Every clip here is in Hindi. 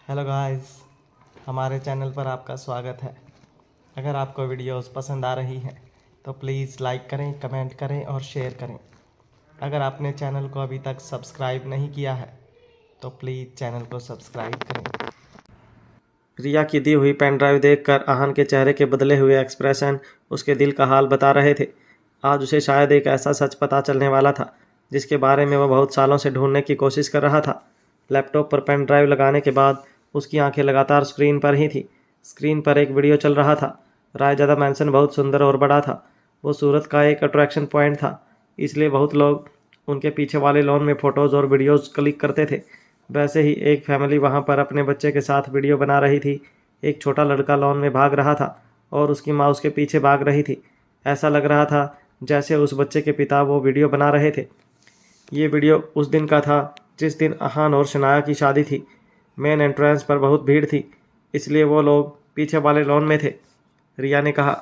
हेलो गाइस, हमारे चैनल पर आपका स्वागत है। अगर आपको वीडियोस पसंद आ रही हैं तो प्लीज़ लाइक करें, कमेंट करें और शेयर करें। अगर आपने चैनल को अभी तक सब्सक्राइब नहीं किया है तो प्लीज़ चैनल को सब्सक्राइब करें। रिया की दी हुई पेन ड्राइव देखकर आहान के चेहरे के बदले हुए एक्सप्रेशन उसके दिल का हाल बता रहे थे। आज उसे शायद एक ऐसा सच पता चलने वाला था जिसके बारे में वह बहुत सालों से ढूंढने की कोशिश कर रहा था। लैपटॉप पर पेन ड्राइव लगाने के बाद उसकी आंखें लगातार स्क्रीन पर ही थी। स्क्रीन पर एक वीडियो चल रहा था। रायजादा मैंसन बहुत सुंदर और बड़ा था। वो सूरत का एक अट्रैक्शन पॉइंट था, इसलिए बहुत लोग उनके पीछे वाले लॉन में फ़ोटोज़ और वीडियोज़ क्लिक करते थे। वैसे ही एक फैमिली वहाँ पर अपने बच्चे के साथ वीडियो बना रही थी। एक छोटा लड़का लॉन में भाग रहा था और उसकी माँ उसके पीछे भाग रही थी। ऐसा लग रहा था जैसे उस बच्चे के पिता वो वीडियो बना रहे थे। ये वीडियो उस दिन का था जिस दिन आहान और शनाया की शादी थी। मेन एंट्रेंस पर बहुत भीड़ थी, इसलिए वो लोग पीछे वाले लॉन में थे। रिया ने कहा,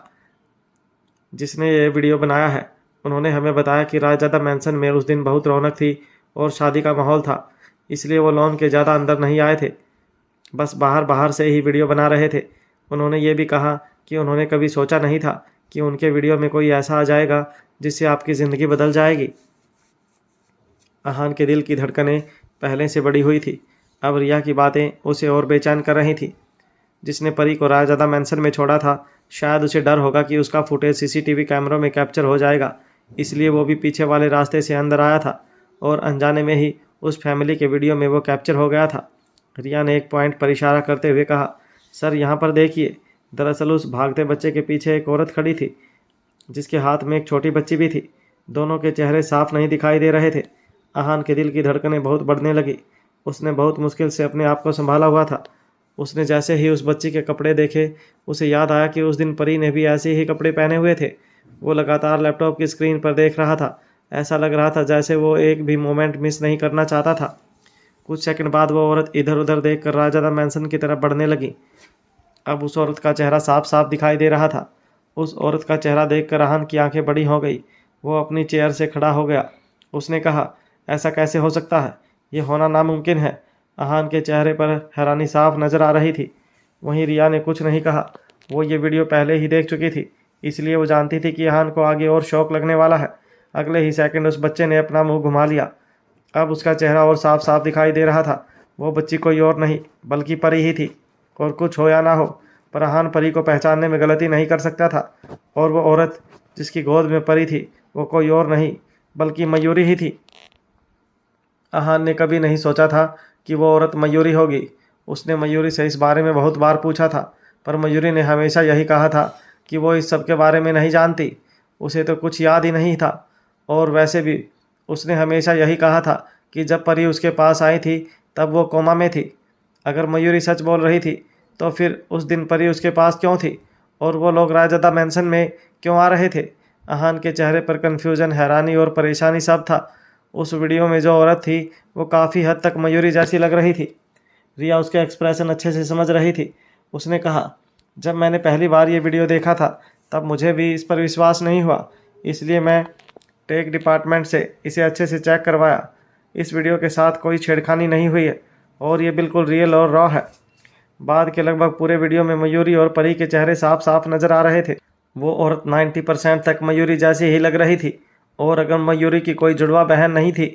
जिसने ये वीडियो बनाया है उन्होंने हमें बताया कि रायजादा मैंसन में उस दिन बहुत रौनक थी और शादी का माहौल था, इसलिए वो लॉन के ज़्यादा अंदर नहीं आए थे, बस बाहर बाहर से ही वीडियो बना रहे थे। उन्होंने ये भी कहा कि उन्होंने कभी सोचा नहीं था कि उनके वीडियो में कोई ऐसा आ जाएगा जिससे आपकी ज़िंदगी बदल जाएगी। आहान के दिल की धड़कनें पहले से बढ़ी हुई थी। अब रिया की बातें उसे और बेचैन कर रही थी। जिसने परी को रायजादा मैंसन में छोड़ा था, शायद उसे डर होगा कि उसका फुटेज सीसीटीवी कैमरों में कैप्चर हो जाएगा, इसलिए वो भी पीछे वाले रास्ते से अंदर आया था और अनजाने में ही उस फैमिली के वीडियो में वो कैप्चर हो गया था। रिया ने एक पॉइंट पर इशारा करते हुए कहा, सर यहाँ पर देखिए। दरअसल उस भागते बच्चे के पीछे एक औरत खड़ी थी जिसके हाथ में एक छोटी बच्ची भी थी। दोनों के चेहरे साफ नहीं दिखाई दे रहे थे। आहान के दिल की धड़कनें बहुत बढ़ने लगी। उसने बहुत मुश्किल से अपने आप को संभाला हुआ था। उसने जैसे ही उस बच्ची के कपड़े देखे, उसे याद आया कि उस दिन परी ने भी ऐसे ही कपड़े पहने हुए थे। वो लगातार लैपटॉप की स्क्रीन पर देख रहा था। ऐसा लग रहा था जैसे वो एक भी मोमेंट मिस नहीं करना चाहता था। कुछ सेकंड बाद वो औरत इधर उधर देखकर रायजादा मैंसन की तरफ बढ़ने लगी। अब उस औरत का चेहरा साफ साफ दिखाई दे रहा था। उस औरत का चेहरा देखकर आहान की आंखें बड़ी हो गई। वो अपनी चेयर से खड़ा हो गया। उसने कहा, ऐसा कैसे हो सकता है? ये होना नामुमकिन है। आहान के चेहरे पर हैरानी साफ नजर आ रही थी। वहीं रिया ने कुछ नहीं कहा। वो ये वीडियो पहले ही देख चुकी थी, इसलिए वो जानती थी कि आहान को आगे और शौक लगने वाला है। अगले ही सेकंड उस बच्चे ने अपना मुंह घुमा लिया। अब उसका चेहरा और साफ साफ दिखाई दे रहा था। वो बच्ची कोई और नहीं बल्कि परी ही थी। और कुछ हो या ना हो, पर आहान परी को पहचानने में गलती नहीं कर सकता था। और वो औरत जिसकी गोद में परी थी वो कोई और नहीं बल्कि मयूरी ही थी। आहान ने कभी नहीं सोचा था कि वो औरत मयूरी होगी। उसने मयूरी से इस बारे में बहुत बार पूछा था, पर मयूरी ने हमेशा यही कहा था कि वो इस सब के बारे में नहीं जानती। उसे तो कुछ याद ही नहीं था। और वैसे भी उसने हमेशा यही कहा था कि जब परी उसके पास आई थी तब वो कोमा में थी। अगर मयूरी सच बोल रही थी तो फिर उस दिन परी उसके पास क्यों थी और वो लोग रायजादा मैंसन में क्यों आ रहे थे? आहान के चेहरे पर कन्फ्यूजन, हैरानी और परेशानी सब था। उस वीडियो में जो औरत थी वो काफ़ी हद तक मयूरी जैसी लग रही थी। रिया उसके एक्सप्रेशन अच्छे से समझ रही थी। उसने कहा, जब मैंने पहली बार ये वीडियो देखा था तब मुझे भी इस पर विश्वास नहीं हुआ, इसलिए मैं टेक डिपार्टमेंट से इसे अच्छे से चेक करवाया। इस वीडियो के साथ कोई छेड़खानी नहीं हुई है और ये बिल्कुल रियल और रॉ है। बाद के लगभग पूरे वीडियो में मयूरी और परी के चेहरे साफ साफ नजर आ रहे थे। वो औरत 90% तक मयूरी जैसी ही लग रही थी और अगर मयूरी की कोई जुड़वा बहन नहीं थी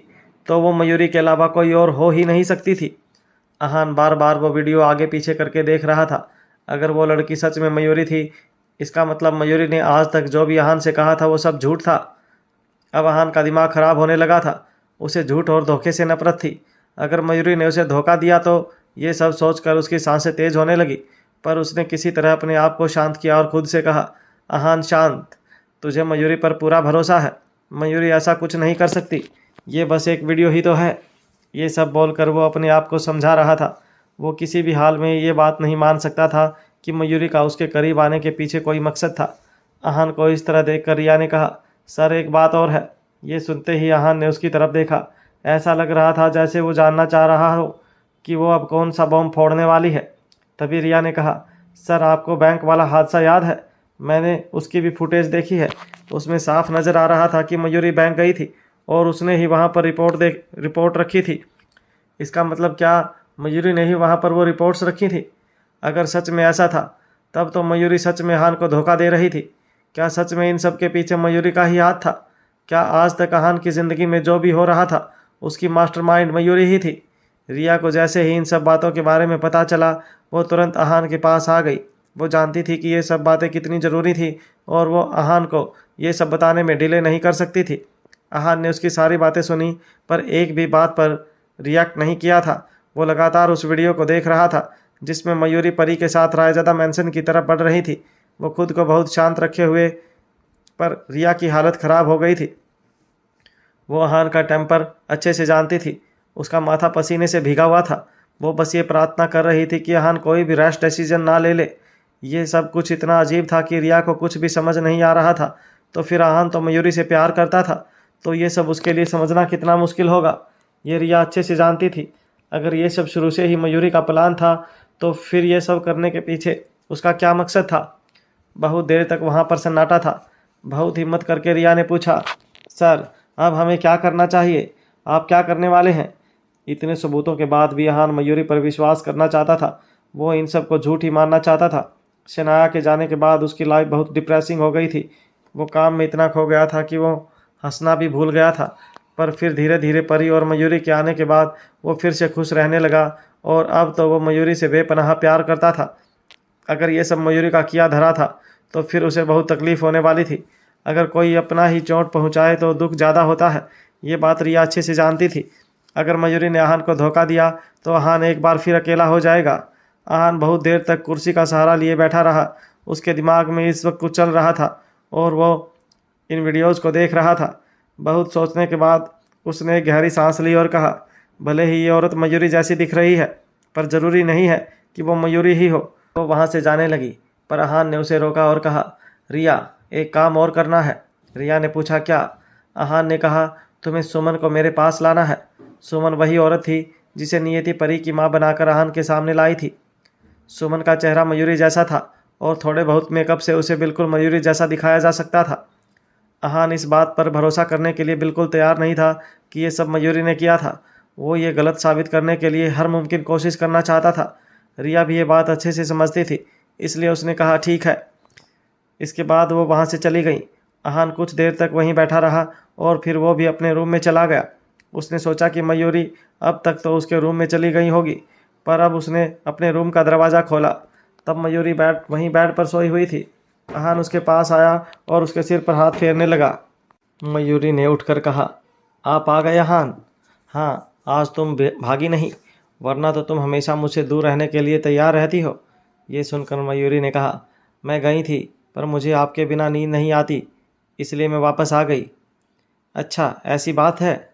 तो वो मयूरी के अलावा कोई और हो ही नहीं सकती थी। आहान बार बार वो वीडियो आगे पीछे करके देख रहा था। अगर वो लड़की सच में मयूरी थी, इसका मतलब मयूरी ने आज तक जो भी आहान से कहा था वो सब झूठ था। अब आहान का दिमाग खराब होने लगा था। उसे झूठ और धोखे से नफरत थी। अगर मयूरी ने उसे धोखा दिया तो ये सब सोचकर उसकी सांसें तेज होने लगी, पर उसने किसी तरह अपने आप को शांत किया और खुद से कहा, आहान शांत, तुझे मयूरी पर पूरा भरोसा है। मयूरी ऐसा कुछ नहीं कर सकती, ये बस एक वीडियो ही तो है। ये सब बोलकर वो अपने आप को समझा रहा था। वो किसी भी हाल में ये बात नहीं मान सकता था कि मयूरी का उसके करीब आने के पीछे कोई मकसद था। आहान को इस तरह देखकर रिया ने कहा, सर एक बात और है। ये सुनते ही आहान ने उसकी तरफ देखा। ऐसा लग रहा था जैसे वो जानना चाह रहा हो कि वो अब कौन सा बम फोड़ने वाली है। तभी रिया ने कहा, सर आपको बैंक वाला हादसा याद है? मैंने उसकी भी फुटेज देखी है। उसमें साफ नज़र आ रहा था कि मयूरी बैंक गई थी और उसने ही वहाँ पर रिपोर्ट रखी थी। इसका मतलब क्या मयूरी ने ही वहाँ पर वो रिपोर्ट्स रखी थी। अगर सच में ऐसा था तब तो मयूरी सच में आहान को धोखा दे रही थी। क्या सच में इन सब के पीछे मयूरी का ही हाथ था? क्या आज तक आहान की ज़िंदगी में जो भी हो रहा था उसकी मास्टरमाइंड मयूरी ही थी? रिया को जैसे ही इन सब बातों के बारे में पता चला वो तुरंत आहान के पास आ गई। वो जानती थी कि ये सब बातें कितनी ज़रूरी थी और वो आहान को ये सब बताने में डिले नहीं कर सकती थी। आहान ने उसकी सारी बातें सुनी पर एक भी बात पर रिएक्ट नहीं किया था। वो लगातार उस वीडियो को देख रहा था जिसमें मयूरी परी के साथ रायज़दा मैंसन की तरफ बढ़ रही थी। वो खुद को बहुत शांत रखे हुए पर रिया की हालत ख़राब हो गई थी। वो आहान का टेम्पर अच्छे से जानती थी। उसका माथा पसीने से भीगा हुआ था। वो बस ये प्रार्थना कर रही थी कि आहान कोई भी रैश डिसीजन ना ले ले। ये सब कुछ इतना अजीब था कि रिया को कुछ भी समझ नहीं आ रहा था। तो फिर आहान तो मयूरी से प्यार करता था तो ये सब उसके लिए समझना कितना मुश्किल होगा, ये रिया अच्छे से जानती थी। अगर ये सब शुरू से ही मयूरी का प्लान था तो फिर ये सब करने के पीछे उसका क्या मकसद था? बहुत देर तक वहाँ पर सन्नाटा था। बहुत हिम्मत करके रिया ने पूछा, सर अब हमें क्या करना चाहिए? आप क्या करने वाले हैं? इतने सबूतों के बाद भी आहान मयूरी पर विश्वास करना चाहता था। वो इन सब को झूठ ही मानना चाहता था। शनाया के जाने के बाद उसकी लाइफ बहुत डिप्रेसिंग हो गई थी। वो काम में इतना खो गया था कि वो हंसना भी भूल गया था। पर फिर धीरे धीरे परी और मयूरी के आने के बाद वो फिर से खुश रहने लगा और अब तो वो मयूरी से बेपनाह प्यार करता था। अगर ये सब मयूरी का किया धरा था तो फिर उसे बहुत तकलीफ़ होने वाली थी। अगर कोई अपना ही चोट पहुंचाए तो दुख ज़्यादा होता है। ये बात रिया अच्छे से जानती थी। अगर मयूरी ने आहान को धोखा दिया तो आहान एक बार फिर अकेला हो जाएगा। आहान बहुत देर तक कुर्सी का सहारा लिए बैठा रहा। उसके दिमाग में इस वक्त कुछ चल रहा था और वो इन वीडियोज़ को देख रहा था। बहुत सोचने के बाद उसने एक गहरी सांस ली और कहा, भले ही ये औरत मयूरी जैसी दिख रही है पर ज़रूरी नहीं है कि वो मयूरी ही हो। वो वहाँ से जाने लगी पर आहान ने उसे रोका और कहा, रिया एक काम और करना है। रिया ने पूछा, क्या? आहान ने कहा, तुम्हें सुमन को मेरे पास लाना है। सुमन वही औरत थी जिसे नियति परी की माँ बनाकर आहान के सामने लाई थी। सुमन का चेहरा मयूरी जैसा था और थोड़े बहुत मेकअप से उसे बिल्कुल मयूरी जैसा दिखाया जा सकता था। आहान इस बात पर भरोसा करने के लिए बिल्कुल तैयार नहीं था कि ये सब मयूरी ने किया था। वो ये गलत साबित करने के लिए हर मुमकिन कोशिश करना चाहता था। रिया भी ये बात अच्छे से समझती थी, इसलिए उसने कहा, ठीक है। इसके बाद वो वहाँ से चली गई। आहान कुछ देर तक वहीं बैठा रहा और फिर वो भी अपने रूम में चला गया। उसने सोचा कि मयूरी अब तक तो उसके रूम में चली गई होगी, पर अब उसने अपने रूम का दरवाज़ा खोला तब मयूरी वहीं बेड पर सोई हुई थी। आहान उसके पास आया और उसके सिर पर हाथ फेरने लगा। मयूरी ने उठकर कहा, आप आ गए आहान? हाँ, आज तुम भागी नहीं, वरना तो तुम हमेशा मुझसे दूर रहने के लिए तैयार रहती हो। ये सुनकर मयूरी ने कहा, मैं गई थी पर मुझे आपके बिना नींद नहीं आती, इसलिए मैं वापस आ गई। अच्छा ऐसी बात है?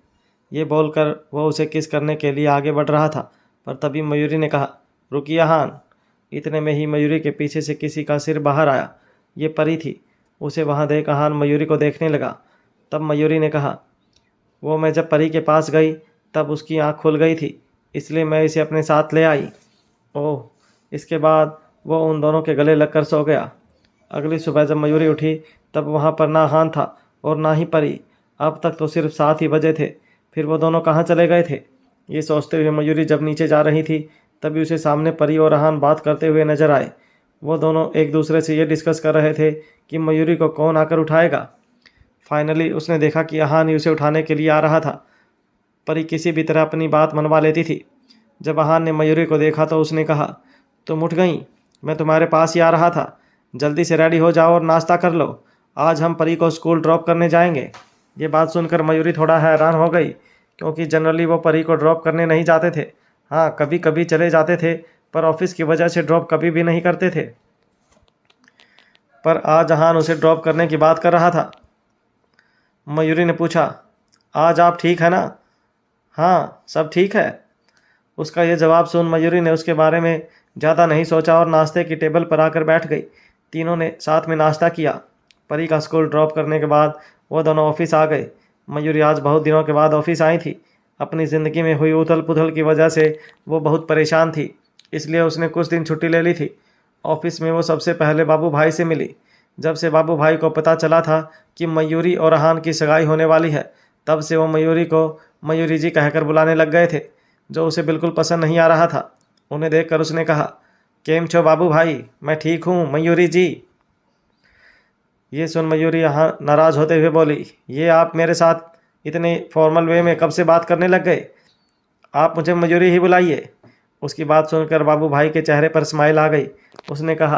ये बोलकर वो उसे किस करने के लिए आगे बढ़ रहा था पर तभी मयूरी ने कहा, रुकिए आहान। इतने में ही मयूरी के पीछे से किसी का सिर बाहर आया। ये परी थी। उसे वहाँ देख आहान मयूरी को देखने लगा। तब मयूरी ने कहा, वो मैं जब परी के पास गई तब उसकी आँख खुल गई थी, इसलिए मैं इसे अपने साथ ले आई। ओह। इसके बाद वो उन दोनों के गले लगकर सो गया। अगली सुबह जब मयूरी उठी तब वहाँ पर ना आहान था और ना ही परी। अब तक तो सिर्फ 7 ही बजे थे। फिर वो दोनों कहाँ चले गए थे? ये सोचते हुए मयूरी जब नीचे जा रही थी तभी उसे सामने परी और आहान बात करते हुए नजर आए। वो दोनों एक दूसरे से ये डिस्कस कर रहे थे कि मयूरी को कौन आकर उठाएगा। फाइनली उसने देखा कि आहान ही उसे उठाने के लिए आ रहा था। परी किसी भी तरह अपनी बात मनवा लेती थी। जब आहान ने मयूरी को देखा तो उसने कहा, तुम उठ गई? मैं तुम्हारे पास ही आ रहा था। जल्दी से रेडी हो जाओ और नाश्ता कर लो। आज हम परी को स्कूल ड्रॉप करने जाएंगे। ये बात सुनकर मयूरी थोड़ा हैरान हो गई क्योंकि जनरली वो परी को ड्रॉप करने नहीं जाते थे। हाँ, कभी कभी चले जाते थे पर ऑफिस की वजह से ड्रॉप कभी भी नहीं करते थे। पर आज आहान उसे ड्रॉप करने की बात कर रहा था। मयूरी ने पूछा, आज आप ठीक है ना? हाँ, सब ठीक है। उसका यह जवाब सुन मयूरी ने उसके बारे में ज़्यादा नहीं सोचा और नाश्ते की टेबल पर आकर बैठ गई। तीनों ने साथ में नाश्ता किया। परी का स्कूल ड्रॉप करने के बाद वो दोनों ऑफिस आ गए। मयूरी आज बहुत दिनों के बाद ऑफिस आई थी। अपनी ज़िंदगी में हुई उथल पुथल की वजह से वो बहुत परेशान थी, इसलिए उसने कुछ दिन छुट्टी ले ली थी। ऑफिस में वो सबसे पहले बाबू भाई से मिली। जब से बाबू भाई को पता चला था कि मयूरी और आहान की सगाई होने वाली है, तब से वो मयूरी को मयूरी जी कहकर बुलाने लग गए थे। जो उसे बिल्कुल पसंद नहीं आ रहा था। उन्हें देखकर उसने कहा, केम छो बाबू भाई, मैं ठीक हूँ मयूरी जी। ये सुन मयूरी यहाँ नाराज होते हुए बोली, ये आप मेरे साथ इतने फॉर्मल वे में कब से बात करने लग गए? आप मुझे मयूरी ही बुलाइए। उसकी बात सुनकर बाबू भाई के चेहरे पर स्माइल आ गई। उसने कहा,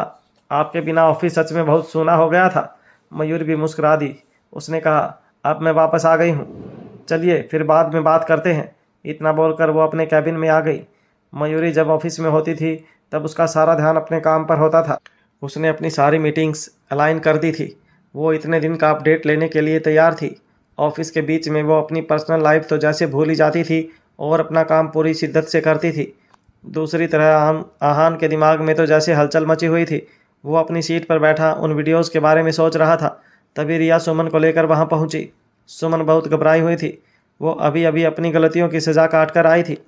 आपके बिना ऑफिस सच में बहुत सूना हो गया था। मयूरी भी मुस्कुरा दी। उसने कहा, अब मैं वापस आ गई हूँ, चलिए फिर बाद में बात करते हैं। इतना बोलकर वो अपने कैबिन में आ गई। मयूरी जब ऑफिस में होती थी तब उसका सारा ध्यान अपने काम पर होता था। उसने अपनी सारी मीटिंग्स अलाइन कर दी थी। वो इतने दिन का अपडेट लेने के लिए तैयार थी। ऑफिस के बीच में वो अपनी पर्सनल लाइफ तो जैसे भूल ही जाती थी और अपना काम पूरी शिद्दत से करती थी। दूसरी तरह आहान के दिमाग में तो जैसे हलचल मची हुई थी। वो अपनी सीट पर बैठा उन वीडियोस के बारे में सोच रहा था। तभी रिया सुमन को लेकर वहां पहुंची। सुमन बहुत घबराई हुई थी। वो अभी अभी अपनी गलतियों की सज़ा काट कर आई थी।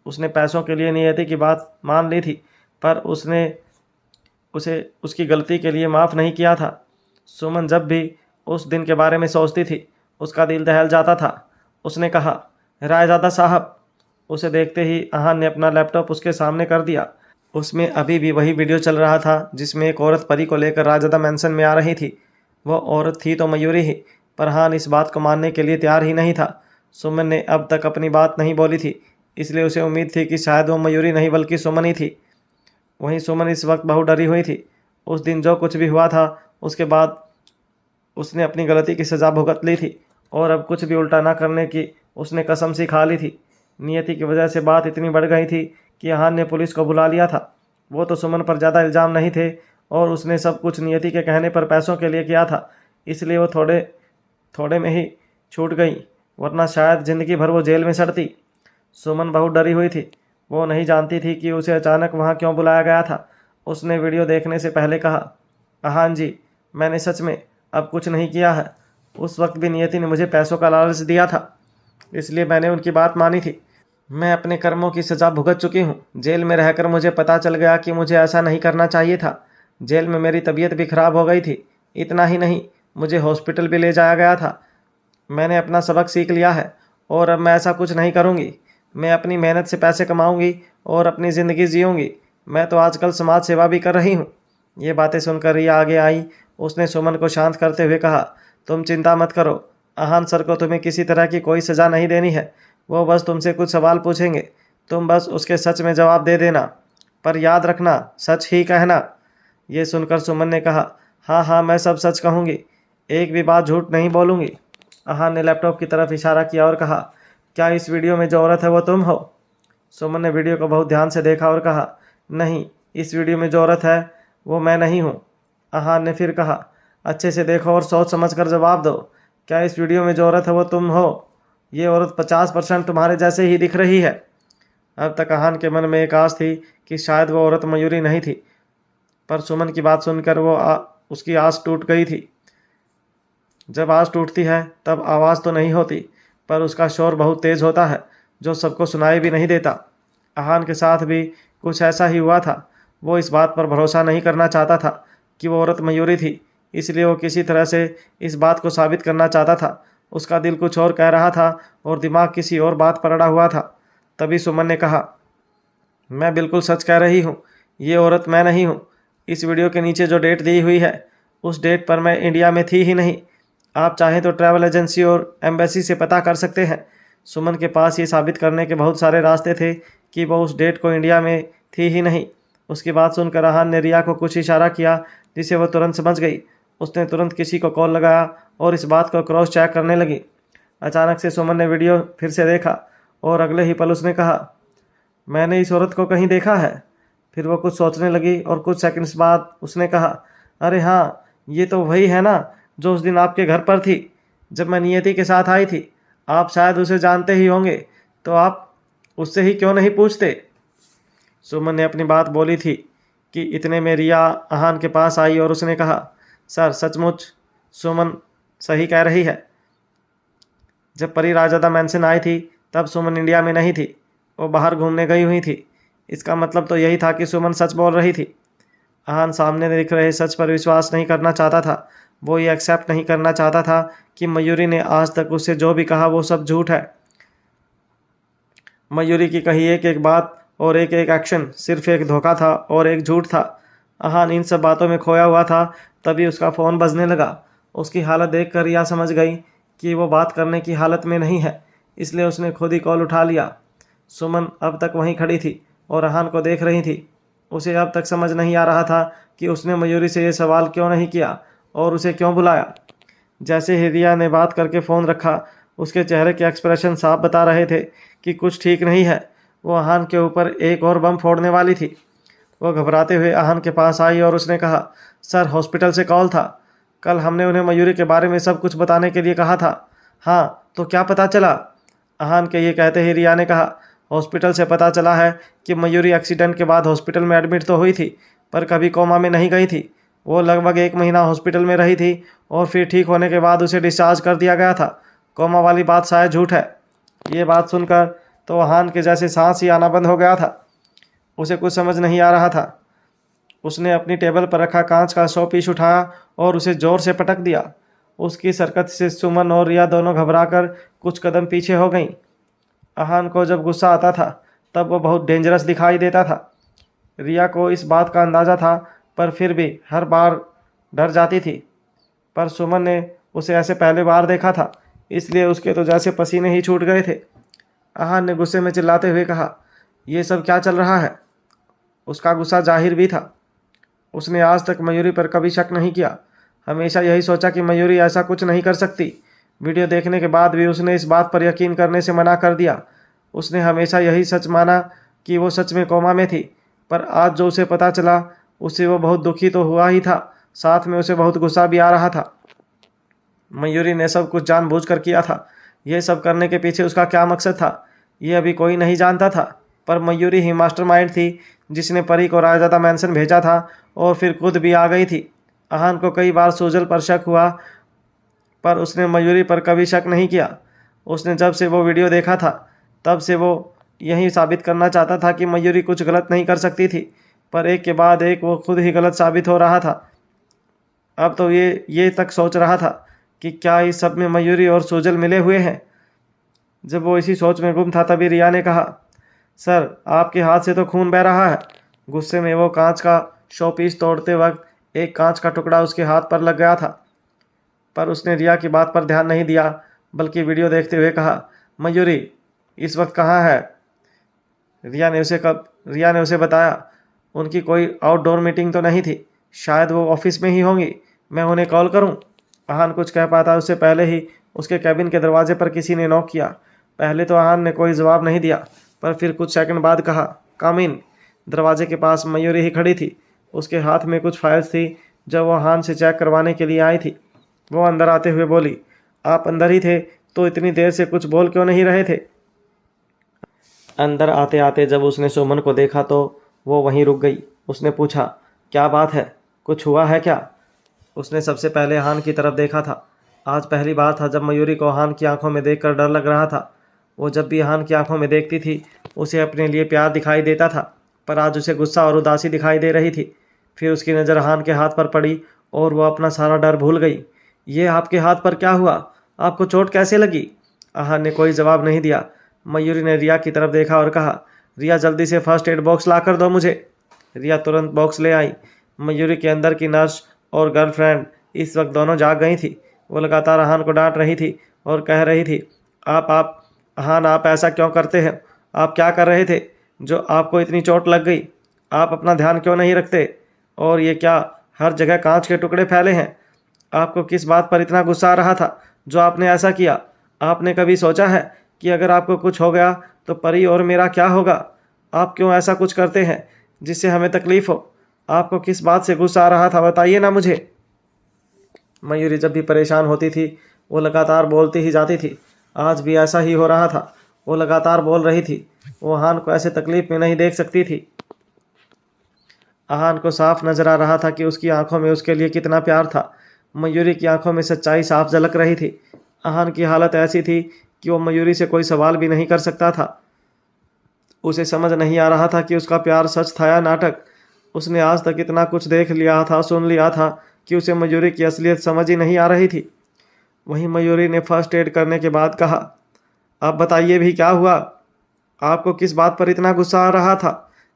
उसने पैसों के लिए नियति की बात मान ली थी, पर उसने उसे उसकी गलती के लिए माफ़ नहीं किया था। सुमन जब भी उस दिन के बारे में सोचती थी उसका दिल दहल जाता था। उसने कहा, रायज़ादा साहब। उसे देखते ही आहान ने अपना लैपटॉप उसके सामने कर दिया। उसमें अभी भी वही वीडियो चल रहा था जिसमें एक औरत परी को लेकर रायज़ादा मैंसन में आ रही थी। वह औरत थी तो मयूरी ही, पर हान इस बात को मानने के लिए तैयार ही नहीं था। सुमन ने अब तक अपनी बात नहीं बोली थी, इसलिए उसे उम्मीद थी कि शायद वो मयूरी नहीं बल्कि सुमन ही थी। वहीं सुमन इस वक्त बहुत डरी हुई थी। उस दिन जो कुछ भी हुआ था उसके बाद उसने अपनी गलती की सज़ा भुगत ली थी और अब कुछ भी उल्टा ना करने की उसने कसम सी खा ली थी। नियति की वजह से बात इतनी बढ़ गई थी कि आहान ने पुलिस को बुला लिया था। वो तो सुमन पर ज़्यादा इल्ज़ाम नहीं थे और उसने सब कुछ नियति के कहने पर पैसों के लिए किया था, इसलिए वो थोड़े थोड़े में ही छूट गई, वरना शायद ज़िंदगी भर वो जेल में सड़ती। सुमन बहुत डरी हुई थी। वो नहीं जानती थी कि उसे अचानक वहाँ क्यों बुलाया गया था। उसने वीडियो देखने से पहले कहा, आहान जी, मैंने सच में अब कुछ नहीं किया है। उस वक्त भी नियति ने मुझे पैसों का लालच दिया था, इसलिए मैंने उनकी बात मानी थी। मैं अपने कर्मों की सज़ा भुगत चुकी हूँ। जेल में रहकर मुझे पता चल गया कि मुझे ऐसा नहीं करना चाहिए था। जेल में मेरी तबीयत भी खराब हो गई थी। इतना ही नहीं, मुझे हॉस्पिटल भी ले जाया गया था। मैंने अपना सबक सीख लिया है और अब मैं ऐसा कुछ नहीं करूँगी। मैं अपनी मेहनत से पैसे कमाऊँगी और अपनी ज़िंदगी जीऊँगी। मैं तो आजकल समाज सेवा भी कर रही हूँ। ये बातें सुनकर रिया आगे आई। उसने सुमन को शांत करते हुए कहा, तुम चिंता मत करो। आहान सर को तुम्हें किसी तरह की कोई सज़ा नहीं देनी है। वो बस तुमसे कुछ सवाल पूछेंगे, तुम बस उसके सच में जवाब दे देना, पर याद रखना सच ही कहना। ये सुनकर सुमन ने कहा, हाँ हाँ, मैं सब सच कहूँगी, एक भी बात झूठ नहीं बोलूँगी। आहान ने लैपटॉप की तरफ इशारा किया और कहा, क्या इस वीडियो में जो औरत है वो तुम हो? सुमन ने वीडियो को बहुत ध्यान से देखा और कहा, नहीं, इस वीडियो में जो औरत है वो मैं नहीं हूँ। आहान ने फिर कहा, अच्छे से देखो और सोच समझ कर जवाब दो, क्या इस वीडियो में जो औरत है वो तुम हो? ये औरत 50% तुम्हारे जैसे ही दिख रही है। अब तक आहान के मन में एक आस थी कि शायद वो औरत मयूरी नहीं थी, पर सुमन की बात सुनकर उसकी आस टूट गई थी। जब आस टूटती है तब आवाज़ तो नहीं होती, पर उसका शोर बहुत तेज़ होता है जो सबको सुनाई भी नहीं देता। आहान के साथ भी कुछ ऐसा ही हुआ था। वो इस बात पर भरोसा नहीं करना चाहता था कि वो औरत मयूरी थी, इसलिए वो किसी तरह से इस बात को साबित करना चाहता था। उसका दिल कुछ और कह रहा था और दिमाग किसी और बात पर अड़ा हुआ था। तभी सुमन ने कहा, मैं बिल्कुल सच कह रही हूँ, ये औरत मैं नहीं हूँ। इस वीडियो के नीचे जो डेट दी हुई है उस डेट पर मैं इंडिया में थी ही नहीं। आप चाहें तो ट्रैवल एजेंसी और एम्बेसी से पता कर सकते हैं। सुमन के पास ये साबित करने के बहुत सारे रास्ते थे कि वो उस डेट को इंडिया में थी ही नहीं। उसकी बात सुनकर आहान ने रिया को कुछ इशारा किया जिसे वो तुरंत समझ गई। उसने तुरंत किसी को कॉल लगाया और इस बात को क्रॉस चेक करने लगी। अचानक से सुमन ने वीडियो फिर से देखा और अगले ही पल उसने कहा, मैंने इस औरत को कहीं देखा है। फिर वो कुछ सोचने लगी और कुछ सेकंड्स बाद उसने कहा, अरे हाँ, ये तो वही है ना जो उस दिन आपके घर पर थी जब मैं नियति के साथ आई थी। आप शायद उसे जानते ही होंगे, तो आप उससे ही क्यों नहीं पूछते? सुमन ने अपनी बात बोली थी कि इतने में रिया आहान के पास आई और उसने कहा, सर सचमुच सुमन सही कह रही है। जब परी रायज़ादा मैंसन आई थी तब सुमन इंडिया में नहीं थी, वो बाहर घूमने गई हुई थी। इसका मतलब तो यही था कि सुमन सच बोल रही थी। आहान सामने दिख रहे सच पर विश्वास नहीं करना चाहता था। वो ये एक्सेप्ट नहीं करना चाहता था कि मयूरी ने आज तक उससे जो भी कहा वो सब झूठ है। मयूरी की कही एक एक बात और एक एक एक्शन सिर्फ एक धोखा था और एक झूठ था। अहान इन सब बातों में खोया हुआ था। तभी उसका फ़ोन बजने लगा। उसकी हालत देखकर रिया समझ गई कि वो बात करने की हालत में नहीं है, इसलिए उसने खुद ही कॉल उठा लिया। सुमन अब तक वहीं खड़ी थी और अहान को देख रही थी। उसे अब तक समझ नहीं आ रहा था कि उसने मयूरी से ये सवाल क्यों नहीं किया और उसे क्यों बुलाया। जैसे ही रिया ने बात करके फ़ोन रखा, उसके चेहरे के एक्सप्रेशन साफ बता रहे थे कि कुछ ठीक नहीं है। वो अहान के ऊपर एक और बम फोड़ने वाली थी। वो घबराते हुए अहान के पास आई और उसने कहा, सर हॉस्पिटल से कॉल था। कल हमने उन्हें मयूरी के बारे में सब कुछ बताने के लिए कहा था। हाँ, तो क्या पता चला? अहान के ये कहते ही रिया ने कहा, हॉस्पिटल से पता चला है कि मयूरी एक्सीडेंट के बाद हॉस्पिटल में एडमिट तो हुई थी, पर कभी कोमा में नहीं गई थी। वो लगभग 1 महीना हॉस्पिटल में रही थी और फिर ठीक होने के बाद उसे डिस्चार्ज कर दिया गया था। कोमा वाली बात शायद झूठ है। ये बात सुनकर तो अहान के जैसे सांस ही आना बंद हो गया था। उसे कुछ समझ नहीं आ रहा था। उसने अपनी टेबल पर रखा कांच का शो पीस उठाया और उसे जोर से पटक दिया। उसकी सरकत से सुमन और रिया दोनों घबराकर कुछ कदम पीछे हो गईं। अहान को जब गुस्सा आता था तब वो बहुत डेंजरस दिखाई देता था। रिया को इस बात का अंदाज़ा था, पर फिर भी हर बार डर जाती थी। पर सुमन ने उसे ऐसे पहले बार देखा था, इसलिए उसके तो जैसे पसीने ही छूट गए थे। अहान ने गुस्से में चिल्लाते हुए कहा, ये सब क्या चल रहा है? उसका गुस्सा जाहिर भी था। उसने आज तक मयूरी पर कभी शक नहीं किया। हमेशा यही सोचा कि मयूरी ऐसा कुछ नहीं कर सकती। वीडियो देखने के बाद भी उसने इस बात पर यकीन करने से मना कर दिया। उसने हमेशा यही सच माना कि वो सच में कोमा में थी। पर आज जो उसे पता चला, उससे वो बहुत दुखी तो हुआ ही था, साथ में उसे बहुत गुस्सा भी आ रहा था। मयूरी ने सब कुछ जानबूझकर किया था। यह सब करने के पीछे उसका क्या मकसद था, ये अभी कोई नहीं जानता था। पर मयूरी ही मास्टरमाइंड थी, जिसने परी को रायजादा मैंसन भेजा था और फिर खुद भी आ गई थी। अहान को कई बार सूजल पर शक हुआ, पर उसने मयूरी पर कभी शक नहीं किया। उसने जब से वो वीडियो देखा था, तब से वो यही साबित करना चाहता था कि मयूरी कुछ गलत नहीं कर सकती थी, पर एक के बाद एक वो खुद ही गलत साबित हो रहा था। अब तो ये तक सोच रहा था कि क्या इस सब में मयूरी और सूजल मिले हुए हैं। जब वो इसी सोच में गुम था, तभी रिया ने कहा, सर आपके हाथ से तो खून बह रहा है। गुस्से में वो कांच का शोपीस तोड़ते वक्त एक कांच का टुकड़ा उसके हाथ पर लग गया था। पर उसने रिया की बात पर ध्यान नहीं दिया, बल्कि वीडियो देखते हुए कहा, मयूरी इस वक्त कहाँ है? रिया ने उसे बताया, उनकी कोई आउटडोर मीटिंग तो नहीं थी, शायद वो ऑफिस में ही होंगी। मैं उन्हें कॉल करूं? अहान कुछ कह पाता उससे पहले ही उसके कैबिन के दरवाजे पर किसी ने नॉक किया। पहले तो अहान ने कोई जवाब नहीं दिया, पर फिर कुछ सेकंड बाद कहा, कम इन। दरवाजे के पास मयूरी ही खड़ी थी। उसके हाथ में कुछ फाइल्स थी जो वो अहान से चेक करवाने के लिए आई थी। वो अंदर आते हुए बोली, आप अंदर ही थे तो इतनी देर से कुछ बोल क्यों नहीं रहे थे? अंदर आते आते जब उसने सुमन को देखा तो वो वहीं रुक गई। उसने पूछा, क्या बात है, कुछ हुआ है क्या? उसने सबसे पहले अहान की तरफ देखा था। आज पहली बार था जब मयूरी को अहान की आंखों में देखकर डर लग रहा था। वो जब भी अहान की आंखों में देखती थी, उसे अपने लिए प्यार दिखाई देता था, पर आज उसे गुस्सा और उदासी दिखाई दे रही थी। फिर उसकी नज़र अहान के हाथ पर पड़ी और वो अपना सारा डर भूल गई। ये आपके हाथ पर क्या हुआ? आपको चोट कैसे लगी? अहान ने कोई जवाब नहीं दिया। मयूरी ने रिया की तरफ देखा और कहा, रिया जल्दी से फर्स्ट एड बॉक्स ला कर दो मुझे। रिया तुरंत बॉक्स ले आई। मयूरी के अंदर की नर्स और गर्लफ्रेंड इस वक्त दोनों जाग गई थी। वो लगातार अहान को डांट रही थी और कह रही थी, आप अहान आप ऐसा क्यों करते हैं? आप क्या कर रहे थे जो आपको इतनी चोट लग गई? आप अपना ध्यान क्यों नहीं रखते? और ये क्या, हर जगह कांच के टुकड़े फैले हैं। आपको किस बात पर इतना गुस्सा आ रहा था जो आपने ऐसा किया? आपने कभी सोचा है कि अगर आपको कुछ हो गया तो परी और मेरा क्या होगा? आप क्यों ऐसा कुछ करते हैं जिससे हमें तकलीफ हो? आपको किस बात से गुस्सा आ रहा था, बताइए ना मुझे। मयूरी जब भी परेशान होती थी, वो लगातार बोलती ही जाती थी। आज भी ऐसा ही हो रहा था। वो लगातार बोल रही थी। वो अहान को ऐसे तकलीफ में नहीं देख सकती थी। अहान को साफ नजर आ रहा था कि उसकी आंखों में उसके लिए कितना प्यार था। मयूरी की आंखों में सच्चाई साफ झलक रही थी। अहान की हालत ऐसी थी कि वो मयूरी से कोई सवाल भी नहीं कर सकता था। उसे समझ नहीं आ रहा था कि उसका प्यार सच था या नाटक। उसने आज तक इतना कुछ देख लिया था, सुन लिया था, कि उसे मयूरी की असलियत समझ ही नहीं आ रही थी। वहीं मयूरी ने फर्स्ट एड करने के बाद कहा, अब बताइए भी क्या हुआ? आपको किस बात पर इतना गुस्सा आ रहा था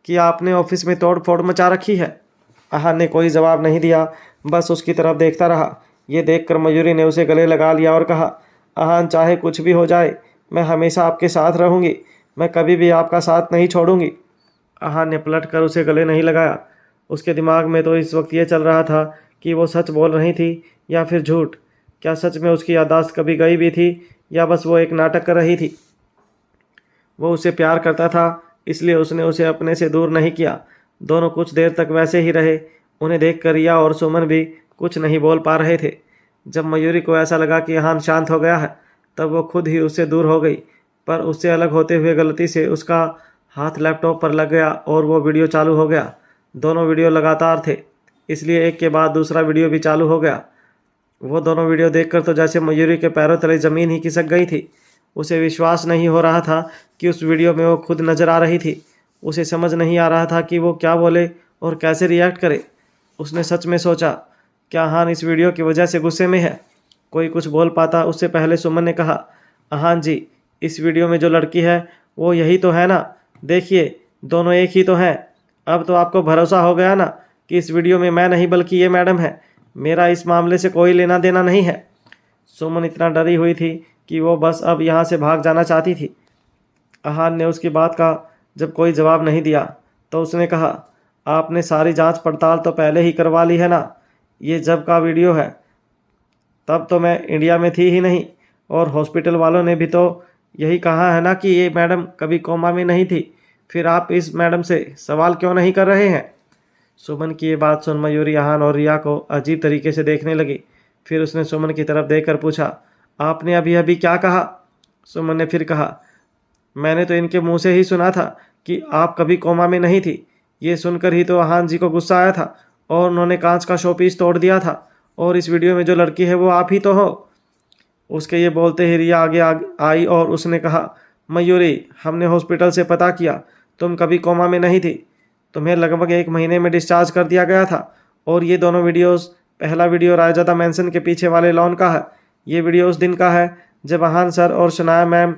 कि आपने ऑफिस में तोड़ फोड़ मचा रखी है? आहान ने कोई जवाब नहीं दिया, बस उसकी तरफ देखता रहा। ये देखकर मयूरी ने उसे गले लगा लिया और कहा, आहान, चाहे कुछ भी हो जाए, मैं हमेशा आपके साथ रहूंगी। मैं कभी भी आपका साथ नहीं छोड़ूंगी। आहान ने पलट कर उसे गले नहीं लगाया। उसके दिमाग में तो इस वक्त ये चल रहा था कि वो सच बोल रही थी या फिर झूठ। क्या सच में उसकी याददाश्त कभी गई भी थी या बस वो एक नाटक कर रही थी? वो उसे प्यार करता था, इसलिए उसने उसे अपने से दूर नहीं किया। दोनों कुछ देर तक वैसे ही रहे। उन्हें देखकर रिया और सुमन भी कुछ नहीं बोल पा रहे थे। जब मयूरी को ऐसा लगा कि हान शांत हो गया है, तब वो खुद ही उससे दूर हो गई। पर उससे अलग होते हुए गलती से उसका हाथ लैपटॉप पर लग गया और वो वीडियो चालू हो गया। दोनों वीडियो लगातार थे, इसलिए एक के बाद दूसरा वीडियो भी चालू हो गया। वो दोनों वीडियो देखकर तो जैसे मयूरी के पैरों तले ज़मीन ही खिसक गई थी। उसे विश्वास नहीं हो रहा था कि उस वीडियो में वो खुद नज़र आ रही थी। उसे समझ नहीं आ रहा था कि वो क्या बोले और कैसे रिएक्ट करे। उसने सच में सोचा, क्या आहान इस वीडियो की वजह से गुस्से में है? कोई कुछ बोल पाता उससे पहले सुमन ने कहा, आहान जी, इस वीडियो में जो लड़की है वो यही तो है ना? देखिए, दोनों एक ही तो हैं। अब तो आपको भरोसा हो गया ना कि इस वीडियो में मैं नहीं बल्कि ये मैडम है। मेरा इस मामले से कोई लेना देना नहीं है। सुमन इतना डरी हुई थी कि वो बस अब यहाँ से भाग जाना चाहती थी। आहान ने उसकी बात का जब कोई जवाब नहीं दिया तो उसने कहा, आपने सारी जांच पड़ताल तो पहले ही करवा ली है ना? ये जब का वीडियो है, तब तो मैं इंडिया में थी ही नहीं, और हॉस्पिटल वालों ने भी तो यही कहा है ना कि ये मैडम कभी कोमा में नहीं थी। फिर आप इस मैडम से सवाल क्यों नहीं कर रहे हैं? सुमन की ये बात सुन मयूरी आहान और रिया को अजीब तरीके से देखने लगी। फिर उसने सुमन की तरफ देखकर पूछा, आपने अभी अभी क्या कहा? सुमन ने फिर कहा, मैंने तो इनके मुंह से ही सुना था कि आप कभी कोमा में नहीं थी। ये सुनकर ही तो आहान जी को गुस्सा आया था और उन्होंने कांच का शोपीस तोड़ दिया था। और इस वीडियो में जो लड़की है वो आप ही तो हो। उसके ये बोलते ही रिया आगे आई और उसने कहा, मयूरी, हमने हॉस्पिटल से पता किया, तुम कभी कोमा में नहीं थी। तुम्हें लगभग 1 महीने में डिस्चार्ज कर दिया गया था। और ये दोनों वीडियोस, पहला वीडियो रायजादा मैंसन के पीछे वाले लॉन का है। ये वीडियो उस दिन का है जब आहान सर और शनाया मैम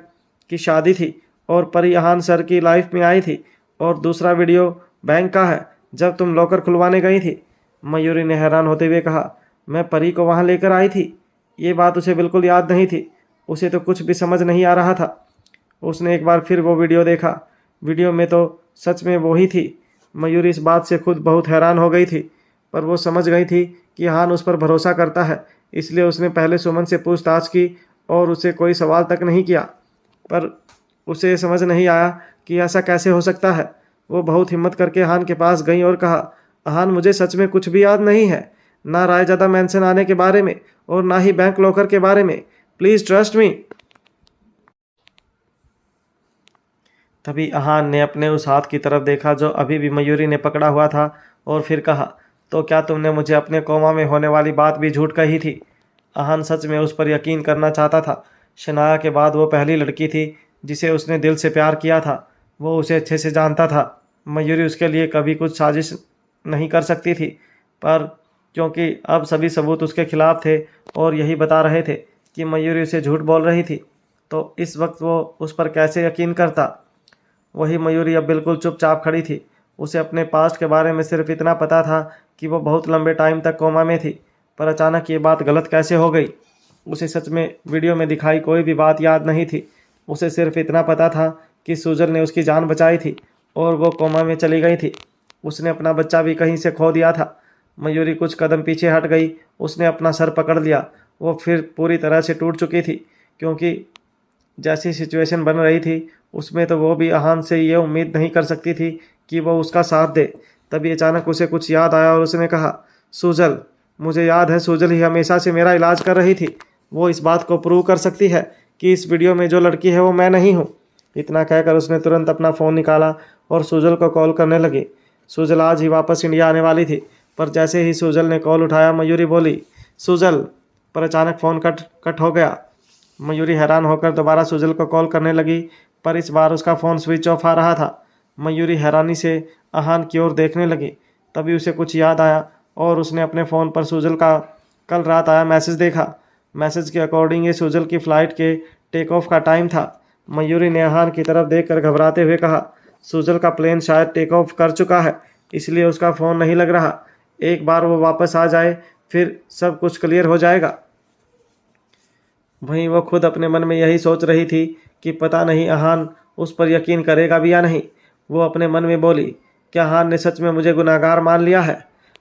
की शादी थी और परी आहान सर की लाइफ में आई थी। और दूसरा वीडियो बैंक का है जब तुम लॉकर खुलवाने गई थी। मयूरी ने हैरान होते हुए कहा, मैं परी को वहाँ लेकर आई थी? ये बात उसे बिल्कुल याद नहीं थी। उसे तो कुछ भी समझ नहीं आ रहा था। उसने एक बार फिर वो वीडियो देखा। वीडियो में तो सच में वो ही थी। मयूरी इस बात से खुद बहुत हैरान हो गई थी, पर वो समझ गई थी कि हान उस पर भरोसा करता है, इसलिए उसने पहले सुमन से पूछताछ की और उसे कोई सवाल तक नहीं किया। पर उसे समझ नहीं आया कि ऐसा कैसे हो सकता है। वो बहुत हिम्मत करके हान के पास गई और कहा, हान, मुझे सच में कुछ भी याद नहीं है, ना रायजादा मैंसन आने के बारे में और ना ही बैंक लॉकर के बारे में। Please trust me. तभी आहान ने अपने उस हाथ की तरफ देखा जो अभी भी मयूरी ने पकड़ा हुआ था और फिर कहा, तो क्या तुमने मुझे अपने कोमा में होने वाली बात भी झूठ कही थी? आहान सच में उस पर यकीन करना चाहता था। शनाया के बाद वो पहली लड़की थी जिसे उसने दिल से प्यार किया था। वो उसे अच्छे से जानता था। मयूरी उसके लिए कभी कुछ साजिश नहीं कर सकती थी, पर क्योंकि अब सभी सबूत उसके खिलाफ थे और यही बता रहे थे कि मयूरी उसे झूठ बोल रही थी, तो इस वक्त वो उस पर कैसे यकीन करता? वही मयूरी अब बिल्कुल चुपचाप खड़ी थी। उसे अपने पास्ट के बारे में सिर्फ इतना पता था कि वो बहुत लंबे टाइम तक कोमा में थी, पर अचानक ये बात गलत कैसे हो गई? उसे सच में वीडियो में दिखाई कोई भी बात याद नहीं थी। उसे सिर्फ इतना पता था कि सुजल ने उसकी जान बचाई थी और वो कोमा में चली गई थी। उसने अपना बच्चा भी कहीं से खो दिया था। मयूरी कुछ कदम पीछे हट गई। उसने अपना सर पकड़ लिया। वो फिर पूरी तरह से टूट चुकी थी, क्योंकि जैसी सिचुएशन बन रही थी उसमें तो वो भी आहान से ये उम्मीद नहीं कर सकती थी कि वो उसका साथ दे। तभी अचानक उसे कुछ याद आया और उसने कहा, सुजल, मुझे याद है, सुजल ही हमेशा से मेरा इलाज कर रही थी। वो इस बात को प्रूव कर सकती है कि इस वीडियो में जो लड़की है वो मैं नहीं हूँ। इतना कहकर उसने तुरंत अपना फ़ोन निकाला और सुजल को कॉल करने लगी। सुजल आज ही वापस इंडिया आने वाली थी, पर जैसे ही सुजल ने कॉल उठाया मयूरी बोली, सुजल, पर अचानक फ़ोन कट हो गया। मयूरी हैरान होकर दोबारा सुजल को कॉल करने लगी, पर इस बार उसका फ़ोन स्विच ऑफ आ रहा था। मयूरी हैरानी से आहान की ओर देखने लगी। तभी उसे कुछ याद आया और उसने अपने फ़ोन पर सुजल का कल रात आया मैसेज देखा। मैसेज के अकॉर्डिंग ये सुजल की फ़्लाइट के टेक ऑफ का टाइम था। मयूरी ने अहान की तरफ देखकर घबराते हुए कहा, सुजल का प्लेन शायद टेक ऑफ कर चुका है, इसलिए उसका फ़ोन नहीं लग रहा। एक बार वो वापस आ जाए फिर सब कुछ क्लियर हो जाएगा। वहीं वो खुद अपने मन में यही सोच रही थी कि पता नहीं अहान उस पर यकीन करेगा भी या नहीं। वो अपने मन में बोली, क्या अहान ने सच में मुझे गुनहगार मान लिया है?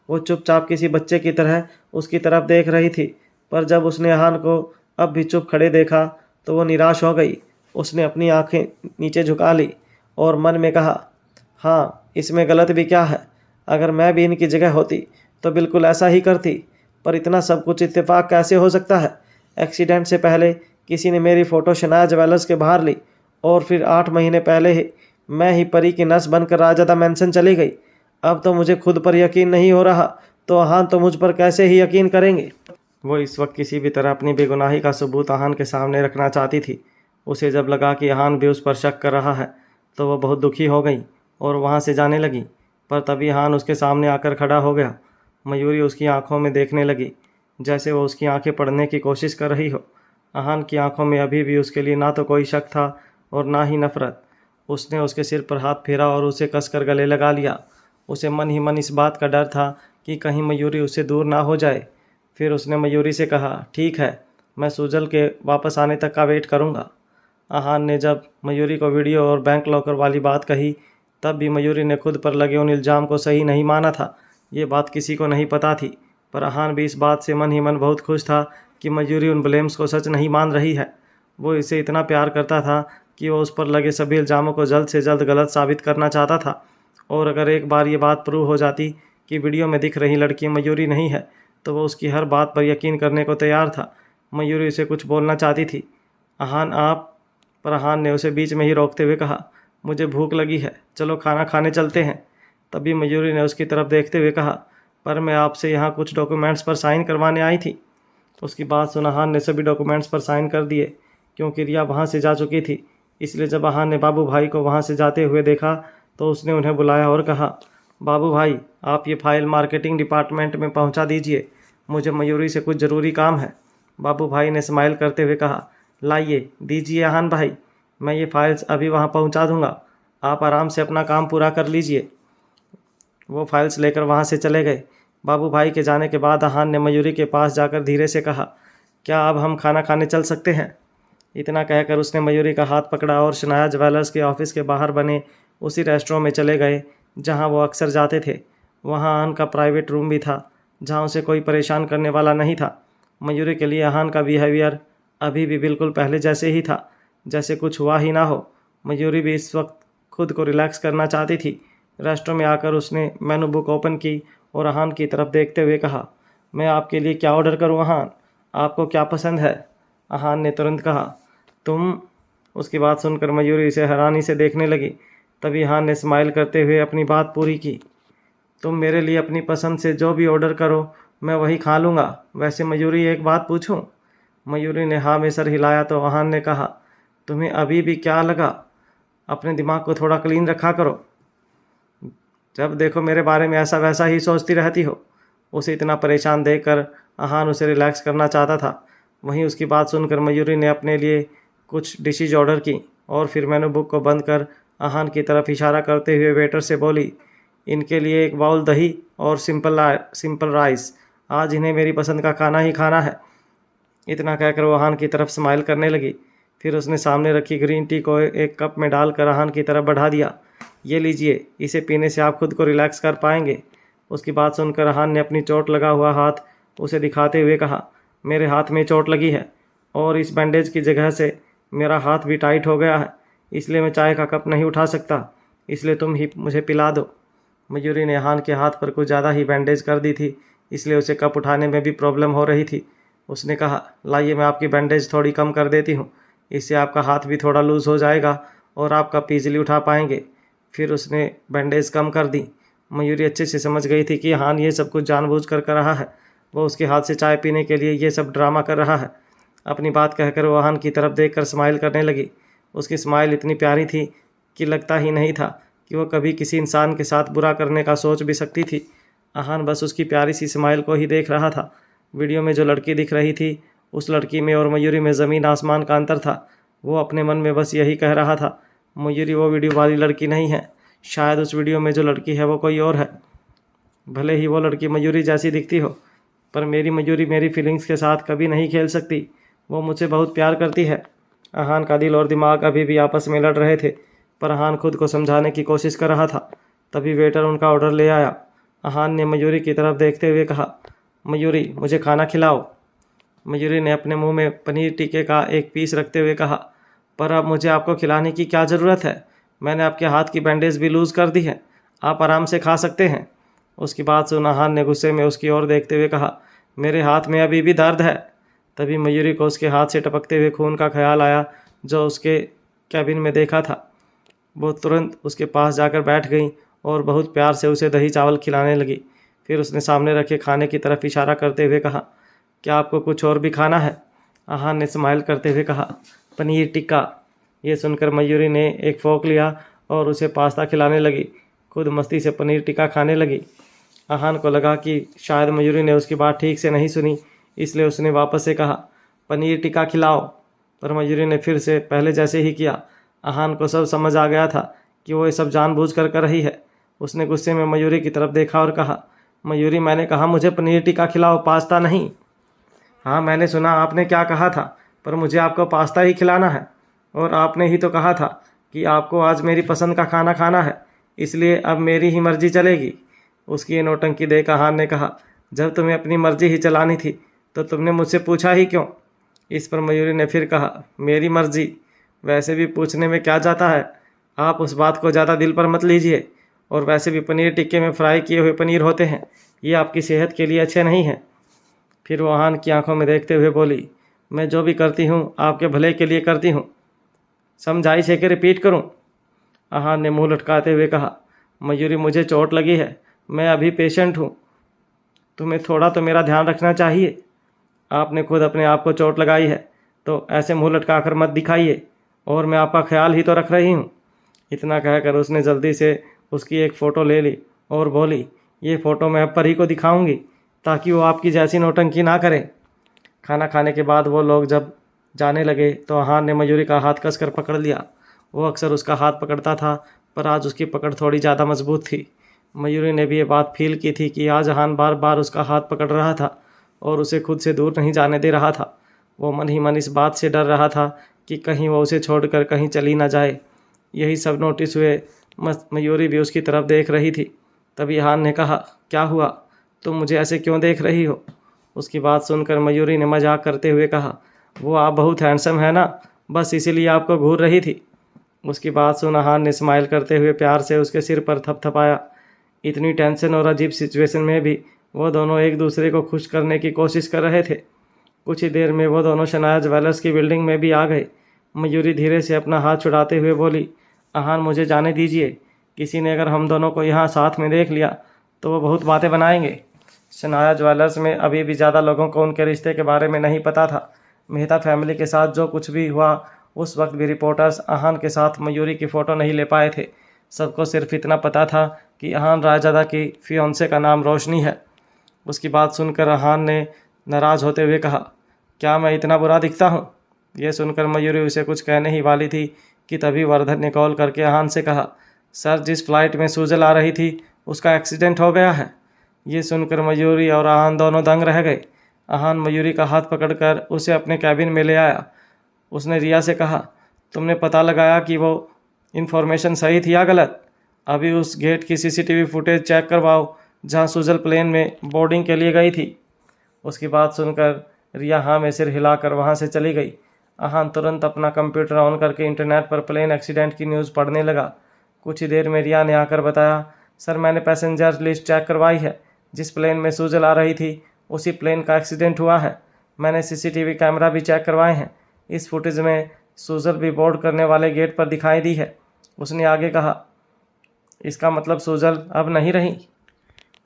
वो चुपचाप किसी बच्चे की तरह उसकी तरफ देख रही थी, पर जब उसने अहान को अब भी चुप खड़े देखा तो वो निराश हो गई। उसने अपनी आंखें नीचे झुका ली और मन में कहा, हाँ, इसमें गलत भी क्या है? अगर मैं भी इनकी जगह होती तो बिल्कुल ऐसा ही करती, पर इतना सब कुछ इत्तेफाक कैसे हो सकता है? एक्सीडेंट से पहले किसी ने मेरी फ़ोटो शनाया ज्वेलर्स के बाहर ली और फिर 8 महीने पहले ही मैं ही परी की नस बनकर राजादा मैंसन चली गई। अब तो मुझे खुद पर यकीन नहीं हो रहा, तो अहान तो मुझ पर कैसे ही यकीन करेंगे? वो इस वक्त किसी भी तरह अपनी बेगुनाही का सबूत अहान के सामने रखना चाहती थी। उसे जब लगा कि अहान भी उस पर शक कर रहा है तो वह बहुत दुखी हो गई और वहाँ से जाने लगी, पर तभी अहान उसके सामने आकर खड़ा हो गया। मयूरी उसकी आंखों में देखने लगी जैसे वो उसकी आंखें पढ़ने की कोशिश कर रही हो। अहान की आंखों में अभी भी उसके लिए ना तो कोई शक था और ना ही नफरत। उसने उसके सिर पर हाथ फेरा और उसे कसकर गले लगा लिया। उसे मन ही मन इस बात का डर था कि कहीं मयूरी उससे दूर ना हो जाए। फिर उसने मयूरी से कहा, ठीक है, मैं सुजल के वापस आने तक का वेट करूँगा। अहान ने जब मयूरी को वीडियो और बैंक लॉकर वाली बात कही तब भी मयूरी ने खुद पर लगे उन इल्ज़ाम को सही नहीं माना था। ये बात किसी को नहीं पता थी, पर अहान भी इस बात से मन ही मन बहुत खुश था कि मयूरी उन ब्लेम्स को सच नहीं मान रही है। वो इसे इतना प्यार करता था कि वो उस पर लगे सभी इल्ज़ामों को जल्द से जल्द गलत साबित करना चाहता था। और अगर एक बार ये बात प्रूव हो जाती कि वीडियो में दिख रही लड़की मयूरी नहीं है तो वो उसकी हर बात पर यकीन करने को तैयार था। मयूरी उसे कुछ बोलना चाहती थी, अहान आप, पर अहान ने उसे बीच में ही रोकते हुए कहा, मुझे भूख लगी है, चलो खाना खाने चलते हैं। तभी मयूरी ने उसकी तरफ देखते हुए कहा, पर मैं आपसे यहाँ कुछ डॉक्यूमेंट्स पर साइन करवाने आई थी। उसकी बात सुन अहान ने सभी डॉक्यूमेंट्स पर साइन कर दिए। क्योंकि रिया वहाँ से जा चुकी थी, इसलिए जब अहान ने बाबू भाई को वहाँ से जाते हुए देखा तो उसने उन्हें बुलाया और कहा, बाबू भाई, आप ये फाइल मार्केटिंग डिपार्टमेंट में पहुँचा दीजिए, मुझे मयूरी से कुछ ज़रूरी काम है। बाबू भाई ने स्माइल करते हुए कहा, लाइए, दीजिए अहान भाई, मैं ये फाइल्स अभी वहाँ पहुँचा दूँगा, आप आराम से अपना काम पूरा कर लीजिए। वो फाइल्स लेकर वहाँ से चले गए। बाबू भाई के जाने के बाद अहान ने मयूरी के पास जाकर धीरे से कहा, क्या अब हम खाना खाने चल सकते हैं? इतना कहकर उसने मयूरी का हाथ पकड़ा और शनाया ज्वेलर्स के ऑफिस के बाहर बने उसी रेस्टोरेंट में चले गए जहाँ वो अक्सर जाते थे। वहाँ अहान का प्राइवेट रूम भी था जहाँ उसे कोई परेशान करने वाला नहीं था। मयूरी के लिए अहान का बिहेवियर अभी भी बिल्कुल पहले जैसे ही था, जैसे कुछ हुआ ही ना हो। मयूरी भी इस वक्त खुद को रिलैक्स करना चाहती थी। रेस्टोरेंट में आकर उसने मेनू बुक ओपन की और अहान की तरफ देखते हुए कहा, मैं आपके लिए क्या ऑर्डर करूं अहान? आपको क्या पसंद है? अहान ने तुरंत कहा, तुम। उसकी बात सुनकर मयूरी इसे हैरानी से देखने लगी। तभी अहान ने स्माइल करते हुए अपनी बात पूरी की, तुम मेरे लिए अपनी पसंद से जो भी ऑर्डर करो मैं वही खा लूँगा। वैसे मयूरी, एक बात पूछूं? मयूरी ने हाँ में सर हिलाया तो अहान ने कहा, तुम्हें अभी भी क्या लगा? अपने दिमाग को थोड़ा क्लीन रखा करो, जब देखो मेरे बारे में ऐसा वैसा ही सोचती रहती हो। उसे इतना परेशान देखकर अहान उसे रिलैक्स करना चाहता था। वहीं उसकी बात सुनकर मयूरी ने अपने लिए कुछ डिशेज ऑर्डर की और फिर मेनू बुक को बंद कर अहान की तरफ इशारा करते हुए वेटर से बोली, इनके लिए एक बाउल दही और सिंपल राइस, आज इन्हें मेरी पसंद का खाना ही खाना है। इतना कहकर वो अहान की तरफ स्माइल करने लगी। फिर उसने सामने रखी ग्रीन टी को एक कप में डालकर अहान की तरफ बढ़ा दिया, ये लीजिए, इसे पीने से आप खुद को रिलैक्स कर पाएंगे। उसकी बात सुनकर अहान ने अपनी चोट लगा हुआ हाथ उसे दिखाते हुए कहा, मेरे हाथ में चोट लगी है और इस बैंडेज की जगह से मेरा हाथ भी टाइट हो गया है, इसलिए मैं चाय का कप नहीं उठा सकता, इसलिए तुम ही मुझे पिला दो। मयूरी ने अहान के हाथ पर कुछ ज़्यादा ही बैंडेज कर दी थी, इसलिए उसे कप उठाने में भी प्रॉब्लम हो रही थी। उसने कहा, लाइए मैं आपकी बैंडेज थोड़ी कम कर देती हूँ, इससे आपका हाथ भी थोड़ा लूज़ हो जाएगा और आप कप ईजिली उठा पाएंगे। फिर उसने बैंडेज कम कर दी। मयूरी अच्छे से समझ गई थी कि अहान ये सब कुछ जानबूझकर कर रहा है। वो उसके हाथ से चाय पीने के लिए ये सब ड्रामा कर रहा है। अपनी बात कहकर वो अहान की तरफ देखकर स्माइल करने लगी। उसकी स्माइल इतनी प्यारी थी कि लगता ही नहीं था कि वो कभी किसी इंसान के साथ बुरा करने का सोच भी सकती थी। अहान बस उसकी प्यारी सी स्माइल को ही देख रहा था। वीडियो में जो लड़की दिख रही थी उस लड़की में और मयूरी में ज़मीन आसमान का अंतर था। वो अपने मन में बस यही कह रहा था, मयूरी वो वीडियो वाली लड़की नहीं है, शायद उस वीडियो में जो लड़की है वो कोई और है। भले ही वो लड़की मयूरी जैसी दिखती हो, पर मेरी मयूरी मेरी फीलिंग्स के साथ कभी नहीं खेल सकती। वो मुझसे बहुत प्यार करती है। अहान का दिल और दिमाग अभी भी आपस में लड़ रहे थे, पर अहान खुद को समझाने की कोशिश कर रहा था। तभी वेटर उनका ऑर्डर ले आया। अहान ने मयूरी की तरफ देखते हुए कहा, मयूरी मुझे खाना खिलाओ। मयूरी ने अपने मुंह में पनीर टिक्के का एक पीस रखते हुए कहा, पर अब मुझे आपको खिलाने की क्या ज़रूरत है? मैंने आपके हाथ की बैंडेज भी लूज़ कर दी है, आप आराम से खा सकते हैं। उसकी बात सुन अहान ने गुस्से में उसकी ओर देखते हुए कहा, मेरे हाथ में अभी भी दर्द है। तभी मयूरी को उसके हाथ से टपकते हुए खून का ख्याल आया जो उसके कैबिन में देखा था। वो तुरंत उसके पास जाकर बैठ गई और बहुत प्यार से उसे दही चावल खिलाने लगी। फिर उसने सामने रखे खाने की तरफ इशारा करते हुए कहा, क्या आपको कुछ और भी खाना है? अहान ने स्माइल करते हुए कहा, पनीर टिक्का। ये सुनकर मयूरी ने एक फोक लिया और उसे पास्ता खिलाने लगी। खुद मस्ती से पनीर टिक्का खाने लगी। अहान को लगा कि शायद मयूरी ने उसकी बात ठीक से नहीं सुनी, इसलिए उसने वापस से कहा, पनीर टिक्का खिलाओ। पर मयूरी ने फिर से पहले जैसे ही किया। अहान को सब समझ आ गया था कि वो ये सब जानबूझकर कर रही है। उसने गुस्से में मयूरी की तरफ देखा और कहा, मयूरी मैंने कहा मुझे पनीर टिक्का खिलाओ, पास्ता नहीं। हाँ मैंने सुना आपने क्या कहा था, पर मुझे आपको पास्ता ही खिलाना है। और आपने ही तो कहा था कि आपको आज मेरी पसंद का खाना खाना है, इसलिए अब मेरी ही मर्जी चलेगी। उसकी ये नौटंकी देख अहान ने कहा, जब तुम्हें अपनी मर्जी ही चलानी थी तो तुमने मुझसे पूछा ही क्यों? इस पर मयूरी ने फिर कहा, मेरी मर्जी? वैसे भी पूछने में क्या जाता है, आप उस बात को ज़्यादा दिल पर मत लीजिए। और वैसे भी पनीर टिक्के में फ्राई किए हुए पनीर होते हैं, ये आपकी सेहत के लिए अच्छे नहीं हैं। फिर वो अहान की आंखों में देखते हुए बोली, मैं जो भी करती हूँ आपके भले के लिए करती हूँ, समझाई छे के रिपीट करूँ? अहान ने मुंह लटकाते हुए कहा, मयूरी मुझे चोट लगी है, मैं अभी पेशेंट हूँ, तुम्हें थोड़ा तो मेरा ध्यान रखना चाहिए। आपने खुद अपने आप को चोट लगाई है तो ऐसे मुंह लटकाकर मत दिखाइए, और मैं आपका ख्याल ही तो रख रही हूँ। इतना कहकर उसने जल्दी से उसकी एक फ़ोटो ले ली और बोली, ये फ़ोटो मैं अब परी को दिखाऊंगी ताकि वो आपकी जैसी नौटंकी ना करे। खाना खाने के बाद वो लोग जब जाने लगे तो अहान ने मयूरी का हाथ कसकर पकड़ लिया। वो अक्सर उसका हाथ पकड़ता था, पर आज उसकी पकड़ थोड़ी ज़्यादा मजबूत थी। मयूरी ने भी ये बात फील की थी कि आज अहान बार बार उसका हाथ पकड़ रहा था और उसे खुद से दूर नहीं जाने दे रहा था। वो मन ही मन इस बात से डर रहा था कि कहीं वो उसे छोड़कर कहीं चली ना जाए। यही सब नोटिस हुए मयूरी भी उसकी तरफ देख रही थी। तभी अहान ने कहा, क्या हुआ, तुम मुझे ऐसे क्यों देख रही हो? उसकी बात सुनकर मयूरी ने मजाक करते हुए कहा, वो आप बहुत हैंडसम है ना, बस इसीलिए आपको घूर रही थी। उसकी बात सुन अहान ने स्माइल करते हुए प्यार से उसके सिर पर थपथपाया। इतनी टेंशन और अजीब सिचुएशन में भी वो दोनों एक दूसरे को खुश करने की कोशिश कर रहे थे। कुछ ही देर में वो दोनों शनाया ज्वेलर्स की बिल्डिंग में भी आ गए। मयूरी धीरे से अपना हाथ छुड़ाते हुए बोली, अहान मुझे जाने दीजिए, किसी ने अगर हम दोनों को यहाँ साथ में देख लिया तो वो बहुत बातें बनाएंगे। शनाया ज्वेलर्स में अभी भी ज़्यादा लोगों को उनके रिश्ते के बारे में नहीं पता था। मेहता फैमिली के साथ जो कुछ भी हुआ उस वक्त भी रिपोर्टर्स अहान के साथ मयूरी की फ़ोटो नहीं ले पाए थे। सबको सिर्फ इतना पता था कि अहान रायजादा की फियोंसे का नाम रोशनी है। उसकी बात सुनकर अहान ने नाराज़ होते हुए कहा, क्या मैं इतना बुरा दिखता हूँ? यह सुनकर मयूरी उसे कुछ कहने ही वाली थी कि तभी वर्धन ने कॉल करके अहान से कहा, सर जिस फ्लाइट में सूजल आ रही थी उसका एक्सीडेंट हो गया है। ये सुनकर मयूरी और अहान दोनों दंग रह गए। अहान मयूरी का हाथ पकड़कर उसे अपने कैबिन में ले आया। उसने रिया से कहा, तुमने पता लगाया कि वो इन्फॉर्मेशन सही थी या गलत? अभी उस गेट की सीसीटीवी फुटेज चेक करवाओ जहां सुजल प्लेन में बोर्डिंग के लिए गई थी। उसकी बात सुनकर रिया हाँ में सिर हिलाकर वहां से चली गई। अहान तुरंत अपना कंप्यूटर ऑन करके इंटरनेट पर प्लेन एक्सीडेंट की न्यूज़ पढ़ने लगा। कुछ ही देर में रिया ने आकर बताया, सर मैंने पैसेंजर लिस्ट चेक करवाई है, जिस प्लेन में सुजल आ रही थी उसी प्लेन का एक्सीडेंट हुआ है। मैंने सीसीटीवी कैमरा भी चेक करवाए हैं, इस फुटेज में सुजल भी बोर्ड करने वाले गेट पर दिखाई दी है। उसने आगे कहा, इसका मतलब सुजल अब नहीं रही।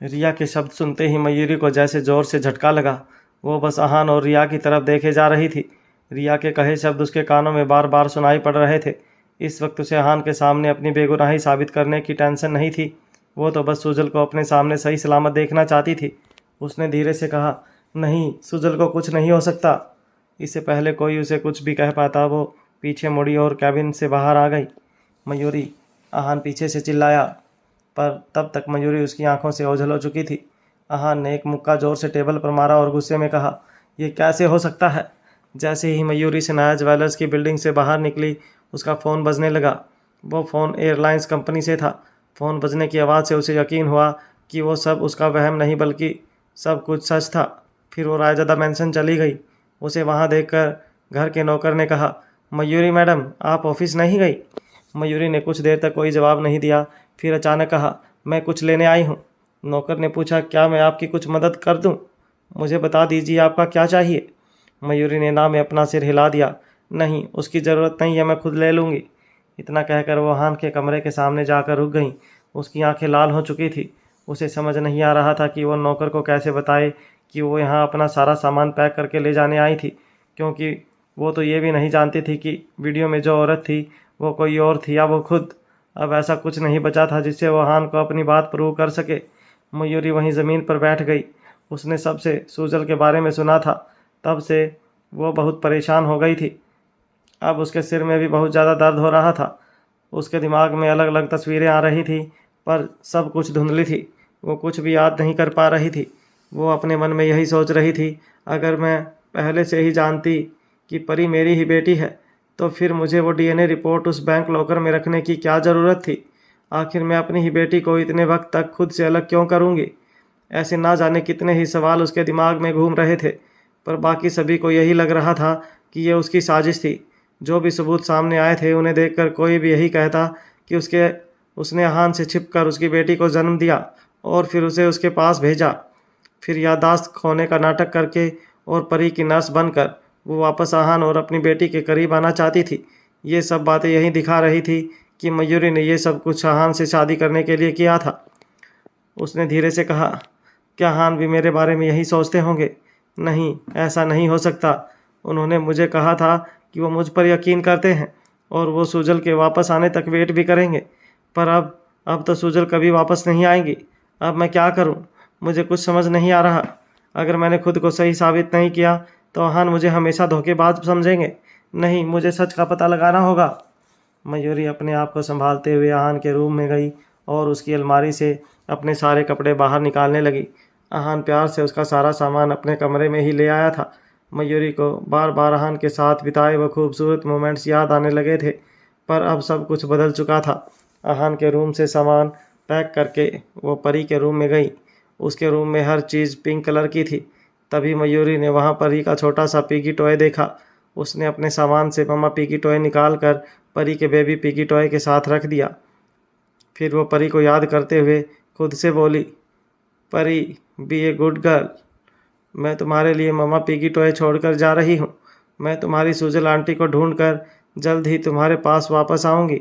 रिया के शब्द सुनते ही मयूरी को जैसे जोर से झटका लगा। वो बस अहान और रिया की तरफ देखे जा रही थी। रिया के कहे शब्द उसके कानों में बार बार सुनाई पड़ रहे थे। इस वक्त उसे अहान के सामने अपनी बेगुनाही साबित करने की टेंशन नहीं थी। वो तो बस सुजल को अपने सामने सही सलामत देखना चाहती थी। उसने धीरे से कहा, नहीं, सुजल को कुछ नहीं हो सकता। इससे पहले कोई उसे कुछ भी कह पाता वो पीछे मुड़ी और कैबिन से बाहर आ गई। मयूरी, आहान पीछे से चिल्लाया, पर तब तक मयूरी उसकी आंखों से ओझल हो चुकी थी। आहान ने एक मुक्का जोर से टेबल पर मारा और गुस्से में कहा, यह कैसे हो सकता है? जैसे ही मयूरी सनाया ज्वेलर्स की बिल्डिंग से बाहर निकली, उसका फ़ोन बजने लगा। वो फ़ोन एयरलाइंस कंपनी से था। फ़ोन बजने की आवाज़ से उसे यकीन हुआ कि वो सब उसका वहम नहीं बल्कि सब कुछ सच था। फिर वो रायज़दा मैंसन चली गई। उसे वहाँ देखकर घर के नौकर ने कहा, मयूरी मैडम, आप ऑफिस नहीं गई? मयूरी ने कुछ देर तक कोई जवाब नहीं दिया। फिर अचानक कहा, मैं कुछ लेने आई हूँ। नौकर ने पूछा, क्या मैं आपकी कुछ मदद कर दूँ? मुझे बता दीजिए आपका क्या चाहिए। मयूरी ने ना में अपना सिर हिला दिया। नहीं, उसकी ज़रूरत नहीं है, मैं खुद ले लूँगी। इतना कहकर वो आहान के कमरे के सामने जाकर रुक गई। उसकी आंखें लाल हो चुकी थी। उसे समझ नहीं आ रहा था कि वो नौकर को कैसे बताए कि वो यहाँ अपना सारा सामान पैक करके ले जाने आई थी, क्योंकि वो तो ये भी नहीं जानती थी कि वीडियो में जो औरत थी वो कोई और थी या वो खुद। अब ऐसा कुछ नहीं बचा था जिससे वो आहान को अपनी बात प्रूव कर सके। मयूरी वहीं ज़मीन पर बैठ गई। उसने सबसे सूजल के बारे में सुना था। तब से वो बहुत परेशान हो गई थी। अब उसके सिर में भी बहुत ज़्यादा दर्द हो रहा था। उसके दिमाग में अलग अलग तस्वीरें आ रही थी, पर सब कुछ धुंधली थी। वो कुछ भी याद नहीं कर पा रही थी। वो अपने मन में यही सोच रही थी, अगर मैं पहले से ही जानती कि परी मेरी ही बेटी है, तो फिर मुझे वो डीएनए रिपोर्ट उस बैंक लॉकर में रखने की क्या ज़रूरत थी? आखिर मैं अपनी ही बेटी को इतने वक्त तक खुद से अलग क्यों करूँगी? ऐसे ना जाने कितने ही सवाल उसके दिमाग में घूम रहे थे, पर बाकी सभी को यही लग रहा था कि ये उसकी साजिश थी। जो भी सबूत सामने आए थे, उन्हें देखकर कोई भी यही कहता कि उसने आहान से छिपकर उसकी बेटी को जन्म दिया और फिर उसे उसके पास भेजा। फिर याददाश्त खोने का नाटक करके और परी की नर्स बनकर वो वापस आहान और अपनी बेटी के करीब आना चाहती थी। ये सब बातें यही दिखा रही थी कि मयूरी ने ये सब कुछ आहान से शादी करने के लिए किया था। उसने धीरे से कहा, क्या आहान भी मेरे बारे में यही सोचते होंगे? नहीं, ऐसा नहीं हो सकता। उन्होंने मुझे कहा था कि वो मुझ पर यकीन करते हैं और वो सुजल के वापस आने तक वेट भी करेंगे, पर अब तो सुजल कभी वापस नहीं आएंगी। अब मैं क्या करूं? मुझे कुछ समझ नहीं आ रहा। अगर मैंने खुद को सही साबित नहीं किया तो आहान मुझे हमेशा धोखेबाज समझेंगे। नहीं, मुझे सच का पता लगाना होगा। मयूरी अपने आप को संभालते हुए आहान के रूम में गई और उसकी अलमारी से अपने सारे कपड़े बाहर निकालने लगी। आहान प्यार से उसका सारा सामान अपने कमरे में ही ले आया था। मयूरी को बार बार आहान के साथ बिताए वो खूबसूरत मोमेंट्स याद आने लगे थे, पर अब सब कुछ बदल चुका था। आहान के रूम से सामान पैक करके वो परी के रूम में गई। उसके रूम में हर चीज़ पिंक कलर की थी। तभी मयूरी ने वहाँ परी का छोटा सा पिगी टॉय देखा। उसने अपने सामान से मम्मा पिगी टॉय निकाल कर परी के बेबी पिगी टॉय के साथ रख दिया। फिर वो परी को याद करते हुए खुद से बोली, परी, बी ए गुड गर्ल। मैं तुम्हारे लिए मम्मा पिगी टॉय छोड़कर जा रही हूँ। मैं तुम्हारी सुजल आंटी को ढूंढकर जल्द ही तुम्हारे पास वापस आऊँगी।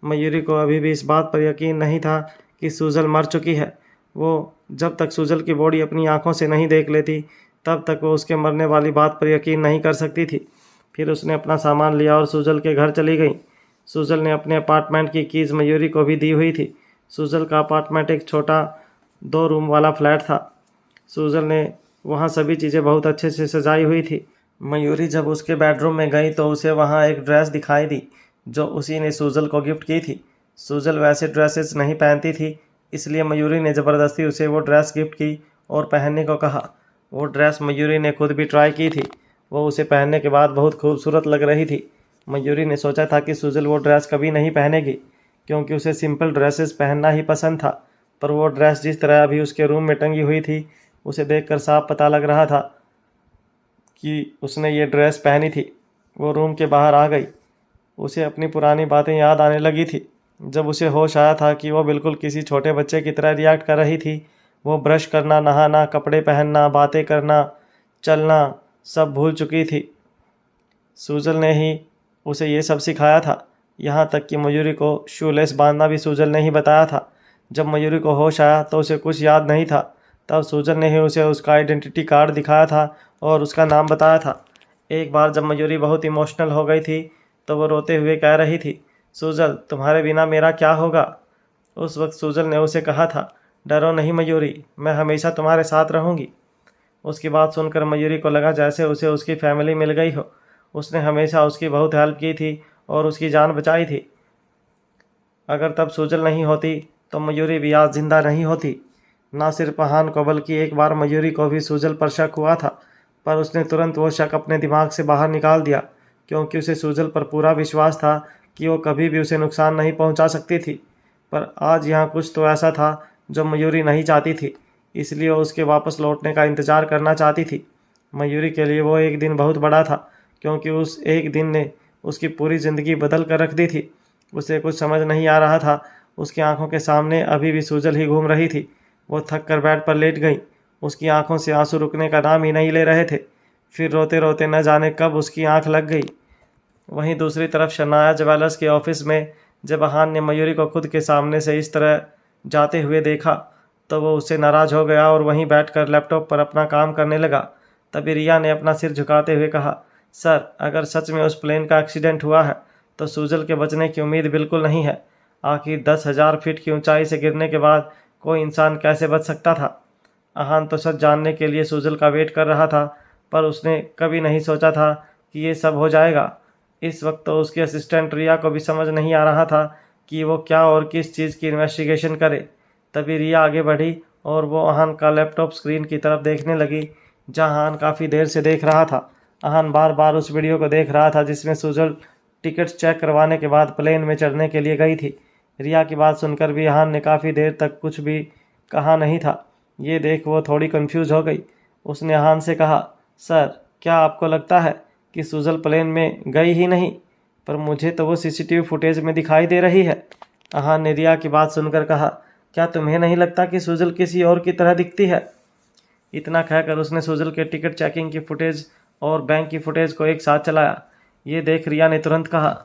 मयूरी को अभी भी इस बात पर यकीन नहीं था कि सुजल मर चुकी है। वो जब तक सुजल की बॉडी अपनी आंखों से नहीं देख लेती, तब तक वो उसके मरने वाली बात पर यकीन नहीं कर सकती थी। फिर उसने अपना सामान लिया और सुजल के घर चली गई। सुजल ने अपने अपार्टमेंट की कीज़ मयूरी को भी दी हुई थी। सुजल का अपार्टमेंट एक छोटा 2 रूम वाला फ्लैट था। सुजल ने वहाँ सभी चीज़ें बहुत अच्छे से सजाई हुई थी। मयूरी जब उसके बेडरूम में गई तो उसे वहाँ एक ड्रेस दिखाई दी जो उसी ने सुजल को गिफ्ट की थी। सुजल वैसे ड्रेसेस नहीं पहनती थी, इसलिए मयूरी ने ज़बरदस्ती उसे वो ड्रेस गिफ्ट की और पहनने को कहा। वो ड्रेस मयूरी ने खुद भी ट्राई की थी। वो उसे पहनने के बाद बहुत खूबसूरत लग रही थी। मयूरी ने सोचा था कि सुजल वो ड्रेस कभी नहीं पहनेगी, क्योंकि उसे सिंपल ड्रेसेस पहनना ही पसंद था। पर वो ड्रेस जिस तरह अभी उसके रूम में टंगी हुई थी, उसे देखकर साफ पता लग रहा था कि उसने ये ड्रेस पहनी थी। वो रूम के बाहर आ गई। उसे अपनी पुरानी बातें याद आने लगी थी। जब उसे होश आया था कि वो बिल्कुल किसी छोटे बच्चे की तरह रिएक्ट कर रही थी। वो ब्रश करना, नहाना, कपड़े पहनना, बातें करना, चलना सब भूल चुकी थी। सुजल ने ही उसे ये सब सिखाया था। यहाँ तक कि मयूरी को शूलेस बांधना भी सुजल ने ही बताया था। जब मयूरी को होश आया तो उसे कुछ याद नहीं था। तब सुजल ने ही उसे उसका आइडेंटिटी कार्ड दिखाया था और उसका नाम बताया था। एक बार जब मयूरी बहुत इमोशनल हो गई थी तो वो रोते हुए कह रही थी, सुजल, तुम्हारे बिना मेरा क्या होगा? उस वक्त सुजल ने उसे कहा था, डरो नहीं मयूरी, मैं हमेशा तुम्हारे साथ रहूँगी। उसकी बात सुनकर मयूरी को लगा जैसे उसे उसकी फैमिली मिल गई हो। उसने हमेशा उसकी बहुत हेल्प की थी और उसकी जान बचाई थी। अगर तब सुजल नहीं होती तो मयूरी भी आज जिंदा नहीं होती। ना सिर्फ अहान को बल्कि एक बार मयूरी को भी सुजल पर शक हुआ था, पर उसने तुरंत वो शक अपने दिमाग से बाहर निकाल दिया, क्योंकि उसे सुजल पर पूरा विश्वास था कि वो कभी भी उसे नुकसान नहीं पहुंचा सकती थी। पर आज यहाँ कुछ तो ऐसा था जो मयूरी नहीं चाहती थी, इसलिए वो उसके वापस लौटने का इंतजार करना चाहती थी। मयूरी के लिए वो एक दिन बहुत बड़ा था, क्योंकि उस एक दिन ने उसकी पूरी ज़िंदगी बदल कर रख दी थी। उसे कुछ समझ नहीं आ रहा था। उसकी आंखों के सामने अभी भी सुजल ही घूम रही थी। वो थक कर बेड पर लेट गई। उसकी आंखों से आंसू रुकने का नाम ही नहीं ले रहे थे। फिर रोते रोते न जाने कब उसकी आंख लग गई। वहीं दूसरी तरफ शनाया ज्वेलर्स के ऑफिस में जब अहान ने मयूरी को खुद के सामने से इस तरह जाते हुए देखा तो वो उससे नाराज हो गया और वहीं बैठकर लैपटॉप पर अपना काम करने लगा। तभी रिया ने अपना सिर झुकाते हुए कहा, सर, अगर सच में उस प्लेन का एक्सीडेंट हुआ है तो सुजल के बचने की उम्मीद बिल्कुल नहीं है। आखिर 10,000 फीट की ऊंचाई से गिरने के बाद कोई इंसान कैसे बच सकता था। अहान तो सच जानने के लिए सुजल का वेट कर रहा था, पर उसने कभी नहीं सोचा था कि ये सब हो जाएगा। इस वक्त तो उसकी असिस्टेंट रिया को भी समझ नहीं आ रहा था कि वो क्या और किस चीज़ की इन्वेस्टिगेशन करे। तभी रिया आगे बढ़ी और वो अहान का लैपटॉप स्क्रीन की तरफ देखने लगी, जहां अहान काफ़ी देर से देख रहा था। अहान बार बार उस वीडियो को देख रहा था जिसमें सुजल टिकट्स चेक करवाने के बाद प्लेन में चढ़ने के लिए गई थी। रिया की बात सुनकर भी अहान ने काफ़ी देर तक कुछ भी कहा नहीं था। ये देख वो थोड़ी कंफ्यूज हो गई। उसने अहान से कहा, सर, क्या आपको लगता है कि सुजल प्लेन में गई ही नहीं? पर मुझे तो वो सीसीटीवी फुटेज में दिखाई दे रही है। अहान ने रिया की बात सुनकर कहा, क्या तुम्हें नहीं लगता कि सुजल किसी और की तरह दिखती है? इतना कहकर उसने सुजल के टिकट चेकिंग की फुटेज और बैंक की फुटेज को एक साथ चलाया। ये देख रिया ने तुरंत कहा,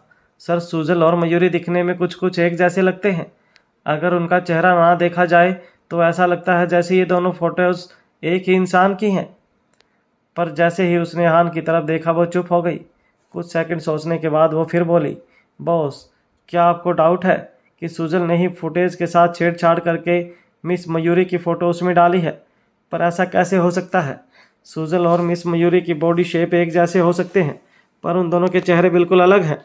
सर, सुजल और मयूरी दिखने में कुछ कुछ एक जैसे लगते हैं। अगर उनका चेहरा ना देखा जाए तो ऐसा लगता है जैसे ये दोनों फोटोज एक ही इंसान की हैं। पर जैसे ही उसने अहान की तरफ देखा वो चुप हो गई। कुछ सेकंड सोचने के बाद वो फिर बोली, बॉस, क्या आपको डाउट है कि सुजल ने ही फुटेज के साथ छेड़छाड़ करके मिस मयूरी की फ़ोटो उसमें डाली है? पर ऐसा कैसे हो सकता है? सुजल और मिस मयूरी की बॉडी शेप एक जैसे हो सकते हैं, पर उन दोनों के चेहरे बिल्कुल अलग हैं।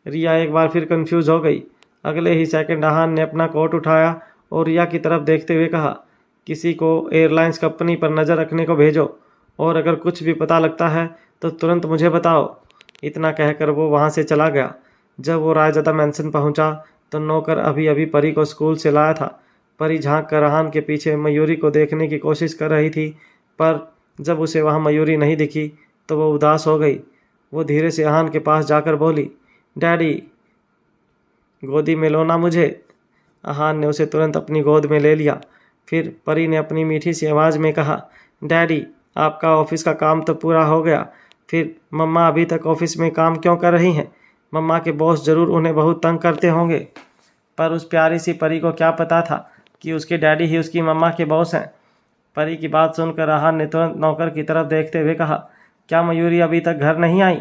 रिया एक बार फिर कंफ्यूज हो गई। अगले ही सेकंड अहान ने अपना कोट उठाया और रिया की तरफ देखते हुए कहा, किसी को एयरलाइंस कंपनी पर नज़र रखने को भेजो और अगर कुछ भी पता लगता है तो तुरंत मुझे बताओ। इतना कहकर वो वहाँ से चला गया। जब वो रायज़दा मैंसन पहुँचा तो नौकर अभी अभी परी को स्कूल से लाया था। परी झांक कर अहान के पीछे मयूरी को देखने की कोशिश कर रही थी, पर जब उसे वहाँ मयूरी नहीं दिखी तो वो उदास हो गई। वो धीरे से अहान के पास जाकर बोली, डैडी, गोदी में लो ना मुझे। अहान ने उसे तुरंत अपनी गोद में ले लिया। फिर परी ने अपनी मीठी सी आवाज़ में कहा, डैडी, आपका ऑफिस का काम तो पूरा हो गया, फिर मम्मा अभी तक ऑफिस में काम क्यों कर रही हैं? मम्मा के बॉस ज़रूर उन्हें बहुत तंग करते होंगे। पर उस प्यारी सी परी को क्या पता था कि उसके डैडी ही उसकी मम्मा के बॉस हैं। परी की बात सुनकर अहान ने तुरंत नौकर की तरफ देखते हुए कहा, क्या मयूरी अभी तक घर नहीं आई?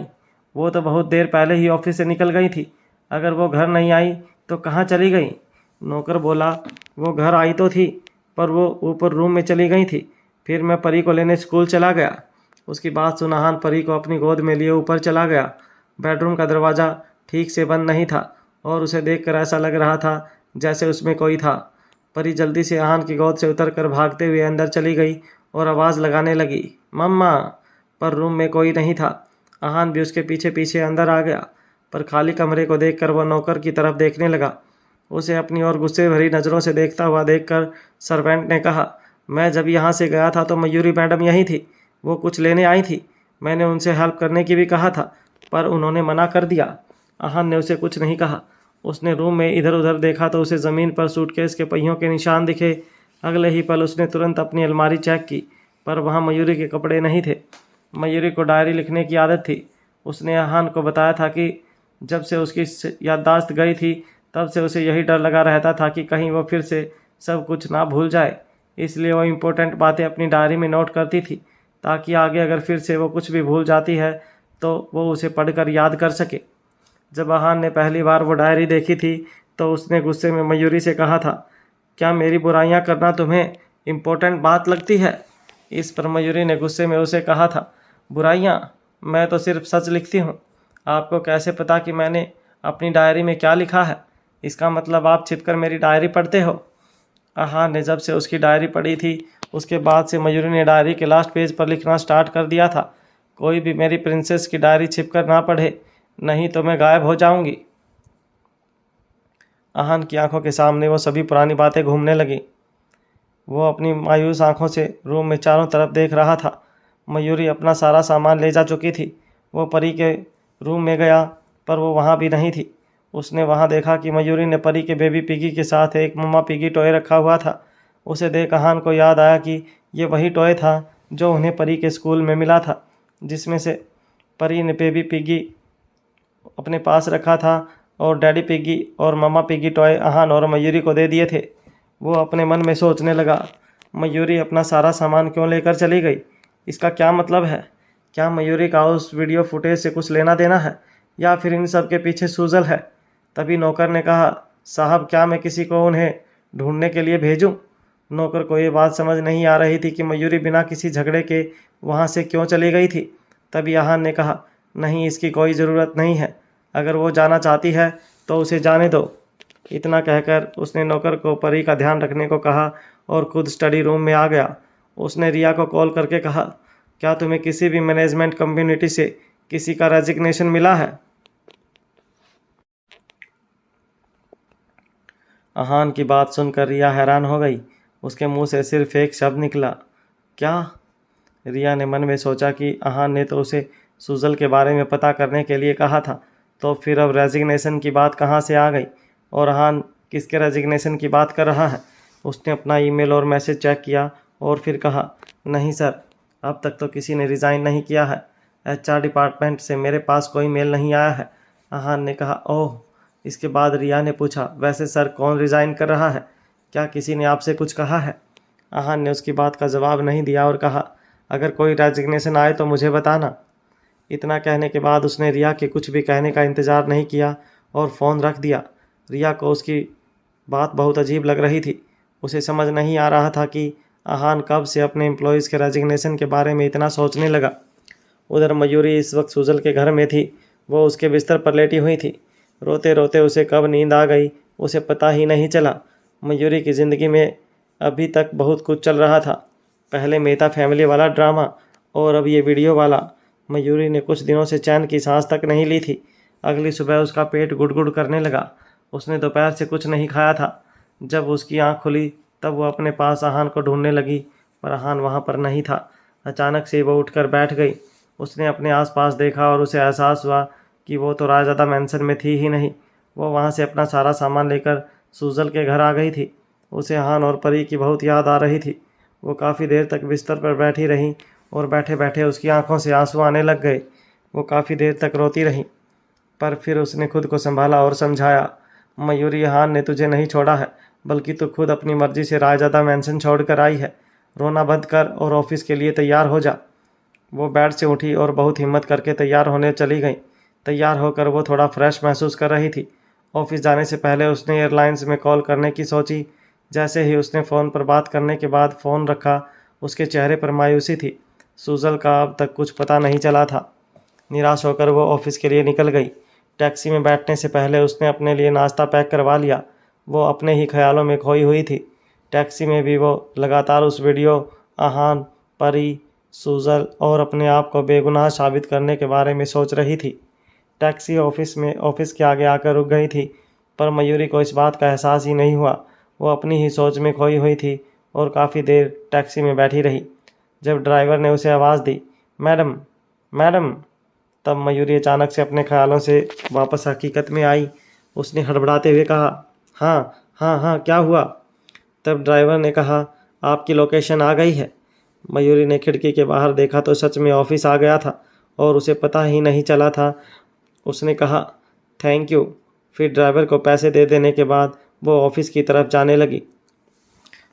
वो तो बहुत देर पहले ही ऑफिस से निकल गई थी। अगर वो घर नहीं आई तो कहाँ चली गई? नौकर बोला, वो घर आई तो थी, पर वो ऊपर रूम में चली गई थी। फिर मैं परी को लेने स्कूल चला गया। उसकी बात सुन अहान परी को अपनी गोद में लिए ऊपर चला गया। बेडरूम का दरवाज़ा ठीक से बंद नहीं था और उसे देखकर ऐसा लग रहा था जैसे उसमें कोई था। परी जल्दी से अहान की गोद से उतरकर भागते हुए अंदर चली गई और आवाज़ लगाने लगी, मम्मा। पर रूम में कोई नहीं था। अहान भी उसके पीछे पीछे अंदर आ गया, पर खाली कमरे को देखकर वह नौकर की तरफ देखने लगा। उसे अपनी ओर गुस्से भरी नज़रों से देखता हुआ देखकर सर्वेंट ने कहा, मैं जब यहाँ से गया था तो मयूरी मैडम यहीं थी। वो कुछ लेने आई थी। मैंने उनसे हेल्प करने की भी कहा था, पर उन्होंने मना कर दिया। अहान ने उसे कुछ नहीं कहा। उसने रूम में इधर उधर देखा तो उसे ज़मीन पर सूटकेस के पहियों के निशान दिखे। अगले ही पल उसने तुरंत अपनी अलमारी चेक की, पर वहाँ मयूरी के कपड़े नहीं थे। मयूरी को डायरी लिखने की आदत थी। उसने अहान को बताया था कि जब से उसकी याददाश्त गई थी तब से उसे यही डर लगा रहता था कि कहीं वो फिर से सब कुछ ना भूल जाए। इसलिए वो इम्पोर्टेंट बातें अपनी डायरी में नोट करती थी, ताकि आगे अगर फिर से वो कुछ भी भूल जाती है तो वो उसे पढ़कर याद कर सके। जब अहान ने पहली बार वो डायरी देखी थी तो उसने गुस्से में मयूरी से कहा था, क्या मेरी बुराइयां करना तुम्हें इम्पोर्टेंट बात लगती है? इस पर मयूरी ने गुस्से में उसे कहा था, बुराइयां? मैं तो सिर्फ सच लिखती हूँ। आपको कैसे पता कि मैंने अपनी डायरी में क्या लिखा है? इसका मतलब आप छिपकर मेरी डायरी पढ़ते हो? आहान ने जब से उसकी डायरी पढ़ी थी, उसके बाद से मयूरी ने डायरी के लास्ट पेज पर लिखना स्टार्ट कर दिया था, कोई भी मेरी प्रिंसेस की डायरी छिपकर ना पढ़े, नहीं तो मैं गायब हो जाऊंगी। आहान की आंखों के सामने वो सभी पुरानी बातें घूमने लगी। वो अपनी मायूस आंखों से रूम में चारों तरफ देख रहा था। मयूरी अपना सारा सामान ले जा चुकी थी। वो परी के रूम में गया, पर वो वहाँ भी नहीं थी। उसने वहाँ देखा कि मयूरी ने परी के बेबी पिगी के साथ एक मम्मा पिगी टॉय रखा हुआ था। उसे देख आहान को याद आया कि ये वही टॉय था जो उन्हें परी के स्कूल में मिला था, जिसमें से परी ने बेबी पिगी अपने पास रखा था और डैडी पिगी और मम्मा पिगी टॉय आहान और मयूरी को दे दिए थे। वो अपने मन में सोचने लगा, मयूरी अपना सारा सामान क्यों लेकर चली गई? इसका क्या मतलब है? क्या मयूरी का उस वीडियो फुटेज से कुछ लेना देना है, या फिर इन सब के पीछे सूजल है? तभी नौकर ने कहा, साहब क्या मैं किसी को उन्हें ढूंढने के लिए भेजूं? नौकर को ये बात समझ नहीं आ रही थी कि मयूरी बिना किसी झगड़े के वहाँ से क्यों चली गई थी। तभी आहान ने कहा, नहीं, इसकी कोई ज़रूरत नहीं है। अगर वो जाना चाहती है तो उसे जाने दो। इतना कहकर उसने नौकर को परी का ध्यान रखने को कहा और खुद स्टडी रूम में आ गया। उसने रिया को कॉल करके कहा, क्या तुम्हें किसी भी मैनेजमेंट कम्युनिटी से किसी का रेजिग्नेशन मिला है? आहान की बात सुनकर रिया हैरान हो गई। उसके मुंह से सिर्फ एक शब्द निकला, क्या? रिया ने मन में सोचा कि आहान ने तो उसे सुजल के बारे में पता करने के लिए कहा था, तो फिर अब रेजिग्नेशन की बात कहाँ से आ गई? और आहान किसके रेजिग्नेशन की बात कर रहा है? उसने अपना ईमेल और मैसेज चेक किया और फिर कहा, नहीं सर, अब तक तो किसी ने रिज़ाइन नहीं किया है। HR डिपार्टमेंट से मेरे पास कोई मेल नहीं आया है। आहान ने कहा, ओह। इसके बाद रिया ने पूछा, वैसे सर कौन रिज़ाइन कर रहा है? क्या किसी ने आपसे कुछ कहा है? आहान ने उसकी बात का जवाब नहीं दिया और कहा, अगर कोई रेजिग्नेशन आए तो मुझे बताना। इतना कहने के बाद उसने रिया के कुछ भी कहने का इंतज़ार नहीं किया और फ़ोन रख दिया। रिया को उसकी बात बहुत अजीब लग रही थी। उसे समझ नहीं आ रहा था कि आहान कब से अपने एम्प्लॉयज़ के रेजिग्नेशन के बारे में इतना सोचने लगा। उधर मयूरी इस वक्त सुजल के घर में थी। वो उसके बिस्तर पर लेटी हुई थी। रोते रोते उसे कब नींद आ गई उसे पता ही नहीं चला। मयूरी की ज़िंदगी में अभी तक बहुत कुछ चल रहा था। पहले मेहता फैमिली वाला ड्रामा और अब ये वीडियो वाला। मयूरी ने कुछ दिनों से चैन की सांस तक नहीं ली थी। अगली सुबह उसका पेट गुड़गुड़ करने लगा। उसने दोपहर से कुछ नहीं खाया था। जब उसकी आंख खुली तब वो अपने पास आहान को ढूंढने लगी, पर आहान वहाँ पर नहीं था। अचानक से वो उठकर बैठ गई। उसने अपने आसपास देखा और उसे एहसास हुआ कि वो तो रायज़ादा मैंसन में थी ही नहीं। वो वहाँ से अपना सारा सामान लेकर सुजल के घर आ गई थी। उसे आहान और परी की बहुत याद आ रही थी। वो काफ़ी देर तक बिस्तर पर बैठी रही और बैठे बैठे उसकी आंखों से आंसू आने लग गए। वो काफ़ी देर तक रोती रही, पर फिर उसने खुद को संभाला और समझाया, मयूरी, आहान ने तुझे नहीं छोड़ा है, बल्कि तू खुद अपनी मर्जी से रायज़ादा मैंसन छोड़कर आई है। रोना बंद कर और ऑफिस के लिए तैयार हो जा। वो बेड से उठी और बहुत हिम्मत करके तैयार होने चली गई। तैयार होकर वो थोड़ा फ्रेश महसूस कर रही थी। ऑफिस जाने से पहले उसने एयरलाइंस में कॉल करने की सोची। जैसे ही उसने फ़ोन पर बात करने के बाद फ़ोन रखा, उसके चेहरे पर मायूसी थी। सुजल का अब तक कुछ पता नहीं चला था। निराश होकर वो ऑफिस के लिए निकल गई। टैक्सी में बैठने से पहले उसने अपने लिए नाश्ता पैक करवा लिया। वो अपने ही ख्यालों में खोई हुई थी। टैक्सी में भी वो लगातार उस वीडियो, आहान, परी, सुजल और अपने आप को बेगुनाह साबित करने के बारे में सोच रही थी। टैक्सी ऑफिस के आगे आकर रुक गई थी, पर मयूरी को इस बात का एहसास ही नहीं हुआ। वो अपनी ही सोच में खोई हुई थी और काफ़ी देर टैक्सी में बैठी रही। जब ड्राइवर ने उसे आवाज़ दी, मैडम, मैडम, तब मयूरी अचानक से अपने ख्यालों से वापस हकीकत में आई। उसने हड़बड़ाते हुए कहा, हाँ हाँ हाँ, क्या हुआ? तब ड्राइवर ने कहा, आपकी लोकेशन आ गई है। मयूरी ने खिड़की के बाहर देखा तो सच में ऑफिस आ गया था और उसे पता ही नहीं चला था। उसने कहा, थैंक यू। फिर ड्राइवर को पैसे दे देने के बाद वो ऑफिस की तरफ जाने लगी।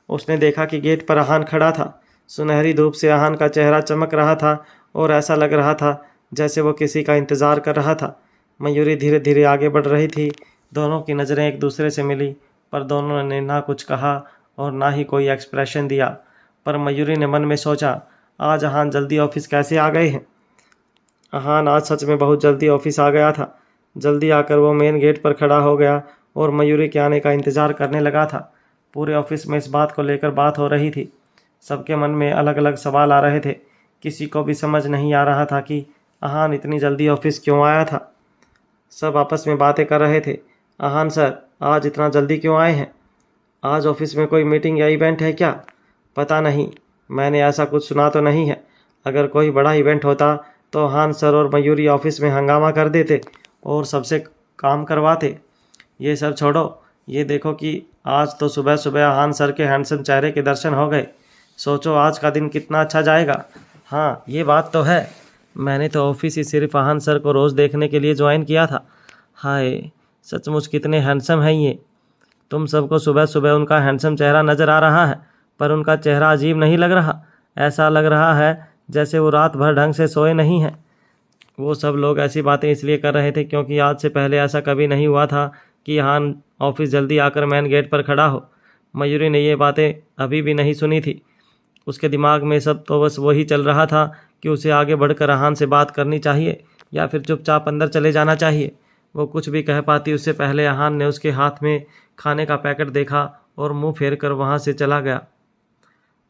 उसने देखा कि गेट पर आहान खड़ा था। सुनहरी धूप से आहान का चेहरा चमक रहा था और ऐसा लग रहा था जैसे वो किसी का इंतज़ार कर रहा था। मयूरी धीरे धीरे आगे बढ़ रही थी। दोनों की नज़रें एक दूसरे से मिली, पर दोनों ने ना कुछ कहा और ना ही कोई एक्सप्रेशन दिया। पर मयूरी ने मन में सोचा, आज आहान जल्दी ऑफिस कैसे आ गए हैं? अहान आज सच में बहुत जल्दी ऑफिस आ गया था। जल्दी आकर वो मेन गेट पर खड़ा हो गया और मयूरी के आने का इंतज़ार करने लगा था। पूरे ऑफिस में इस बात को लेकर बात हो रही थी। सबके मन में अलग अलग सवाल आ रहे थे। किसी को भी समझ नहीं आ रहा था कि अहान इतनी जल्दी ऑफिस क्यों आया था। सब आपस में बातें कर रहे थे। अहान सर, आज इतना जल्दी क्यों आए हैं? आज ऑफिस में कोई मीटिंग या इवेंट है क्या? पता नहीं, मैंने ऐसा कुछ सुना तो नहीं है। अगर कोई बड़ा इवेंट होता तो अहान सर और मयूरी ऑफिस में हंगामा कर देते और सबसे काम करवाते। ये सब छोड़ो, ये देखो कि आज तो सुबह सुबह अहान सर के हैंडसम चेहरे के दर्शन हो गए। सोचो आज का दिन कितना अच्छा जाएगा। हाँ, ये बात तो है। मैंने तो ऑफिस ही सिर्फ अहान सर को रोज़ देखने के लिए ज्वाइन किया था। हाय, सचमुच कितने हैंडसम हैं ये। तुम सबको सुबह सुबह उनका हैंडसम चेहरा नज़र आ रहा है, पर उनका चेहरा अजीब नहीं लग रहा। ऐसा लग रहा है जैसे वो रात भर ढंग से सोए नहीं हैं। वो सब लोग ऐसी बातें इसलिए कर रहे थे क्योंकि आज से पहले ऐसा कभी नहीं हुआ था कि हान ऑफिस जल्दी आकर मेन गेट पर खड़ा हो। मयूरी ने ये बातें अभी भी नहीं सुनी थी। उसके दिमाग में सब तो बस वही चल रहा था कि उसे आगे बढ़कर अहान से बात करनी चाहिए या फिर चुपचाप अंदर चले जाना चाहिए। वो कुछ भी कह पाती उससे पहले अहान ने उसके हाथ में खाने का पैकेट देखा और मुंह फेर कर वहाँ से चला गया।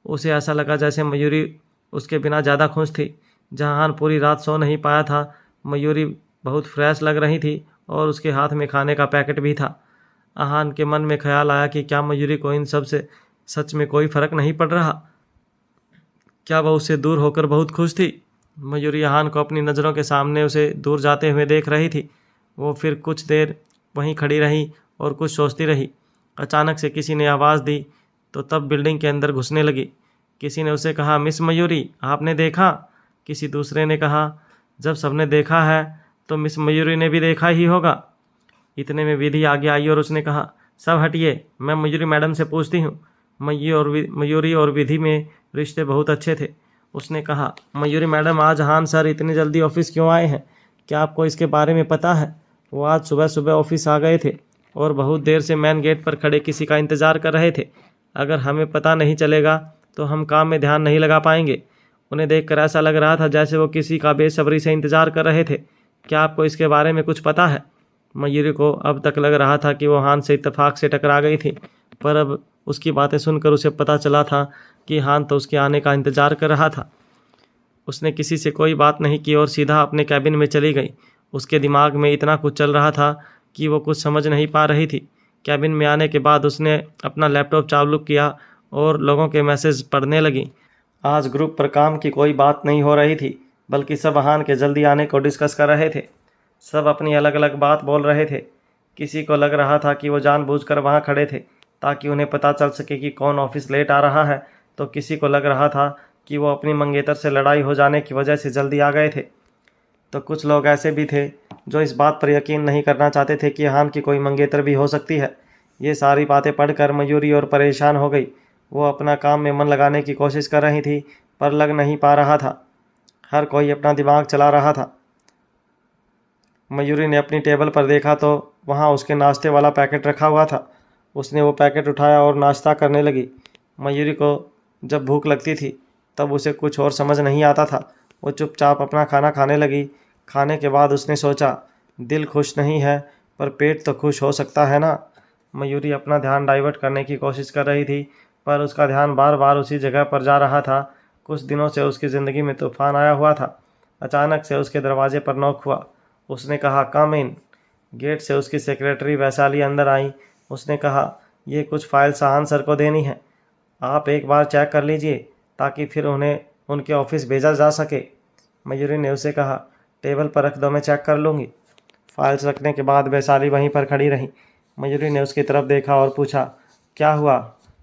उसे ऐसा लगा जैसे मयूरी उसके बिना ज़्यादा खुश थी। जहाँ अहान पूरी रात सो नहीं पाया था, मयूरी बहुत फ्रेश लग रही थी और उसके हाथ में खाने का पैकेट भी था। अहान के मन में ख्याल आया कि क्या मयूरी को इन सब से सच में कोई फ़र्क नहीं पड़ रहा? क्या वह उससे दूर होकर बहुत खुश थी? मयूरी अहान को अपनी नज़रों के सामने उसे दूर जाते हुए देख रही थी। वो फिर कुछ देर वहीं खड़ी रही और कुछ सोचती रही। अचानक से किसी ने आवाज़ दी तो तब बिल्डिंग के अंदर घुसने लगी। किसी ने उसे कहा, मिस मयूरी, आपने देखा? किसी दूसरे ने कहा, जब सबने देखा है तो मिस मयूरी ने भी देखा ही होगा। इतने में विधि आगे आई और उसने कहा, सब हटिए, मैं मयूरी मैडम से पूछती हूँ। मयूरी और विधि में रिश्ते बहुत अच्छे थे। उसने कहा, मयूरी मैडम, आज अहान सर इतनी जल्दी ऑफिस क्यों आए हैं? क्या आपको इसके बारे में पता है? वो आज सुबह सुबह ऑफिस आ गए थे और बहुत देर से मेन गेट पर खड़े किसी का इंतज़ार कर रहे थे। अगर हमें पता नहीं चलेगा तो हम काम में ध्यान नहीं लगा पाएंगे। उन्हें देखकर ऐसा लग रहा था जैसे वो किसी का बेसब्री से इंतज़ार कर रहे थे। क्या आपको इसके बारे में कुछ पता है? मयूरी को अब तक लग रहा था कि वो हान से इत्तेफाक से टकरा गई थी, पर अब उसकी बातें सुनकर उसे पता चला था कि हान तो उसके आने का इंतज़ार कर रहा था। उसने किसी से कोई बात नहीं की और सीधा अपने कैबिन में चली गई। उसके दिमाग में इतना कुछ चल रहा था कि वो कुछ समझ नहीं पा रही थी। कैबिन में आने के बाद उसने अपना लैपटॉप चालू किया और लोगों के मैसेज पढ़ने लगी। आज ग्रुप पर काम की कोई बात नहीं हो रही थी, बल्कि सब अहान के जल्दी आने को डिस्कस कर रहे थे। सब अपनी अलग अलग बात बोल रहे थे। किसी को लग रहा था कि वो जानबूझकर वहाँ खड़े थे ताकि उन्हें पता चल सके कि कौन ऑफिस लेट आ रहा है, तो किसी को लग रहा था कि वो अपनी मंगेतर से लड़ाई हो जाने की वजह से जल्दी आ गए थे। तो कुछ लोग ऐसे भी थे जो इस बात पर यकीन नहीं करना चाहते थे कि अहान की कोई मंगेतर भी हो सकती है। ये सारी बातें पढ़कर मयूरी और परेशान हो गई। वो अपना काम में मन लगाने की कोशिश कर रही थी, पर लग नहीं पा रहा था। हर कोई अपना दिमाग चला रहा था। मयूरी ने अपनी टेबल पर देखा तो वहाँ उसके नाश्ते वाला पैकेट रखा हुआ था। उसने वो पैकेट उठाया और नाश्ता करने लगी। मयूरी को जब भूख लगती थी तब उसे कुछ और समझ नहीं आता था। वो चुपचाप अपना खाना खाने लगी। खाने के बाद उसने सोचा, दिल खुश नहीं है पर पेट तो खुश हो सकता है ना। मयूरी अपना ध्यान डाइवर्ट करने की कोशिश कर रही थी, पर उसका ध्यान बार बार उसी जगह पर जा रहा था। कुछ दिनों से उसकी ज़िंदगी में तूफान आया हुआ था। अचानक से उसके दरवाजे पर नॉक हुआ। उसने कहा, कम इन। गेट से उसकी सेक्रेटरी वैशाली अंदर आई। उसने कहा, ये कुछ फाइल्स अहान सर को देनी है, आप एक बार चेक कर लीजिए ताकि फिर उन्हें उनके ऑफिस भेजा जा सके। मयूरी ने उसे कहा, टेबल पर रख दो, मैं चेक कर लूँगी। फाइल्स रखने के बाद वैशाली वहीं पर खड़ी रही। मयूरी ने उसकी तरफ देखा और पूछा, क्या हुआ,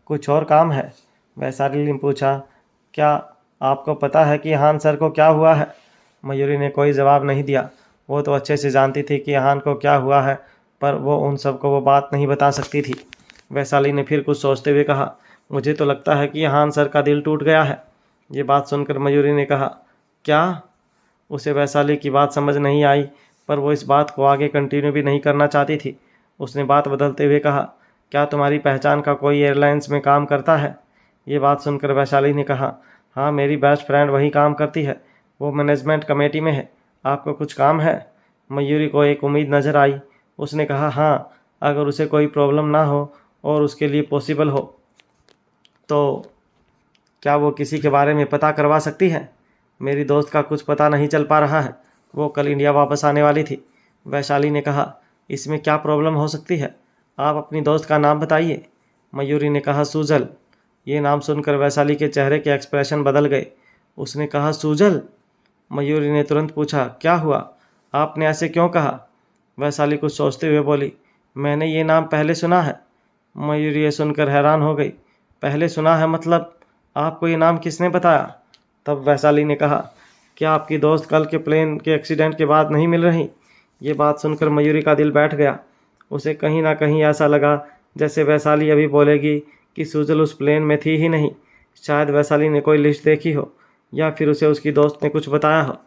कुछ और काम है? वैशाली ने पूछा, क्या आपको पता है कि अहान सर को क्या हुआ है? मयूरी ने कोई जवाब नहीं दिया। वो तो अच्छे से जानती थी कि अहान को क्या हुआ है, पर वो उन सबको वो बात नहीं बता सकती थी। वैशाली ने फिर कुछ सोचते हुए कहा, मुझे तो लगता है कि अहान सर का दिल टूट गया है। ये बात सुनकर मयूरी ने कहा, क्या? उसे वैशाली की बात समझ नहीं आई, पर वो इस बात को आगे कंटिन्यू भी नहीं करना चाहती थी। उसने बात बदलते हुए कहा, क्या तुम्हारी पहचान का कोई एयरलाइंस में काम करता है? ये बात सुनकर वैशाली ने कहा, हाँ, मेरी बेस्ट फ्रेंड वही काम करती है, वो मैनेजमेंट कमेटी में है। आपको कुछ काम है? मयूरी को एक उम्मीद नज़र आई। उसने कहा, हाँ, अगर उसे कोई प्रॉब्लम ना हो और उसके लिए पॉसिबल हो तो क्या वो किसी के बारे में पता करवा सकती है? मेरी दोस्त का कुछ पता नहीं चल पा रहा है, वो कल इंडिया वापस आने वाली थी। वैशाली ने कहा, इसमें क्या प्रॉब्लम हो सकती है? आप अपनी दोस्त का नाम बताइए। मयूरी ने कहा, सूजल। ये नाम सुनकर वैशाली के चेहरे के एक्सप्रेशन बदल गए। उसने कहा, सूजल? मयूरी ने तुरंत पूछा, क्या हुआ? आपने ऐसे क्यों कहा? वैशाली कुछ सोचते हुए बोली, मैंने ये नाम पहले सुना है। मयूरी ये सुनकर हैरान हो गई। पहले सुना है मतलब? आपको ये नाम किसने बताया? तब वैशाली ने कहा, क्या आपकी दोस्त कल के प्लेन के एक्सीडेंट के बाद नहीं मिल रही? ये बात सुनकर मयूरी का दिल बैठ गया। उसे कहीं ना कहीं ऐसा लगा जैसे वैशाली अभी बोलेगी कि सूजल उस प्लेन में थी ही नहीं। शायद वैशाली ने कोई लिस्ट देखी हो या फिर उसे उसकी दोस्त ने कुछ बताया हो।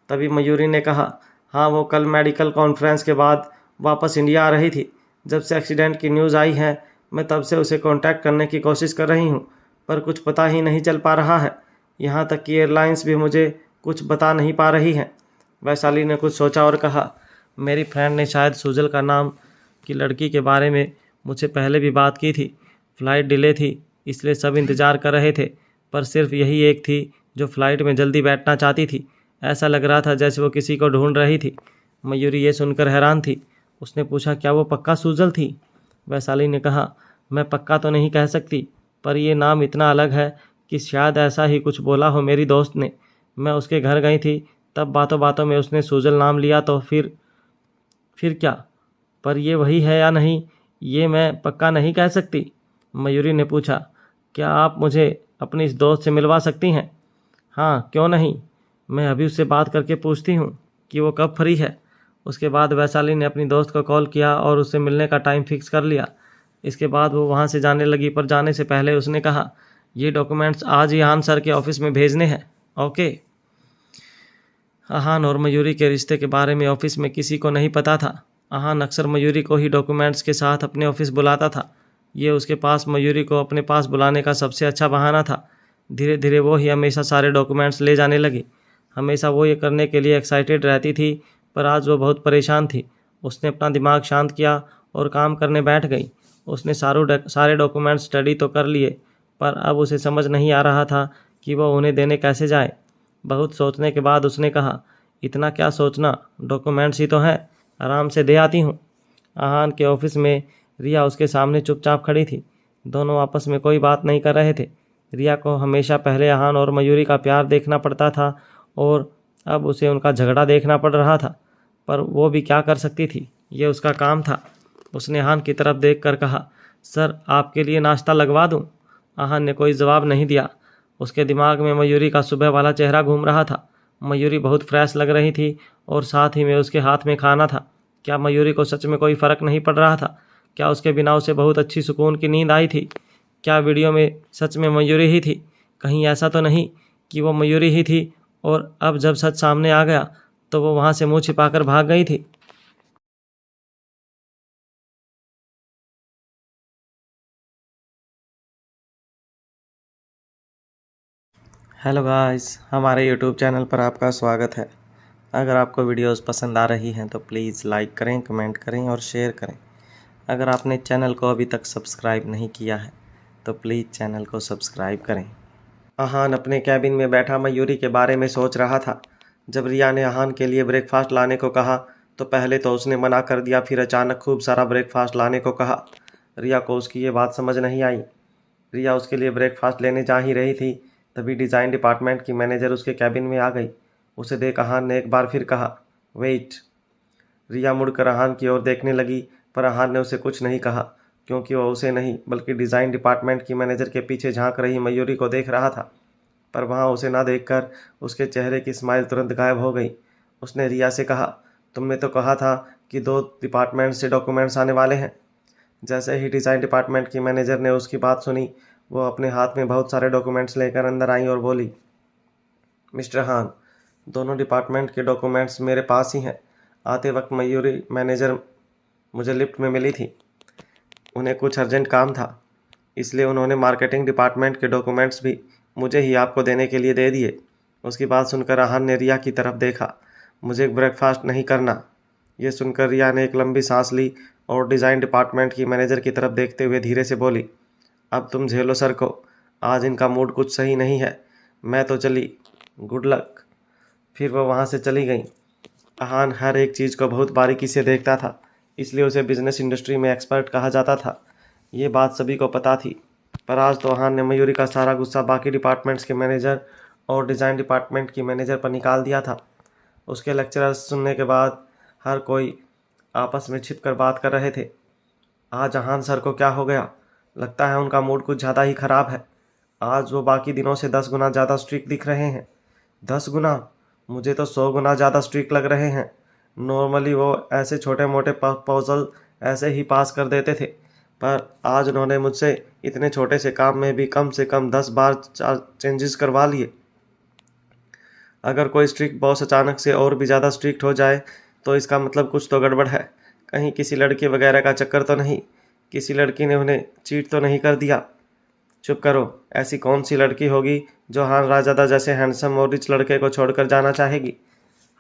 तभी मयूरी ने कहा, हाँ, वो कल मेडिकल कॉन्फ्रेंस के बाद वापस इंडिया आ रही थी। जब से एक्सीडेंट की न्यूज़ आई है मैं तब से उसे कांटेक्ट करने की कोशिश कर रही हूँ, पर कुछ पता ही नहीं चल पा रहा है। यहाँ तक कि एयरलाइंस भी मुझे कुछ बता नहीं पा रही हैं। वैशाली ने कुछ सोचा और कहा, मेरी फ्रेंड ने शायद सूजल का नाम की लड़की के बारे में मुझसे पहले भी बात की थी। फ़्लाइट डिले थी इसलिए सब इंतज़ार कर रहे थे, पर सिर्फ यही एक थी जो फ़्लाइट में जल्दी बैठना चाहती थी। ऐसा लग रहा था जैसे वो किसी को ढूंढ रही थी। मयूरी ये सुनकर हैरान थी। उसने पूछा, क्या वो पक्का सूजल थी? वैशाली ने कहा, मैं पक्का तो नहीं कह सकती, पर यह नाम इतना अलग है कि शायद ऐसा ही कुछ बोला हो मेरी दोस्त ने। मैं उसके घर गई थी, तब बातों बातों में उसने सूजल नाम लिया तो फिर क्या? पर ये वही है या नहीं, ये मैं पक्का नहीं कह सकती। मयूरी ने पूछा, क्या आप मुझे अपनी इस दोस्त से मिलवा सकती हैं? हाँ, क्यों नहीं, मैं अभी उससे बात करके पूछती हूँ कि वो कब फ्री है। उसके बाद वैशाली ने अपनी दोस्त को कॉल किया और उससे मिलने का टाइम फिक्स कर लिया। इसके बाद वो वहाँ से जाने लगी, पर जाने से पहले उसने कहा, ये डॉक्यूमेंट्स आज ही आहान सर के ऑफिस में भेजने हैं। ओके। आहान और मयूरी के रिश्ते के बारे में ऑफिस में किसी को नहीं पता था। आहान अक्सर मयूरी को ही डॉक्यूमेंट्स के साथ अपने ऑफिस बुलाता था। ये उसके पास मयूरी को अपने पास बुलाने का सबसे अच्छा बहाना था। धीरे धीरे वो ही हमेशा सारे डॉक्यूमेंट्स ले जाने लगी। हमेशा वो ये करने के लिए एक्साइटेड रहती थी, पर आज वो बहुत परेशान थी। उसने अपना दिमाग शांत किया और काम करने बैठ गई। उसने सारे डॉक्यूमेंट्स स्टडी तो कर लिए, पर अब उसे समझ नहीं आ रहा था कि वह उन्हें देने कैसे जाए। बहुत सोचने के बाद उसने कहा, इतना क्या सोचना, डॉक्यूमेंट्स ही तो हैं, आराम से दे आती हूँ। आहान के ऑफिस में रिया उसके सामने चुपचाप खड़ी थी। दोनों आपस में कोई बात नहीं कर रहे थे। रिया को हमेशा पहले आहान और मयूरी का प्यार देखना पड़ता था और अब उसे उनका झगड़ा देखना पड़ रहा था, पर वो भी क्या कर सकती थी, ये उसका काम था। उसने आहान की तरफ देखकर कहा, सर, आपके लिए नाश्ता लगवा दूं? आहान ने कोई जवाब नहीं दिया। उसके दिमाग में मयूरी का सुबह वाला चेहरा घूम रहा था। मयूरी बहुत फ्रेश लग रही थी और साथ ही में उसके हाथ में खाना था। क्या मयूरी को सच में कोई फ़र्क नहीं पड़ रहा था? क्या उसके बिना उसे बहुत अच्छी सुकून की नींद आई थी? क्या वीडियो में सच में मयूरी ही थी? कहीं ऐसा तो नहीं कि वो मयूरी ही थी और अब जब सच सामने आ गया तो वो वहाँ से मुंह छिपाकर भाग गई थी? हेलो गाइस, हमारे यूट्यूब चैनल पर आपका स्वागत है। अगर आपको वीडियोस पसंद आ रही हैं तो प्लीज़ लाइक करें, कमेंट करें और शेयर करें। अगर आपने चैनल को अभी तक सब्सक्राइब नहीं किया है तो प्लीज़ चैनल को सब्सक्राइब करें। आहान अपने कैबिन में बैठा मयूरी के बारे में सोच रहा था। जब रिया ने आहान के लिए ब्रेकफास्ट लाने को कहा तो पहले तो उसने मना कर दिया, फिर अचानक खूब सारा ब्रेकफास्ट लाने को कहा। रिया को उसकी ये बात समझ नहीं आई। रिया उसके लिए ब्रेकफास्ट लेने जा ही रही थी, तभी डिज़ाइन डिपार्टमेंट की मैनेजर उसके कैबिन में आ गई। उसे देख आहान ने एक बार फिर कहा, वेट। रिया मुड़कर आहान की ओर देखने लगी, पर आहान ने उसे कुछ नहीं कहा, क्योंकि वह उसे नहीं बल्कि डिज़ाइन डिपार्टमेंट की मैनेजर के पीछे झांक रही मयूरी को देख रहा था। पर वहाँ उसे ना देखकर उसके चेहरे की स्माइल तुरंत गायब हो गई। उसने रिया से कहा, तुमने तो कहा था कि 2 डिपार्टमेंट से डॉक्यूमेंट्स आने वाले हैं। जैसे ही डिज़ाइन डिपार्टमेंट की मैनेजर ने उसकी बात सुनी, वो अपने हाथ में बहुत सारे डॉक्यूमेंट्स लेकर अंदर आई और बोली, मिस्टर हान, दोनों डिपार्टमेंट के डॉक्यूमेंट्स मेरे पास ही हैं। आते वक्त मयूरी मैनेजर मुझे लिफ्ट में मिली थी। उन्हें कुछ अर्जेंट काम था, इसलिए उन्होंने मार्केटिंग डिपार्टमेंट के डॉक्यूमेंट्स भी मुझे ही आपको देने के लिए दे दिए। उसकी बात सुनकर आहान ने रिया की तरफ देखा। मुझे ब्रेकफास्ट नहीं करना। ये सुनकर रिया ने एक लंबी सांस ली और डिज़ाइन डिपार्टमेंट की मैनेजर की तरफ देखते हुए धीरे से बोली, अब तुम झेलो सर को, आज इनका मूड कुछ सही नहीं है। मैं तो चली, गुड लक। फिर वह वहाँ से चली गई। अहान हर एक चीज़ को बहुत बारीकी से देखता था, इसलिए उसे बिजनेस इंडस्ट्री में एक्सपर्ट कहा जाता था। ये बात सभी को पता थी, पर आज तो अहान ने मयूरी का सारा गुस्सा बाकी डिपार्टमेंट्स के मैनेजर और डिज़ाइन डिपार्टमेंट की मैनेजर पर निकाल दिया था। उसके लेक्चरर्स सुनने के बाद हर कोई आपस में छिपकर बात कर रहे थे। आज अहान सर को क्या हो गया? लगता है उनका मूड कुछ ज़्यादा ही ख़राब है। आज वो बाकी दिनों से 10 गुना ज़्यादा स्ट्रिक्ट दिख रहे हैं। 10 गुना? मुझे तो 100 गुना ज़्यादा स्ट्रिक्ट लग रहे हैं। नॉर्मली वो ऐसे छोटे मोटे प्रपोजल ऐसे ही पास कर देते थे, पर आज उन्होंने मुझसे इतने छोटे से काम में भी कम से कम 10 बार चेंजेस करवा लिए। अगर कोई स्ट्रिक्ट बॉस अचानक से और भी ज़्यादा स्ट्रिक्ट हो जाए तो इसका मतलब कुछ तो गड़बड़ है। कहीं किसी लड़की वगैरह का चक्कर तो नहीं, किसी लड़की ने उन्हें चीट तो नहीं कर दिया। चुप करो, ऐसी कौन सी लड़की होगी जो हान राजादा जैसे हैंडसम और रिच लड़के को छोड़कर जाना चाहेगी।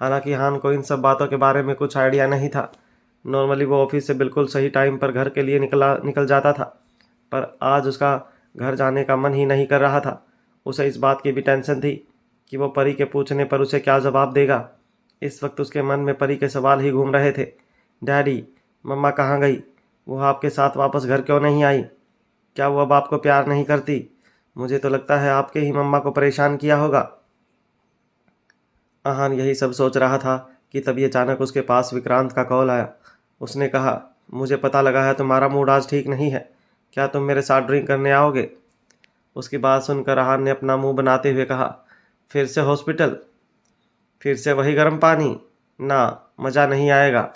हालांकि हान को इन सब बातों के बारे में कुछ आइडिया नहीं था। नॉर्मली वो ऑफिस से बिल्कुल सही टाइम पर घर के लिए निकल जाता था, पर आज उसका घर जाने का मन ही नहीं कर रहा था। उसे इस बात की भी टेंशन थी कि वो परी के पूछने पर उसे क्या जवाब देगा। इस वक्त उसके मन में परी के सवाल ही घूम रहे थे। डैडी, मम्मा कहाँ गई? वो आपके साथ वापस घर क्यों नहीं आई? क्या वो अब आपको प्यार नहीं करती? मुझे तो लगता है आपके ही मम्मा को परेशान किया होगा। अहान यही सब सोच रहा था कि तभी अचानक उसके पास विक्रांत का कॉल आया। उसने कहा, मुझे पता लगा है तुम्हारा मूड आज ठीक नहीं है, क्या तुम मेरे साथ ड्रिंक करने आओगे? उसकी बात सुनकर अहान ने अपना मुंह बनाते हुए कहा, फिर से हॉस्पिटल? फिर से वही गर्म पानी? ना, मज़ा नहीं आएगा।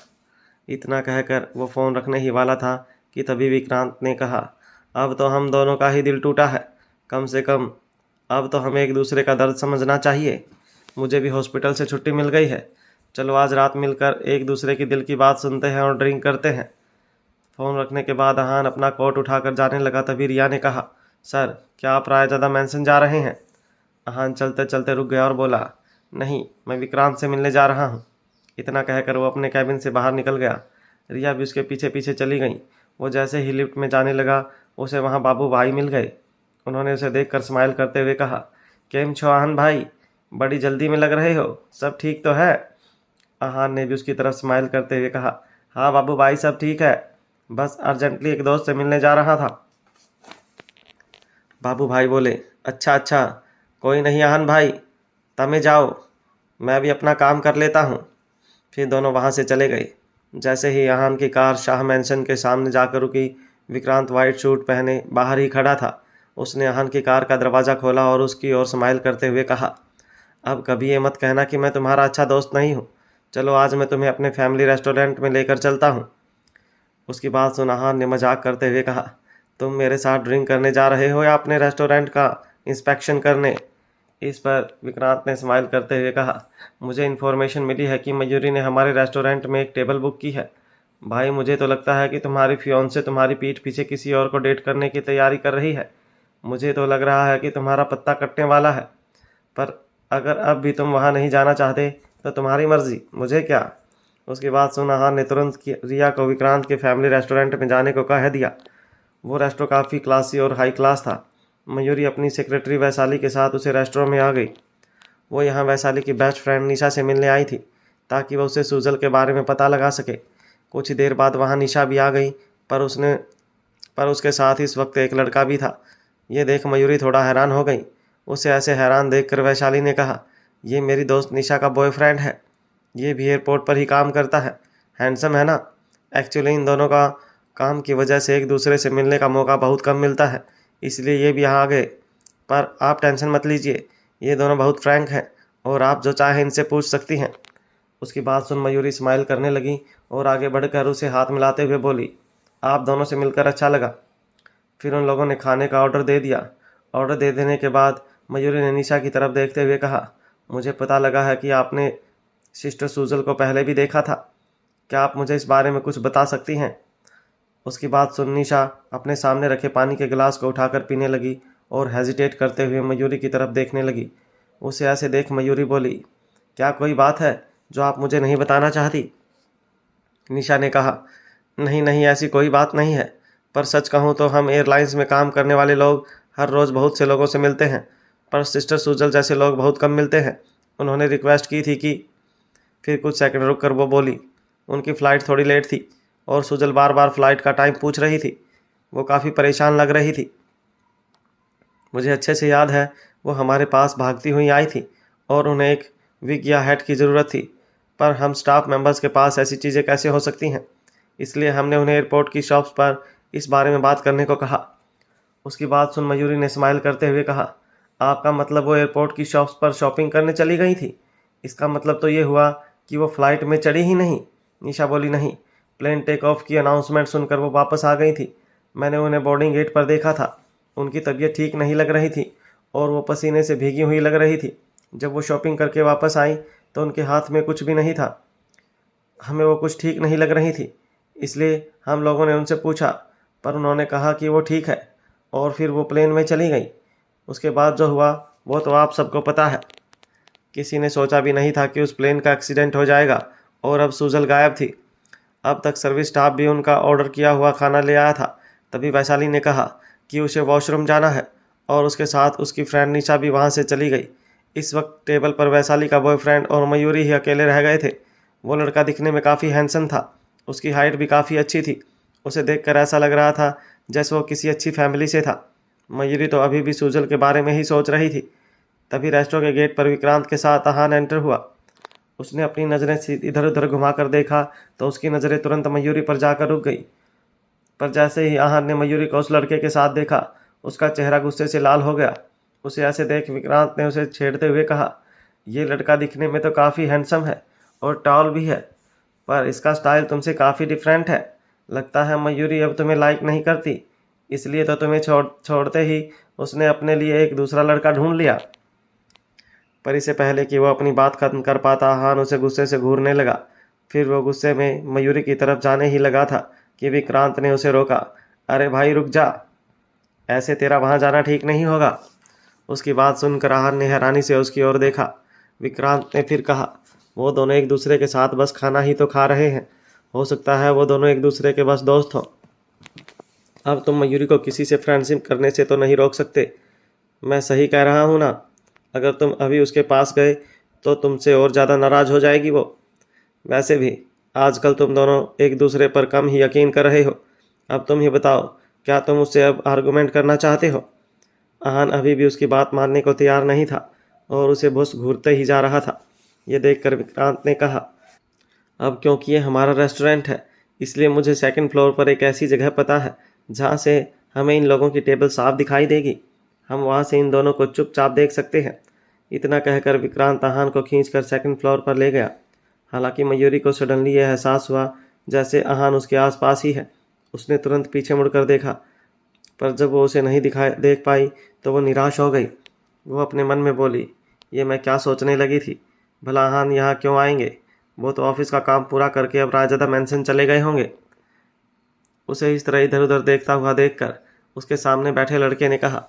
इतना कहकर वो फ़ोन रखने ही वाला था कि तभी विक्रांत ने कहा, अब तो हम दोनों का ही दिल टूटा है। कम से कम अब तो हमें एक दूसरे का दर्द समझना चाहिए। मुझे भी हॉस्पिटल से छुट्टी मिल गई है। चलो आज रात मिलकर एक दूसरे की दिल की बात सुनते हैं और ड्रिंक करते हैं। फ़ोन रखने के बाद अहान अपना कोट उठाकर जाने लगा, तभी रिया ने कहा, सर क्या आप रायज़ादा मैंसन जा रहे हैं? अहान चलते चलते रुक गया और बोला, नहीं, मैं विक्रांत से मिलने जा रहा हूँ। इतना कहकर वो अपने कैबिन से बाहर निकल गया। रिया भी उसके पीछे पीछे चली गई। वो जैसे ही लिफ्ट में जाने लगा, उसे वहाँ बाबू भाई मिल गए। उन्होंने उसे देखकर स्माइल करते हुए कहा, केम छो आहान भाई, बड़ी जल्दी में लग रहे हो, सब ठीक तो है? आहान ने भी उसकी तरफ स्माइल करते हुए कहा, हाँ बाबू भाई सब ठीक है, बस अर्जेंटली एक दोस्त से मिलने जा रहा था। बाबू भाई बोले, अच्छा अच्छा, कोई नहीं आहान भाई, तमे जाओ, मैं भी अपना काम कर लेता हूँ। फिर दोनों वहाँ से चले गए। जैसे ही आहान की कार शाह मैंशन के सामने जाकर रुकी, विक्रांत वाइट सूट पहने बाहर ही खड़ा था। उसने आहान की कार का दरवाज़ा खोला और उसकी ओर स्माइल करते हुए कहा, अब कभी ये मत कहना कि मैं तुम्हारा अच्छा दोस्त नहीं हूँ। चलो आज मैं तुम्हें अपने फैमिली रेस्टोरेंट में लेकर चलता हूँ। उसकी बात सुन आहान ने मजाक करते हुए कहा, तुम मेरे साथ ड्रिंक करने जा रहे हो या अपने रेस्टोरेंट का इंस्पेक्शन करने? इस पर विक्रांत ने स्माइल करते हुए कहा, मुझे इन्फॉर्मेशन मिली है कि मयूरी ने हमारे रेस्टोरेंट में एक टेबल बुक की है। भाई मुझे तो लगता है कि तुम्हारी फियोंसे तुम्हारी पीठ पीछे किसी और को डेट करने की तैयारी कर रही है। मुझे तो लग रहा है कि तुम्हारा पत्ता कटने वाला है, पर अगर अब भी तुम वहाँ नहीं जाना चाहते तो तुम्हारी मर्जी, मुझे क्या। उसकी बात सुन आहान ने तुरंत रिया को विक्रांत के फैमिली रेस्टोरेंट में जाने को कह दिया। वो रेस्टोरेंट काफ़ी क्लासी और हाई क्लास था। मयूरी अपनी सेक्रेटरी वैशाली के साथ उसे रेस्टोरेंट में आ गई। वो यहाँ वैशाली की बेस्ट फ्रेंड निशा से मिलने आई थी ताकि वह उसे सूजल के बारे में पता लगा सके। कुछ ही देर बाद वहाँ निशा भी आ गई, पर उसके साथ इस वक्त एक लड़का भी था। ये देख मयूरी थोड़ा हैरान हो गई। उसे ऐसे हैरान देखकर वैशाली ने कहा, ये मेरी दोस्त निशा का बॉयफ्रेंड है। ये भी एयरपोर्ट पर ही काम करता है, हैंडसम है ना। एक्चुअली इन दोनों का काम की वजह से एक दूसरे से मिलने का मौका बहुत कम मिलता है, इसलिए ये भी यहाँ आ गए। पर आप टेंशन मत लीजिए, ये दोनों बहुत फ्रैंक हैं और आप जो चाहें इनसे पूछ सकती हैं। उसकी बात सुन मयूरी स्माइल करने लगी और आगे बढ़कर उसे हाथ मिलाते हुए बोली, आप दोनों से मिलकर अच्छा लगा। फिर उन लोगों ने खाने का ऑर्डर दे दिया। ऑर्डर दे देने के बाद मयूरी ने निशा की तरफ देखते हुए कहा, मुझे पता लगा है कि आपने सिस्टर सूजल को पहले भी देखा था, क्या आप मुझे इस बारे में कुछ बता सकती हैं? उसकी बात सुन निशा अपने सामने रखे पानी के गिलास को उठाकर पीने लगी और हेजिटेट करते हुए मयूरी की तरफ देखने लगी। उसे ऐसे देख मयूरी बोली, क्या कोई बात है? जो आप मुझे नहीं बताना चाहती? निशा ने कहा, नहीं नहीं, ऐसी कोई बात नहीं है। पर सच कहूँ तो हम एयरलाइंस में काम करने वाले लोग हर रोज़ बहुत से लोगों से मिलते हैं, पर सिस्टर सुजल जैसे लोग बहुत कम मिलते हैं। उन्होंने रिक्वेस्ट की थी कि फिर कुछ सेकंड रुक कर वो बोली। उनकी फ़्लाइट थोड़ी लेट थी और सुजल बार बार फ़्लाइट का टाइम पूछ रही थी। वो काफ़ी परेशान लग रही थी। मुझे अच्छे से याद है, वो हमारे पास भागती हुई आई थी और उन्हें एक विग या हैट की ज़रूरत थी, पर हम स्टाफ मेंबर्स के पास ऐसी चीज़ें कैसे हो सकती हैं? इसलिए हमने उन्हें एयरपोर्ट की शॉप्स पर इस बारे में बात करने को कहा। उसकी बात सुन मयूरी ने स्माइल करते हुए कहा, आपका मतलब वो एयरपोर्ट की शॉप्स पर शॉपिंग करने चली गई थी? इसका मतलब तो ये हुआ कि वो फ्लाइट में चढ़ी ही नहीं। निशा बोली, नहीं, प्लेन टेक ऑफ की अनाउंसमेंट सुनकर वो वापस आ गई थी। मैंने उन्हें बोर्डिंग गेट पर देखा था। उनकी तबीयत ठीक नहीं लग रही थी और वो पसीने से भीगी हुई लग रही थी। जब वो शॉपिंग करके वापस आई तो उनके हाथ में कुछ भी नहीं था। हमें वो कुछ ठीक नहीं लग रही थी, इसलिए हम लोगों ने उनसे पूछा, पर उन्होंने कहा कि वो ठीक है और फिर वो प्लेन में चली गई। उसके बाद जो हुआ वो तो आप सबको पता है। किसी ने सोचा भी नहीं था कि उस प्लेन का एक्सीडेंट हो जाएगा और अब सुजल गायब थी। अब तक सर्विस स्टाफ भी उनका ऑर्डर किया हुआ खाना ले आया था। तभी वैशाली ने कहा कि उसे वॉशरूम जाना है और उसके साथ उसकी फ्रेंड निशा भी वहाँ से चली गई। इस वक्त टेबल पर वैशाली का बॉयफ्रेंड और मयूरी ही अकेले रह गए थे। वो लड़का दिखने में काफ़ी हैंडसम था। उसकी हाइट भी काफ़ी अच्छी थी। उसे देखकर ऐसा लग रहा था जैसे वो किसी अच्छी फैमिली से था। मयूरी तो अभी भी सुजल के बारे में ही सोच रही थी। तभी रेस्टोरेंट के गेट पर विक्रांत के साथ आहान एंटर हुआ। उसने अपनी नज़रें इधर उधर घुमाकर देखा तो उसकी नज़रें तुरंत मयूरी पर जाकर रुक गई। पर जैसे ही आहान ने मयूरी को उस लड़के के साथ देखा, उसका चेहरा गुस्से से लाल हो गया। उसे ऐसे देख विक्रांत ने उसे छेड़ते हुए कहा, ये लड़का दिखने में तो काफ़ी हैंडसम है और टॉल भी है, पर इसका स्टाइल तुमसे काफ़ी डिफरेंट है। लगता है मयूरी अब तुम्हें लाइक नहीं करती, इसलिए तो तुम्हें छोड़ते ही उसने अपने लिए एक दूसरा लड़का ढूंढ लिया। पर इससे पहले कि वो अपनी बात खत्म कर पाता, आहान उसे गुस्से से घूरने लगा। फिर वो गुस्से में मयूरी की तरफ जाने ही लगा था कि विक्रांत ने उसे रोका। अरे भाई रुक जा, ऐसे तेरा वहाँ जाना ठीक नहीं होगा। उसकी बात सुनकर आहान ने हैरानी से उसकी ओर देखा। विक्रांत ने फिर कहा, वो दोनों एक दूसरे के साथ बस खाना ही तो खा रहे हैं। हो सकता है वो दोनों एक दूसरे के बस दोस्त हों। अब तुम मयूरी को किसी से फ्रेंडशिप करने से तो नहीं रोक सकते। मैं सही कह रहा हूँ ना? अगर तुम अभी उसके पास गए तो तुमसे और ज़्यादा नाराज़ हो जाएगी वो। वैसे भी आजकल तुम दोनों एक दूसरे पर कम ही यकीन कर रहे हो। अब तुम ही बताओ, क्या तुम उससे अब आर्गुमेंट करना चाहते हो? आहान अभी भी उसकी बात मानने को तैयार नहीं था और उसे बस घूरते ही जा रहा था। ये देखकर विक्रांत ने कहा, अब क्योंकि ये हमारा रेस्टोरेंट है, इसलिए मुझे सेकंड फ्लोर पर एक ऐसी जगह पता है जहाँ से हमें इन लोगों की टेबल साफ दिखाई देगी। हम वहाँ से इन दोनों को चुपचाप देख सकते हैं। इतना कहकर विक्रांत आहान को खींचकर सेकंड फ्लोर पर ले गया। हालांकि मयूरी को सडनली यह एहसास हुआ जैसे आहान उसके आसपास ही है। उसने तुरंत पीछे मुड़कर देखा, पर जब वो उसे नहीं देख पाई तो वो निराश हो गई। वो अपने मन में बोली, ये मैं क्या सोचने लगी थी? भला आहान यहाँ क्यों आएंगे? वो तो ऑफिस का काम पूरा करके अब राजदा मैंसन चले गए होंगे। उसे इस तरह इधर उधर देखता हुआ देखकर उसके सामने बैठे लड़के ने कहा,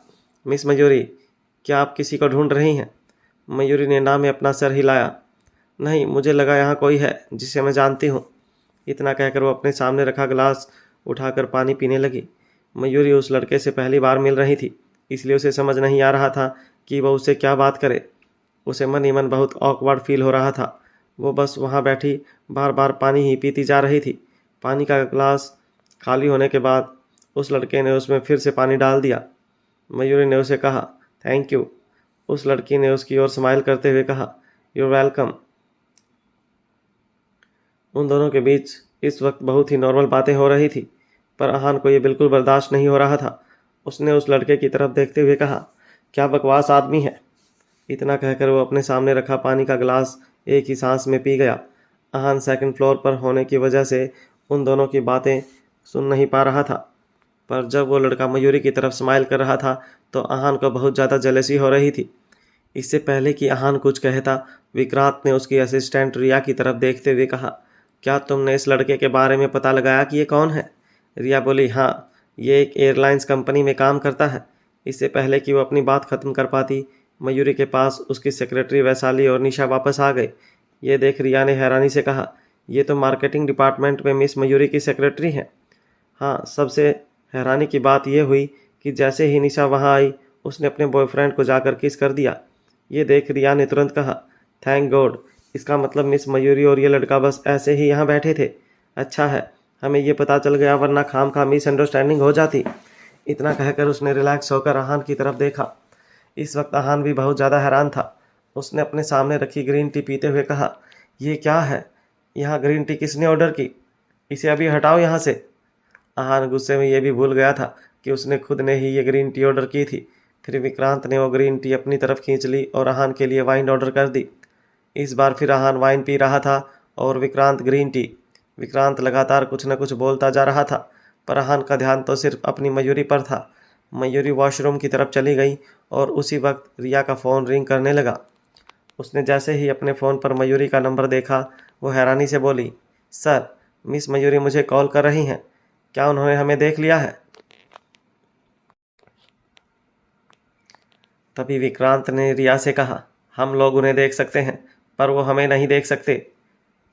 मिस मयूरी, क्या आप किसी को ढूंढ रही हैं? मयूरी ने ना में अपना सर हिलाया। नहीं, मुझे लगा यहाँ कोई है जिसे मैं जानती हूँ। इतना कहकर वो अपने सामने रखा गिलास उठाकर पानी पीने लगी। मयूरी उस लड़के से पहली बार मिल रही थी, इसलिए उसे समझ नहीं आ रहा था कि वह उससे क्या बात करे। उसे मन ही मन बहुत ऑकवर्ड फील हो रहा था। वो बस वहाँ बैठी बार बार पानी ही पीती जा रही थी। पानी का गिलास खाली होने के बाद उस लड़के ने उसमें फिर से पानी डाल दिया। मयूरी ने उसे कहा, थैंक यू। उस लड़की ने उसकी ओर स्माइल करते हुए कहा, यू वेलकम। उन दोनों के बीच इस वक्त बहुत ही नॉर्मल बातें हो रही थी, पर आहान को यह बिल्कुल बर्दाश्त नहीं हो रहा था। उसने उस लड़के की तरफ देखते हुए कहा, क्या बकवास आदमी है। इतना कहकर वो अपने सामने रखा पानी का गिलास एक ही सांस में पी गया। आहान सेकंड फ्लोर पर होने की वजह से उन दोनों की बातें सुन नहीं पा रहा था, पर जब वो लड़का मयूरी की तरफ स्माइल कर रहा था तो आहान को बहुत ज़्यादा जेलसी हो रही थी। इससे पहले कि आहान कुछ कहता, विक्रांत ने उसकी असिस्टेंट रिया की तरफ देखते हुए कहा, क्या तुमने इस लड़के के बारे में पता लगाया कि ये कौन है? रिया बोली, हाँ, ये एक एयरलाइंस कंपनी में काम करता है। इससे पहले कि वो अपनी बात ख़त्म कर पाती, मयूरी के पास उसकी सेक्रेटरी वैशाली और निशा वापस आ गए। ये देख रिया ने हैरानी से कहा, ये तो मार्केटिंग डिपार्टमेंट में मिस मयूरी की सेक्रेटरी हैं। हाँ, सबसे हैरानी की बात यह हुई कि जैसे ही निशा वहाँ आई, उसने अपने बॉयफ्रेंड को जाकर किस कर दिया। ये देख रिया ने तुरंत कहा, थैंक गॉड, इसका मतलब मिस मयूरी और ये लड़का बस ऐसे ही यहाँ बैठे थे। अच्छा है हमें ये पता चल गया, वरना खामखा मिसअंडरस्टैंडिंग हो जाती। इतना कहकर उसने रिलैक्स होकर आहान की तरफ देखा। इस वक्त आहान भी बहुत ज़्यादा हैरान था। उसने अपने सामने रखी ग्रीन टी पीते हुए कहा, ये क्या है? यहाँ ग्रीन टी किसने ऑर्डर की? इसे अभी हटाओ यहाँ से। आहान गुस्से में ये भी भूल गया था कि उसने खुद ने ही ये ग्रीन टी ऑर्डर की थी। फिर विक्रांत ने वो ग्रीन टी अपनी तरफ खींच ली और आहान के लिए वाइन ऑर्डर कर दी। इस बार फिर आहान वाइन पी रहा था और विक्रांत ग्रीन टी। विक्रांत लगातार कुछ न कुछ बोलता जा रहा था, पर आहान का ध्यान तो सिर्फ अपनी मयूरी पर था। मयूरी वॉशरूम की तरफ चली गई और उसी वक्त रिया का फ़ोन रिंग करने लगा। उसने जैसे ही अपने फ़ोन पर मयूरी का नंबर देखा, वो हैरानी से बोली, सर, मिस मयूरी मुझे कॉल कर रही हैं। क्या उन्होंने हमें देख लिया है? तभी विक्रांत ने रिया से कहा, हम लोग उन्हें देख सकते हैं, पर वो हमें नहीं देख सकते।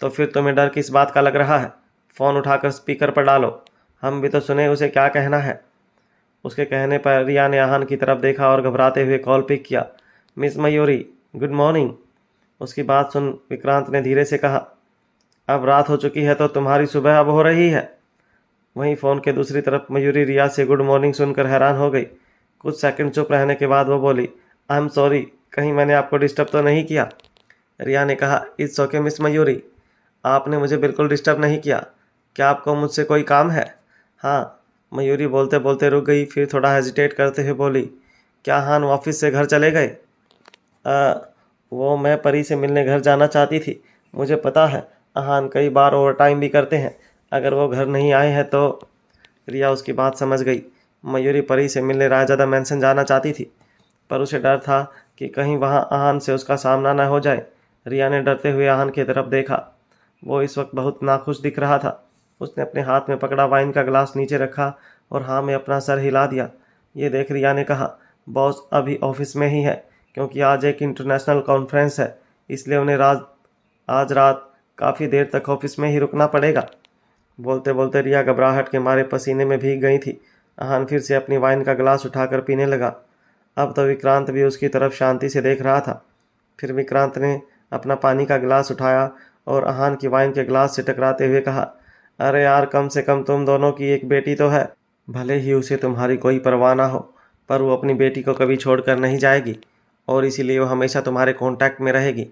तो फिर तुम्हें डर किस बात का लग रहा है? फ़ोन उठाकर स्पीकर पर डालो, हम भी तो सुने उसे क्या कहना है। उसके कहने पर रिया ने आहान की तरफ देखा और घबराते हुए कॉल पिक किया। Miss Mayuri, good morning. उसकी बात सुन विक्रांत ने धीरे से कहा, अब रात हो चुकी है तो तुम्हारी सुबह अब हो रही है। वहीं फ़ोन के दूसरी तरफ मयूरी रिया से गुड मॉर्निंग सुनकर हैरान हो गई। कुछ सेकंड चुप रहने के बाद वो बोली, आई एम सॉरी, कहीं मैंने आपको डिस्टर्ब तो नहीं किया? रिया ने कहा, इट्स ओके मिस मयूरी, आपने मुझे बिल्कुल डिस्टर्ब नहीं किया। क्या आपको मुझसे कोई काम है? हाँ। मयूरी बोलते बोलते रुक गई, फिर थोड़ा हेजिटेट करते हुए बोली, क्या हान ऑफिस से घर चले गए? वो मैं परी से मिलने घर जाना चाहती थी। मुझे पता है आहान कई बार ओवर टाइम भी करते हैं। अगर वो घर नहीं आए हैं तो। रिया उसकी बात समझ गई। मयूरी परी से मिलने रायजादा मैंसन जाना चाहती थी, पर उसे डर था कि कहीं वहाँ आहान से उसका सामना न हो जाए। रिया ने डरते हुए आहान की तरफ देखा। वो इस वक्त बहुत नाखुश दिख रहा था। उसने अपने हाथ में पकड़ा वाइन का गिलास नीचे रखा और हाँ में अपना सर हिला दिया। ये देख रिया ने कहा, बॉस अभी ऑफिस में ही है, क्योंकि आज एक इंटरनेशनल कॉन्फ्रेंस है, इसलिए उन्हें आज रात काफ़ी देर तक ऑफिस में ही रुकना पड़ेगा। बोलते बोलते रिया घबराहट के मारे पसीने में भीग गई थी। आहान फिर से अपनी वाइन का गिलास उठाकर पीने लगा। अब तो विक्रांत भी उसकी तरफ शांति से देख रहा था। फिर विक्रांत ने अपना पानी का गिलास उठाया और आहान की वाइन के गिलास से टकराते हुए कहा, अरे यार, कम से कम तुम दोनों की एक बेटी तो है। भले ही उसे तुम्हारी कोई परवाह ना हो, पर वो अपनी बेटी को कभी छोड़कर नहीं जाएगी और इसीलिए वो हमेशा तुम्हारे कांटेक्ट में रहेगी।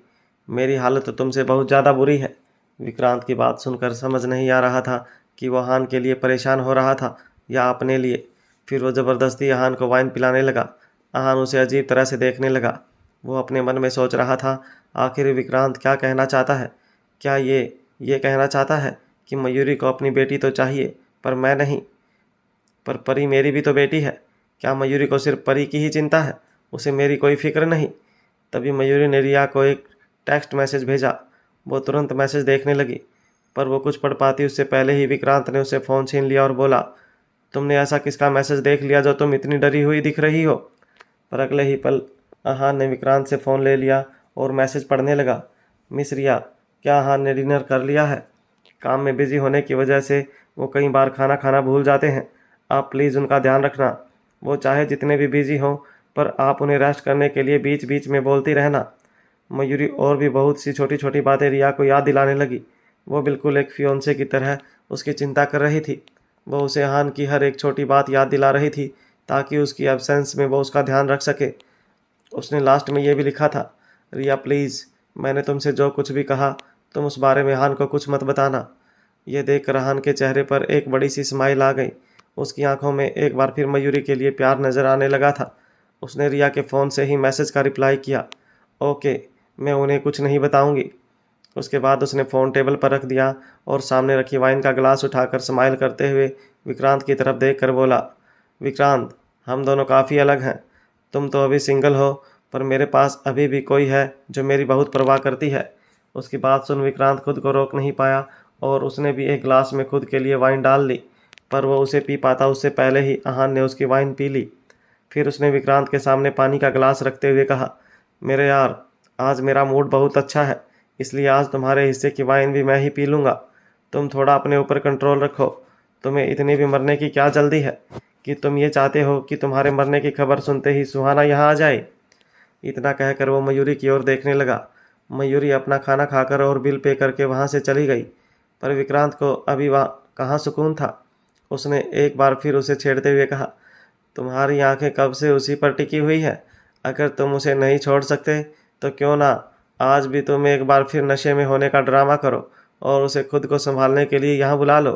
मेरी हालत तो तुमसे बहुत ज़्यादा बुरी है। विक्रांत की बात सुनकर समझ नहीं आ रहा था कि वो आहान के लिए परेशान हो रहा था या अपने लिए। फिर वो ज़बरदस्ती आहान को वाइन पिलाने लगा। आहान उसे अजीब तरह से देखने लगा। वो अपने मन में सोच रहा था, आखिर विक्रांत क्या कहना चाहता है? क्या ये कहना चाहता है कि मयूरी को अपनी बेटी तो चाहिए, पर मैं नहीं? पर परी मेरी भी तो बेटी है। क्या मयूरी को सिर्फ परी की ही चिंता है? उसे मेरी कोई फिक्र नहीं? तभी मयूरी ने रिया को एक टेक्स्ट मैसेज भेजा। वो तुरंत मैसेज देखने लगी, पर वो कुछ पढ़ पाती उससे पहले ही विक्रांत ने उसे फ़ोन छीन लिया और बोला, तुमने ऐसा किसका मैसेज देख लिया जो तुम इतनी डरी हुई दिख रही हो? पर अगले ही पल आहान ने विक्रांत से फ़ोन ले लिया और मैसेज पढ़ने लगा। मिस रिया, क्या आहान ने डिनर कर लिया है? काम में बिजी होने की वजह से वो कई बार खाना खाना भूल जाते हैं। आप प्लीज़ उनका ध्यान रखना। वो चाहे जितने भी बिजी हों, पर आप उन्हें रेस्ट करने के लिए बीच बीच में बोलती रहना। मयूरी और भी बहुत सी छोटी छोटी बातें रिया को याद दिलाने लगी। वो बिल्कुल एक फियोंसे की तरह उसकी चिंता कर रही थी। वो उसे आहान की हर एक छोटी बात याद दिला रही थी, ताकि उसकी एब्सेंस में वो उसका ध्यान रख सके। उसने लास्ट में ये भी लिखा था, रिया प्लीज़, मैंने तुमसे जो कुछ भी कहा तुम उस बारे में आहान को कुछ मत बताना। ये देखकर आहान के चेहरे पर एक बड़ी सी स्माइल आ गई। उसकी आंखों में एक बार फिर मयूरी के लिए प्यार नजर आने लगा था। उसने रिया के फ़ोन से ही मैसेज का रिप्लाई किया, ओके, मैं उन्हें कुछ नहीं बताऊंगी। उसके बाद उसने फ़ोन टेबल पर रख दिया और सामने रखी वाइन का गिलास उठाकर स्माइल करते हुए विक्रांत की तरफ देख कर बोला, विक्रांत, हम दोनों काफ़ी अलग हैं। तुम तो अभी सिंगल हो, पर मेरे पास अभी भी कोई है जो मेरी बहुत परवाह करती है। उसकी बात सुन विक्रांत खुद को रोक नहीं पाया और उसने भी एक गिलास में खुद के लिए वाइन डाल ली, पर वो उसे पी पाता उससे पहले ही आहान ने उसकी वाइन पी ली। फिर उसने विक्रांत के सामने पानी का गिलास रखते हुए कहा, मेरे यार, आज मेरा मूड बहुत अच्छा है, इसलिए आज तुम्हारे हिस्से की वाइन भी मैं ही पी लूँगा। तुम थोड़ा अपने ऊपर कंट्रोल रखो। तुम्हें इतनी भी मरने की क्या जल्दी है कि तुम ये चाहते हो कि तुम्हारे मरने की खबर सुनते ही सुहाना यहाँ आ जाए। इतना कहकर वो मयूरी की ओर देखने लगा। मयूरी अपना खाना खाकर और बिल पे करके वहाँ से चली गई। पर विक्रांत को अभी वहाँ कहाँ सुकून था। उसने एक बार फिर उसे छेड़ते हुए कहा, तुम्हारी आंखें कब से उसी पर टिकी हुई है। अगर तुम उसे नहीं छोड़ सकते तो क्यों ना आज भी तुम एक बार फिर नशे में होने का ड्रामा करो और उसे खुद को संभालने के लिए यहाँ बुला लो।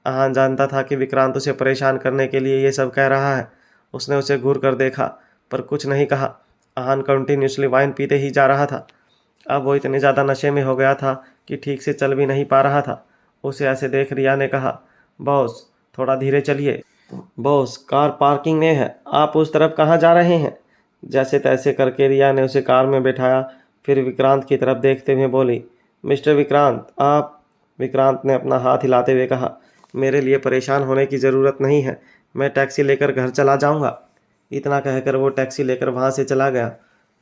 आहान जानता था कि विक्रांत उसे परेशान करने के लिए ये सब कह रहा है। उसने उसे घूर कर देखा पर कुछ नहीं कहा। आहान कंटिन्यूसली वाइन पीते ही जा रहा था। अब वो इतने ज़्यादा नशे में हो गया था कि ठीक से चल भी नहीं पा रहा था। उसे ऐसे देख रिया ने कहा, बॉस थोड़ा धीरे चलिए। बॉस कार पार्किंग में है, आप उस तरफ कहाँ जा रहे हैं। जैसे तैसे करके रिया ने उसे कार में बैठाया। फिर विक्रांत की तरफ देखते हुए बोली, मिस्टर विक्रांत आप। विक्रांत ने अपना हाथ हिलाते हुए कहा, मेरे लिए परेशान होने की ज़रूरत नहीं है, मैं टैक्सी लेकर घर चला जाऊंगा। इतना कहकर वो टैक्सी लेकर वहाँ से चला गया।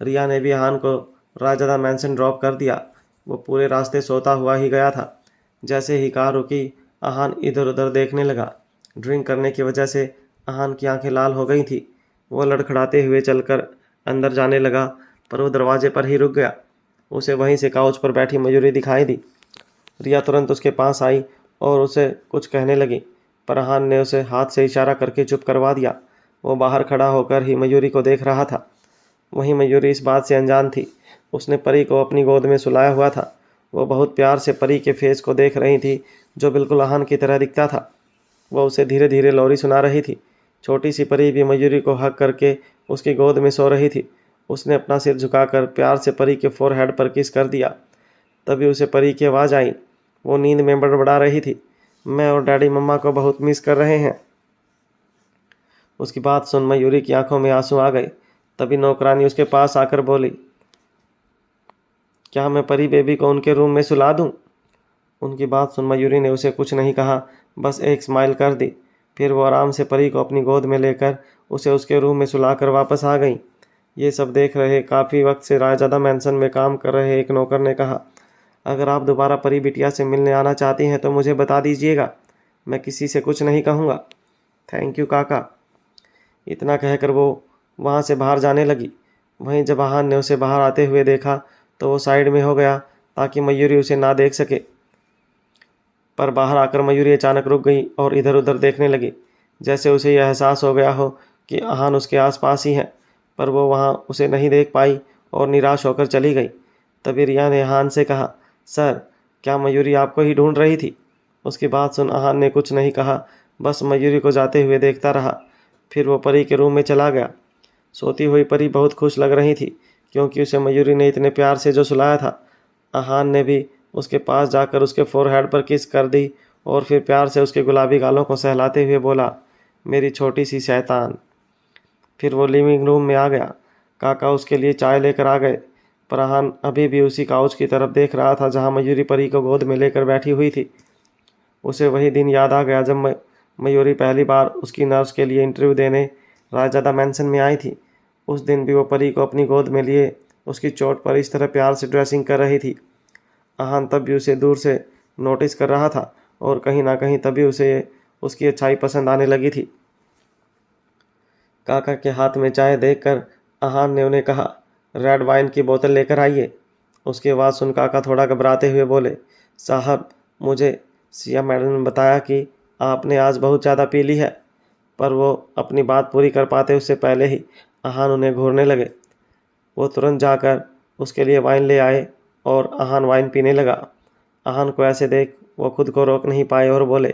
रिया ने भी आहान को राजदा मैंसन ड्रॉप कर दिया। वो पूरे रास्ते सोता हुआ ही गया था। जैसे ही कार रुकी आहान इधर उधर देखने लगा। ड्रिंक करने की वजह से आहान की आंखें लाल हो गई थी। वो लड़खड़ाते हुए चलकर अंदर जाने लगा पर वो दरवाजे पर ही रुक गया। उसे वहीं से काउच पर बैठी मयूरी दिखाई दी। रिया तुरंत उसके पास आई और उसे कुछ कहने लगी पर आहान ने उसे हाथ से इशारा करके चुप करवा दिया। वो बाहर खड़ा होकर ही मयूरी को देख रहा था। वहीं मयूरी इस बात से अनजान थी। उसने परी को अपनी गोद में सुलाया हुआ था। वो बहुत प्यार से परी के फेस को देख रही थी जो बिल्कुल आहान की तरह दिखता था। वह उसे धीरे धीरे लोरी सुना रही थी। छोटी सी परी भी मयूरी को हक करके उसकी गोद में सो रही थी। उसने अपना सिर झुकाकर प्यार से परी के फोरहेड पर किस कर दिया। तभी उसे परी की आवाज़ आई। वो नींद में बड़बड़ा रही थी, मैं और डैडी मम्मा को बहुत मिस कर रहे हैं। उसकी बात सुन मयूरी की आंखों में आंसू आ गए। तभी नौकरानी उसके पास आकर बोली, क्या मैं परी बेबी को उनके रूम में सुला दूं? उनकी बात सुन मयूरी ने उसे कुछ नहीं कहा, बस एक स्माइल कर दी। फिर वो आराम से परी को अपनी गोद में लेकर उसे उसके रूम में सुलाकर वापस आ गई। ये सब देख रहे काफ़ी वक्त से रायजादा मैंसन में काम कर रहे एक नौकर ने कहा, अगर आप दोबारा परी बिटिया से मिलने आना चाहती हैं तो मुझे बता दीजिएगा, मैं किसी से कुछ नहीं कहूँगा। थैंक यू काका। इतना कहकर वो वहाँ से बाहर जाने लगी। वहीं जब आहान ने उसे बाहर आते हुए देखा तो वो साइड में हो गया ताकि मयूरी उसे ना देख सके। पर बाहर आकर मयूरी अचानक रुक गई और इधर उधर देखने लगी, जैसे उसे यह एहसास हो गया हो कि आहान उसके आसपास ही है। पर वो वहाँ उसे नहीं देख पाई और निराश होकर चली गई। तभी रिया ने आहान से कहा, सर क्या मयूरी आपको ही ढूंढ रही थी? उसकी बात सुन आहान ने कुछ नहीं कहा, बस मयूरी को जाते हुए देखता रहा। फिर वो परी के रूम में चला गया। सोती हुई परी बहुत खुश लग रही थी क्योंकि उसे मयूरी ने इतने प्यार से जो सुलाया था। आहान ने भी उसके पास जाकर उसके फोरहेड पर किस कर दी और फिर प्यार से उसके गुलाबी गालों को सहलाते हुए बोला, मेरी छोटी सी शैतान। फिर वो लिविंग रूम में आ गया। काका उसके लिए चाय लेकर आ गए पर आहान अभी भी उसी काउच की तरफ देख रहा था जहाँ मयूरी परी को गोद में लेकर बैठी हुई थी। उसे वही दिन याद आ गया जब मयूरी पहली बार उसकी नर्स के लिए इंटरव्यू देने रायजादा मैंसन में आई थी। उस दिन भी वो परी को अपनी गोद में लिए उसकी चोट पर इस तरह प्यार से ड्रेसिंग कर रही थी। आहान तब भी उसे दूर से नोटिस कर रहा था और कहीं ना कहीं तभी उसे उसकी अच्छाई पसंद आने लगी थी। काका के हाथ में चाय देखकर आहान ने उन्हें कहा, रेड वाइन की बोतल लेकर आइए। उसकी आवाज़ सुन काका थोड़ा घबराते हुए बोले, साहब मुझे सिया मैडम ने बताया कि आपने आज बहुत ज़्यादा पी ली है। पर वो अपनी बात पूरी कर पाते उससे पहले ही आहान उन्हें घूरने लगे। वो तुरंत जाकर उसके लिए वाइन ले आए और आहान वाइन पीने लगा। आहान को ऐसे देख वो खुद को रोक नहीं पाए और बोले,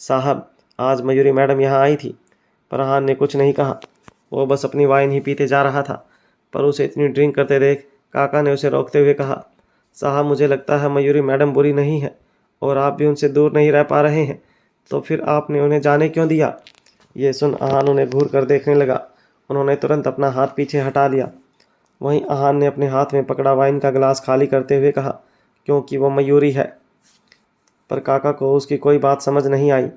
साहब आज मयूरी मैडम यहाँ आई थी। पर आहान ने कुछ नहीं कहा, वो बस अपनी वाइन ही पीते जा रहा था। पर उसे इतनी ड्रिंक करते देख काका ने उसे रोकते हुए कहा, साहब मुझे लगता है मयूरी मैडम बुरी नहीं है और आप भी उनसे दूर नहीं रह पा रहे हैं, तो फिर आपने उन्हें जाने क्यों दिया? ये सुन आहान उन्हें घूर कर देखने लगा। उन्होंने तुरंत अपना हाथ पीछे हटा लिया। वहीं आहान ने अपने हाथ में पकड़ा वाइन का गिलास खाली करते हुए कहा, क्योंकि वो मयूरी है। पर काका को उसकी कोई बात समझ नहीं आई।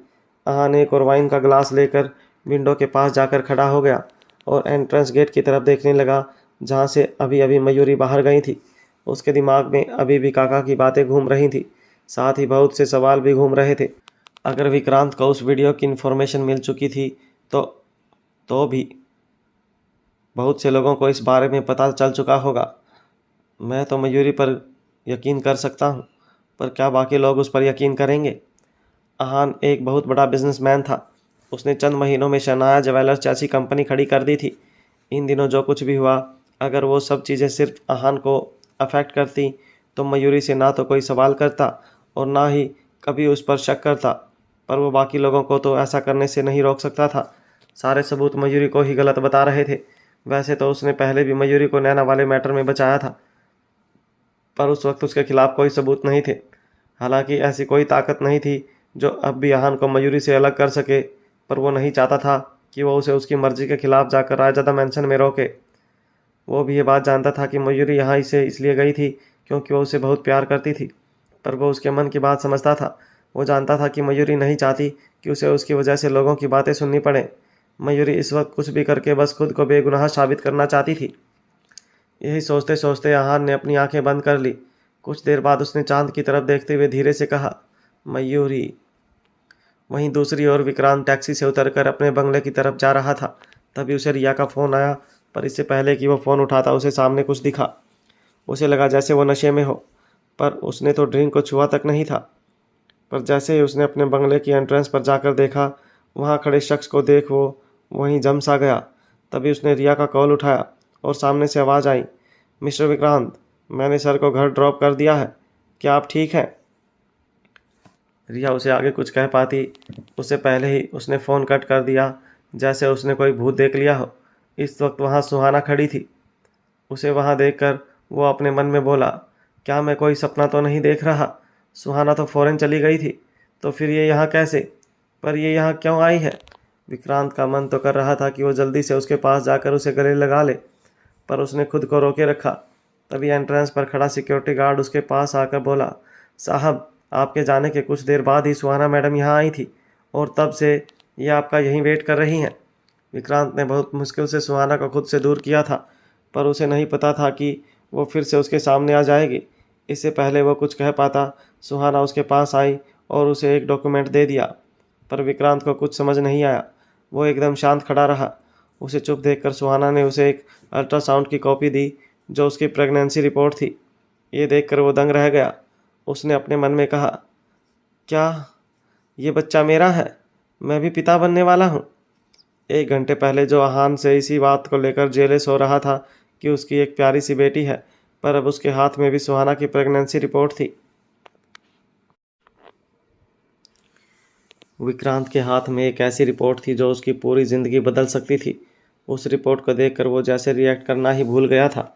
आहान एक और वाइन का गिलास लेकर विंडो के पास जाकर खड़ा हो गया और एंट्रेंस गेट की तरफ देखने लगा जहाँ से अभी अभी मयूरी बाहर गई थी। उसके दिमाग में अभी भी काका की बातें घूम रही थी, साथ ही बहुत से सवाल भी घूम रहे थे। अगर विक्रांत को उस वीडियो की इन्फॉर्मेशन मिल चुकी थी तो भी बहुत से लोगों को इस बारे में पता चल चुका होगा। मैं तो मयूरी पर यकीन कर सकता हूँ, पर क्या बाकी लोग उस पर यकीन करेंगे? आहान एक बहुत बड़ा बिजनेसमैन था। उसने चंद महीनों में शनाया ज्वेलर्स जैसी कंपनी खड़ी कर दी थी। इन दिनों जो कुछ भी हुआ, अगर वो सब चीज़ें सिर्फ आहान को अफेक्ट करती तो मयूरी से ना तो कोई सवाल करता और ना ही कभी उस पर शक करता, पर वो बाकी लोगों को तो ऐसा करने से नहीं रोक सकता था। सारे सबूत मयूरी को ही गलत बता रहे थे। वैसे तो उसने पहले भी मयूरी को नैना वाले मैटर में बचाया था, पर उस वक्त उसके खिलाफ कोई सबूत नहीं थे। हालांकि ऐसी कोई ताकत नहीं थी जो अब भी आहान को मयूरी से अलग कर सके, पर वो नहीं चाहता था कि वो उसे उसकी मर्जी के खिलाफ जाकर रायजादा मैंशन में रोके। वो भी ये बात जानता था कि मयूरी यहाँ इसे इसलिए गई थी क्योंकि वो उसे बहुत प्यार करती थी, पर वो उसके मन की बात समझता था। वो जानता था कि मयूरी नहीं चाहती कि उसे उसकी वजह से लोगों की बातें सुननी पड़े। मयूरी इस वक्त कुछ भी करके बस खुद को बेगुनाह साबित करना चाहती थी। यही सोचते सोचते आहान ने अपनी आंखें बंद कर ली। कुछ देर बाद उसने चांद की तरफ देखते हुए धीरे से कहा, मयूरी। वहीं दूसरी ओर विक्रांत टैक्सी से उतरकर अपने बंगले की तरफ जा रहा था। तभी उसे रिया का फ़ोन आया, पर इससे पहले कि वो फ़ोन उठाता उसे सामने कुछ दिखा। उसे लगा जैसे वो नशे में हो, पर उसने तो ड्रिंक को छुआ तक नहीं था। पर जैसे ही उसने अपने बंगले की एंट्रेंस पर जाकर देखा, वहाँ खड़े शख्स को देख वो वहीं जम सा गया। तभी उसने रिया का कॉल उठाया और सामने से आवाज़ आई, मिस्टर विक्रांत, मैंने सर को घर ड्रॉप कर दिया है, क्या आप ठीक हैं? रिया उसे आगे कुछ कह पाती उससे पहले ही उसने फ़ोन कट कर दिया, जैसे उसने कोई भूत देख लिया हो। इस वक्त वहाँ सुहाना खड़ी थी। उसे वहाँ देखकर वो अपने मन में बोला, क्या मैं कोई सपना तो नहीं देख रहा? सुहाना तो फ़ौरन चली गई थी, तो फिर ये यहाँ कैसे? पर ये यहाँ क्यों आई है? विक्रांत का मन तो कर रहा था कि वो जल्दी से उसके पास जाकर उसे गले लगा ले, पर उसने खुद को रोके रखा। तभी एंट्रेंस पर खड़ा सिक्योरिटी गार्ड उसके पास आकर बोला, साहब, आपके जाने के कुछ देर बाद ही सुहाना मैडम यहाँ आई थी और तब से ये आपका यहीं वेट कर रही हैं। विक्रांत ने बहुत मुश्किल से सुहाना को खुद से दूर किया था, पर उसे नहीं पता था कि वो फिर से उसके सामने आ जाएगी। इससे पहले वो कुछ कह पाता, सुहाना उसके पास आई और उसे एक डॉक्यूमेंट दे दिया, पर विक्रांत को कुछ समझ नहीं आया। वो एकदम शांत खड़ा रहा। उसे चुप देखकर सुहाना ने उसे एक अल्ट्रासाउंड की कॉपी दी, जो उसकी प्रेगनेंसी रिपोर्ट थी। ये देखकर वो दंग रह गया। उसने अपने मन में कहा, क्या ये बच्चा मेरा है? मैं भी पिता बनने वाला हूँ। 1 घंटे पहले जो आहान से इसी बात को लेकर जेलस हो रहा था कि उसकी एक प्यारी सी बेटी है, पर अब उसके हाथ में भी सुहाना की प्रेगनेंसी रिपोर्ट थी। विक्रांत के हाथ में एक ऐसी रिपोर्ट थी जो उसकी पूरी ज़िंदगी बदल सकती थी। उस रिपोर्ट को देखकर वो जैसे रिएक्ट करना ही भूल गया था।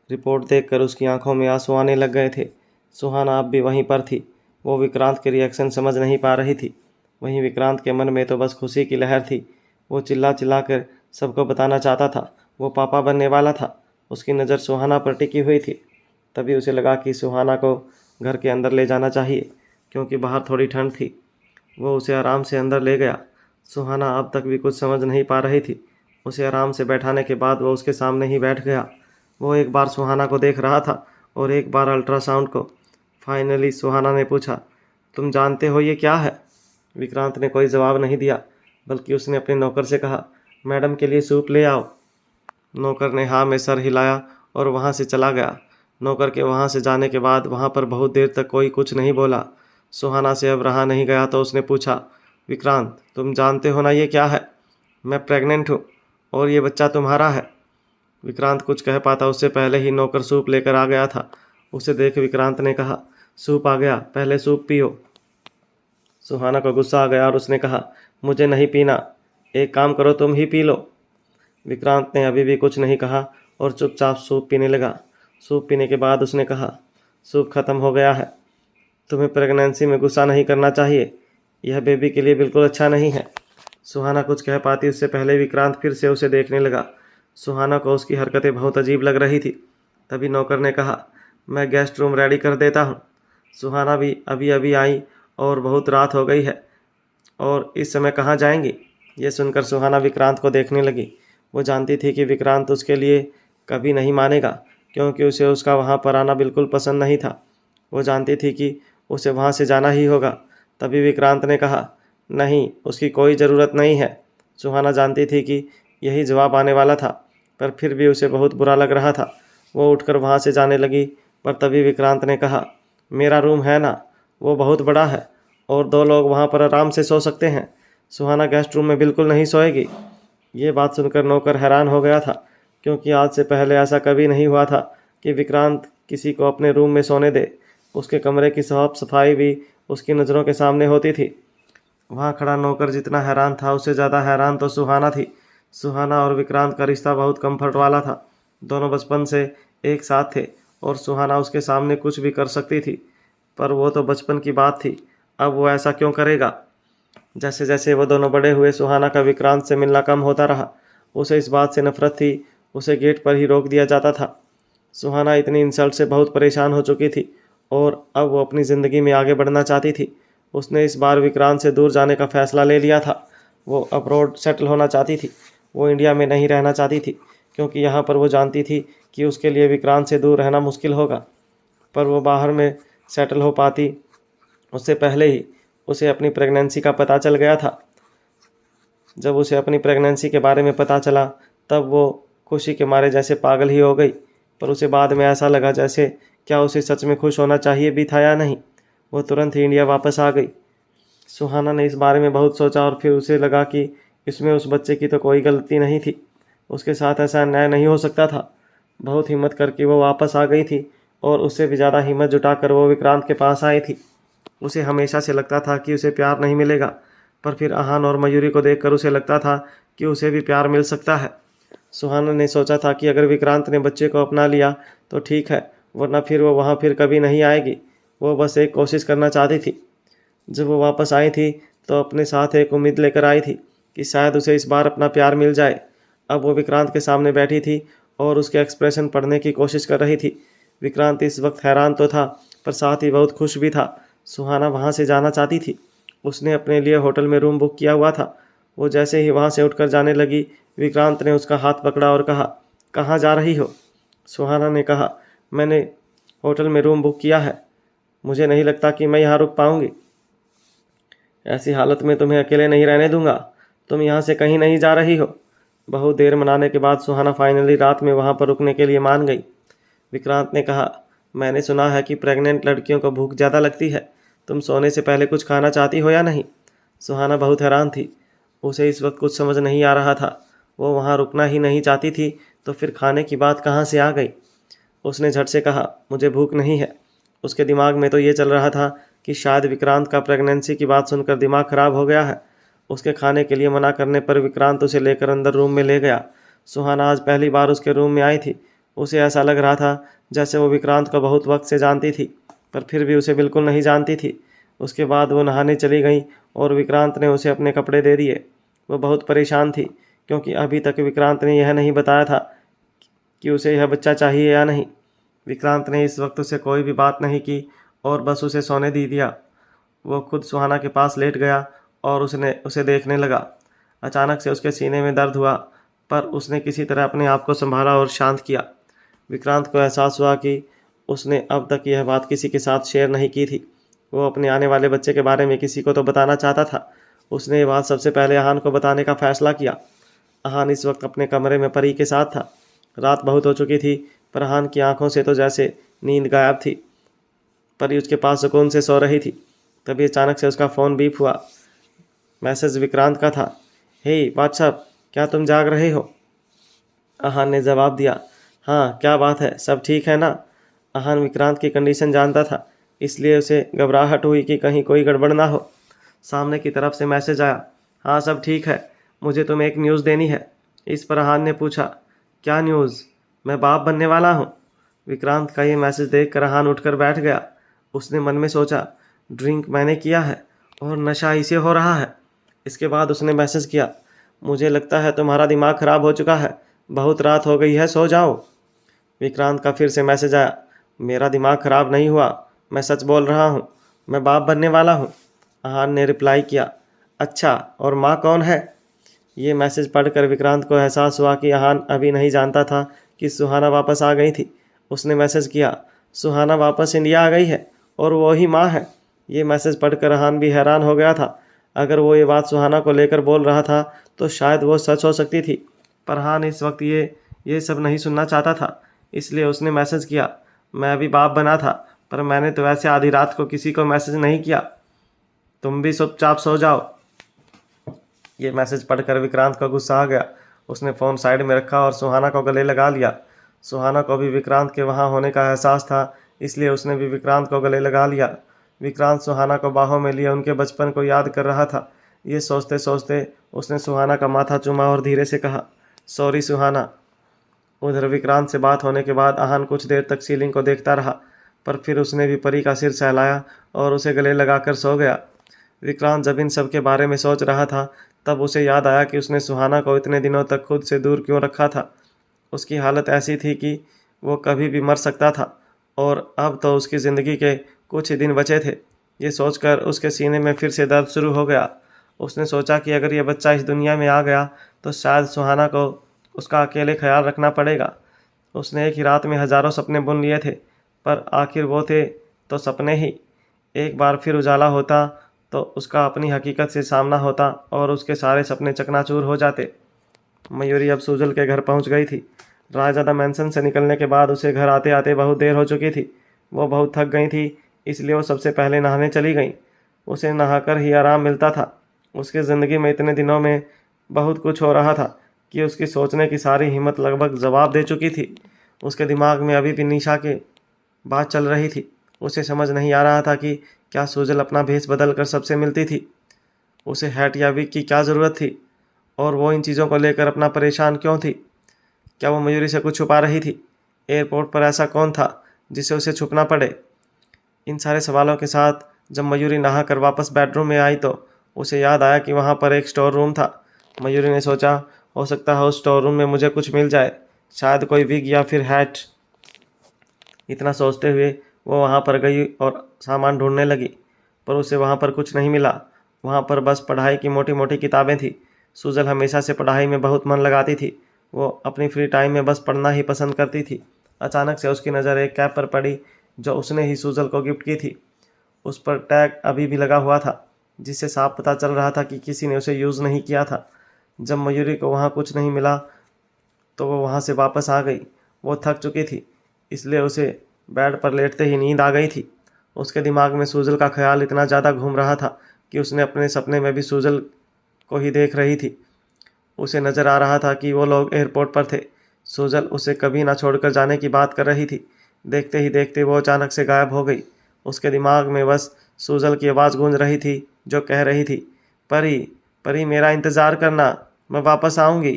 रिपोर्ट देखकर उसकी आंखों में आंसू आने लग गए थे। सुहाना अब भी वहीं पर थी। वो विक्रांत के रिएक्शन समझ नहीं पा रही थी। वहीं विक्रांत के मन में तो बस खुशी की लहर थी। वो चिल्ला चिल्ला कर सबको बताना चाहता था, वो पापा बनने वाला था। उसकी नज़र सुहाना पर टिकी हुई थी। तभी उसे लगा कि सुहाना को घर के अंदर ले जाना चाहिए, क्योंकि बाहर थोड़ी ठंड थी। वो उसे आराम से अंदर ले गया। सुहाना अब तक भी कुछ समझ नहीं पा रही थी। उसे आराम से बैठाने के बाद वो उसके सामने ही बैठ गया। वो एक बार सुहाना को देख रहा था और एक बार अल्ट्रासाउंड को। फाइनली सुहाना ने पूछा, तुम जानते हो ये क्या है? विक्रांत ने कोई जवाब नहीं दिया, बल्कि उसने अपने नौकर से कहा, मैडम के लिए सूप ले आओ। नौकर ने हाँ में सर हिलाया और वहाँ से चला गया। नौकर के वहाँ से जाने के बाद वहाँ पर बहुत देर तक कोई कुछ नहीं बोला। सुहाना से अब रहा नहीं गया तो उसने पूछा, विक्रांत, तुम जानते हो ना ये क्या है? मैं प्रेग्नेंट हूँ और ये बच्चा तुम्हारा है। विक्रांत कुछ कह पाता उससे पहले ही नौकर सूप लेकर आ गया था। उसे देख विक्रांत ने कहा, सूप आ गया, पहले सूप पियो। सुहाना को गुस्सा आ गया और उसने कहा, मुझे नहीं पीना, एक काम करो तुम ही पी लो। विक्रांत ने अभी भी कुछ नहीं कहा और चुपचाप सूप पीने लगा। सूप पीने के बाद उसने कहा, सूप खत्म हो गया है। तुम्हें प्रेगनेंसी में गुस्सा नहीं करना चाहिए, यह बेबी के लिए बिल्कुल अच्छा नहीं है। सुहाना कुछ कह पाती उससे पहले विक्रांत फिर से उसे देखने लगा। सुहाना को उसकी हरकतें बहुत अजीब लग रही थी। तभी नौकर ने कहा, मैं गेस्ट रूम रेडी कर देता हूँ। सुहाना भी अभी अभी आई और बहुत रात हो गई है और इस समय कहाँ जाएंगी? ये सुनकर सुहाना विक्रांत को देखने लगी। वो जानती थी कि विक्रांत उसके लिए कभी नहीं मानेगा, क्योंकि उसे उसका वहाँ पर आना बिल्कुल पसंद नहीं था। वो जानती थी कि उसे वहाँ से जाना ही होगा। तभी विक्रांत ने कहा, नहीं, उसकी कोई ज़रूरत नहीं है। सुहाना जानती थी कि यही जवाब आने वाला था, पर फिर भी उसे बहुत बुरा लग रहा था। वो उठकर वहाँ से जाने लगी, पर तभी विक्रांत ने कहा, मेरा रूम है ना, वो बहुत बड़ा है और 2 लोग वहाँ पर आराम से सो सकते हैं। सुहाना गेस्ट रूम में बिल्कुल नहीं सोएगी। ये बात सुनकर नौकर हैरान हो गया था, क्योंकि आज से पहले ऐसा कभी नहीं हुआ था कि विक्रांत किसी को अपने रूम में सोने दे। उसके कमरे की साफ सफाई भी उसकी नज़रों के सामने होती थी। वहाँ खड़ा नौकर जितना हैरान था, उससे ज़्यादा हैरान तो सुहाना थी। सुहाना और विक्रांत का रिश्ता बहुत कम्फर्ट वाला था। दोनों बचपन से एक साथ थे और सुहाना उसके सामने कुछ भी कर सकती थी। पर वो तो बचपन की बात थी, अब वो ऐसा क्यों करेगा? जैसे जैसे वो दोनों बड़े हुए, सुहाना का विक्रांत से मिलना कम होता रहा। उसे इस बात से नफरत थी, उसे गेट पर ही रोक दिया जाता था। सुहाना इतनी इंसल्ट से बहुत परेशान हो चुकी थी और अब वो अपनी ज़िंदगी में आगे बढ़ना चाहती थी। उसने इस बार विक्रांत से दूर जाने का फैसला ले लिया था। वो अब्रॉड सेटल होना चाहती थी। वो इंडिया में नहीं रहना चाहती थी, क्योंकि यहाँ पर वो जानती थी कि उसके लिए विक्रांत से दूर रहना मुश्किल होगा। पर वो बाहर में सेटल हो पाती, उससे पहले ही उसे अपनी प्रेगनेंसी का पता चल गया था। जब उसे अपनी प्रेगनेंसी के बारे में पता चला, तब वो खुशी के मारे जैसे पागल ही हो गई। पर उसे बाद में ऐसा लगा जैसे क्या उसे सच में खुश होना चाहिए भी था या नहीं। वो तुरंत ही इंडिया वापस आ गई। सुहाना ने इस बारे में बहुत सोचा और फिर उसे लगा कि इसमें उस बच्चे की तो कोई गलती नहीं थी। उसके साथ ऐसा अन्याय नहीं हो सकता था। बहुत हिम्मत करके वो वापस आ गई थी और उससे भी ज़्यादा हिम्मत जुटाकर वो विक्रांत के पास आई थी। उसे हमेशा से लगता था कि उसे प्यार नहीं मिलेगा, पर फिर आहान और मयूरी को देखकर उसे लगता था कि उसे भी प्यार मिल सकता है। सुहाना ने सोचा था कि अगर विक्रांत ने बच्चे को अपना लिया तो ठीक है, वरना फिर वो वहाँ फिर कभी नहीं आएगी। वो बस एक कोशिश करना चाहती थी। जब वो वापस आई थी तो अपने साथ एक उम्मीद लेकर आई थी कि शायद उसे इस बार अपना प्यार मिल जाए। अब वो विक्रांत के सामने बैठी थी और उसके एक्सप्रेशन पढ़ने की कोशिश कर रही थी। विक्रांत इस वक्त हैरान तो था, पर साथ ही बहुत खुश भी था। सुहाना वहाँ से जाना चाहती थी। उसने अपने लिए होटल में रूम बुक किया हुआ था। वो जैसे ही वहाँ से उठकर जाने लगी, विक्रांत ने उसका हाथ पकड़ा और कहा, कहाँ जा रही हो? सुहाना ने कहा, मैंने होटल में रूम बुक किया है, मुझे नहीं लगता कि मैं यहाँ रुक पाऊंगी। ऐसी हालत में तुम्हें अकेले नहीं रहने दूंगा। तुम यहाँ से कहीं नहीं जा रही हो। बहुत देर मनाने के बाद सुहाना फाइनली रात में वहाँ पर रुकने के लिए मान गई। विक्रांत ने कहा, मैंने सुना है कि प्रेग्नेंट लड़कियों को भूख ज़्यादा लगती है। तुम सोने से पहले कुछ खाना चाहती हो या नहीं? सुहाना बहुत हैरान थी। उसे इस वक्त कुछ समझ नहीं आ रहा था। वो वहाँ रुकना ही नहीं चाहती थी, तो फिर खाने की बात कहाँ से आ गई? उसने झट से कहा, मुझे भूख नहीं है। उसके दिमाग में तो ये चल रहा था कि शायद विक्रांत का प्रेगनेंसी की बात सुनकर दिमाग खराब हो गया है। उसके खाने के लिए मना करने पर विक्रांत उसे लेकर अंदर रूम में ले गया। सुहाना आज पहली बार उसके रूम में आई थी। उसे ऐसा लग रहा था जैसे वो विक्रांत को बहुत वक्त से जानती थी, पर फिर भी उसे बिल्कुल नहीं जानती थी। उसके बाद वो नहाने चली गई और विक्रांत ने उसे अपने कपड़े दे दिए। वो बहुत परेशान थी, क्योंकि अभी तक विक्रांत ने यह नहीं बताया था कि उसे यह बच्चा चाहिए या नहीं। विक्रांत ने इस वक्त उसे कोई भी बात नहीं की और बस उसे सोने दे दिया। वो खुद सुहाना के पास लेट गया और उसने उसे देखने लगा। अचानक से उसके सीने में दर्द हुआ, पर उसने किसी तरह अपने आप को संभाला और शांत किया। विक्रांत को एहसास हुआ कि उसने अब तक यह बात किसी के साथ शेयर नहीं की थी। वो अपने आने वाले बच्चे के बारे में किसी को तो बताना चाहता था। उसने ये बात सबसे पहले आहान को बताने का फैसला किया। आहान इस वक्त अपने कमरे में परी के साथ था। रात बहुत हो चुकी थी, पर आहान की आंखों से तो जैसे नींद गायब थी। परी उसके पास सुकून से सो रही थी। तभी अचानक से उसका फ़ोन बीप हुआ। मैसेज विक्रांत का था। हे व्हाट्सअप, क्या तुम जाग रहे हो? आहान ने जवाब दिया, हाँ, क्या बात है, सब ठीक है ना? आहान विक्रांत की कंडीशन जानता था, इसलिए उसे घबराहट हुई कि कहीं कोई गड़बड़ ना हो। सामने की तरफ से मैसेज आया, हाँ सब ठीक है, मुझे तुम्हें एक न्यूज़ देनी है। इस पर आहान ने पूछा, क्या न्यूज़? मैं बाप बनने वाला हूँ। विक्रांत का ये मैसेज देखकर आहान उठकर बैठ गया। उसने मन में सोचा, ड्रिंक मैंने किया है और नशा इसे हो रहा है। इसके बाद उसने मैसेज किया, मुझे लगता है तुम्हारा दिमाग खराब हो चुका है, बहुत रात हो गई है, सो जाओ। विक्रांत का फिर से मैसेज आया, मेरा दिमाग खराब नहीं हुआ, मैं सच बोल रहा हूँ, मैं बाप बनने वाला हूँ। आहान ने रिप्लाई किया, अच्छा, और माँ कौन है? ये मैसेज पढ़कर विक्रांत को एहसास हुआ कि आहान अभी नहीं जानता था कि सुहाना वापस आ गई थी। उसने मैसेज किया, सुहाना वापस इंडिया आ गई है और वो ही माँ है। ये मैसेज पढ़कर अहान भी हैरान हो गया था। अगर वो ये बात सुहाना को लेकर बोल रहा था तो शायद वो सच हो सकती थी, पर अहान इस वक्त ये सब नहीं सुनना चाहता था। इसलिए उसने मैसेज किया, मैं अभी बाप बना था, पर मैंने तो वैसे आधी रात को किसी को मैसेज नहीं किया। तुम भी चुपचाप सो जाओ। ये मैसेज पढ़कर विक्रांत को गुस्सा आ गया। उसने फ़ोन साइड में रखा और सुहाना को गले लगा लिया। सुहाना को भी विक्रांत के वहाँ होने का एहसास था, इसलिए उसने भी विक्रांत को गले लगा लिया। विक्रांत सुहाना को बाहों में लिए उनके बचपन को याद कर रहा था। ये सोचते सोचते उसने सुहाना का माथा चूमा और धीरे से कहा, सॉरी सुहाना। उधर विक्रांत से बात होने के बाद अहान कुछ देर तक सीलिंग को देखता रहा, पर फिर उसने भी परी का सिर सहलाया और उसे गले लगाकर सो गया। विक्रांत जब इन सब के बारे में सोच रहा था, तब उसे याद आया कि उसने सुहाना को इतने दिनों तक खुद से दूर क्यों रखा था। उसकी हालत ऐसी थी कि वो कभी भी मर सकता था, और अब तो उसकी ज़िंदगी के कुछ ही दिन बचे थे। ये सोचकर उसके सीने में फिर से दर्द शुरू हो गया। उसने सोचा कि अगर ये बच्चा इस दुनिया में आ गया तो शायद सुहाना को उसका अकेले ख्याल रखना पड़ेगा। उसने एक ही रात में हज़ारों सपने बुन लिए थे, पर आखिर वो थे तो सपने ही। एक बार फिर उजाला होता तो उसका अपनी हकीकत से सामना होता और उसके सारे सपने चकनाचूर हो जाते। मयूरी अब सुजल के घर पहुंच गई थी। रायजादा मैंसन से निकलने के बाद उसे घर आते आते बहुत देर हो चुकी थी। वो बहुत थक गई थी, इसलिए वो सबसे पहले नहाने चली गई। उसे नहाकर ही आराम मिलता था। उसकी ज़िंदगी में इतने दिनों में बहुत कुछ हो रहा था कि उसकी सोचने की सारी हिम्मत लगभग जवाब दे चुकी थी। उसके दिमाग में अभी भी निशा की बात चल रही थी। उसे समझ नहीं आ रहा था कि क्या सुजल अपना भेष बदल कर सबसे मिलती थी। उसे हैट या विग की क्या ज़रूरत थी, और वो इन चीज़ों को लेकर अपना परेशान क्यों थी। क्या वो मयूरी से कुछ छुपा रही थी? एयरपोर्ट पर ऐसा कौन था जिसे उसे छुपना पड़े? इन सारे सवालों के साथ जब मयूरी नहाकर वापस बेडरूम में आई तो उसे याद आया कि वहाँ पर एक स्टोर रूम था। मयूरी ने सोचा, हो सकता है उस स्टोर रूम में मुझे कुछ मिल जाए, शायद कोई विग या फिर हैट। इतना सोचते हुए वो वहाँ पर गई और सामान ढूंढने लगी, पर उसे वहाँ पर कुछ नहीं मिला। वहाँ पर बस पढ़ाई की मोटी मोटी किताबें थी। सुजल हमेशा से पढ़ाई में बहुत मन लगाती थी। वो अपनी फ्री टाइम में बस पढ़ना ही पसंद करती थी। अचानक से उसकी नज़र एक कैप पर पड़ी जो उसने ही सुजल को गिफ्ट की थी। उस पर टैग अभी भी लगा हुआ था, जिससे साफ पता चल रहा था कि किसी ने उसे यूज़ नहीं किया था। जब मयूरी को वहाँ कुछ नहीं मिला तो वो वहाँ से वापस आ गई। वो थक चुकी थी, इसलिए उसे बेड पर लेटते ही नींद आ गई थी। उसके दिमाग में सुजल का ख्याल इतना ज़्यादा घूम रहा था कि उसने अपने सपने में भी सुजल को ही देख रही थी। उसे नज़र आ रहा था कि वो लोग एयरपोर्ट पर थे। सुजल उसे कभी ना छोड़कर जाने की बात कर रही थी। देखते ही देखते वो अचानक से गायब हो गई। उसके दिमाग में बस सुजल की आवाज़ गूंज रही थी जो कह रही थी, परी, परी मेरा इंतज़ार करना, मैं वापस आऊँगी,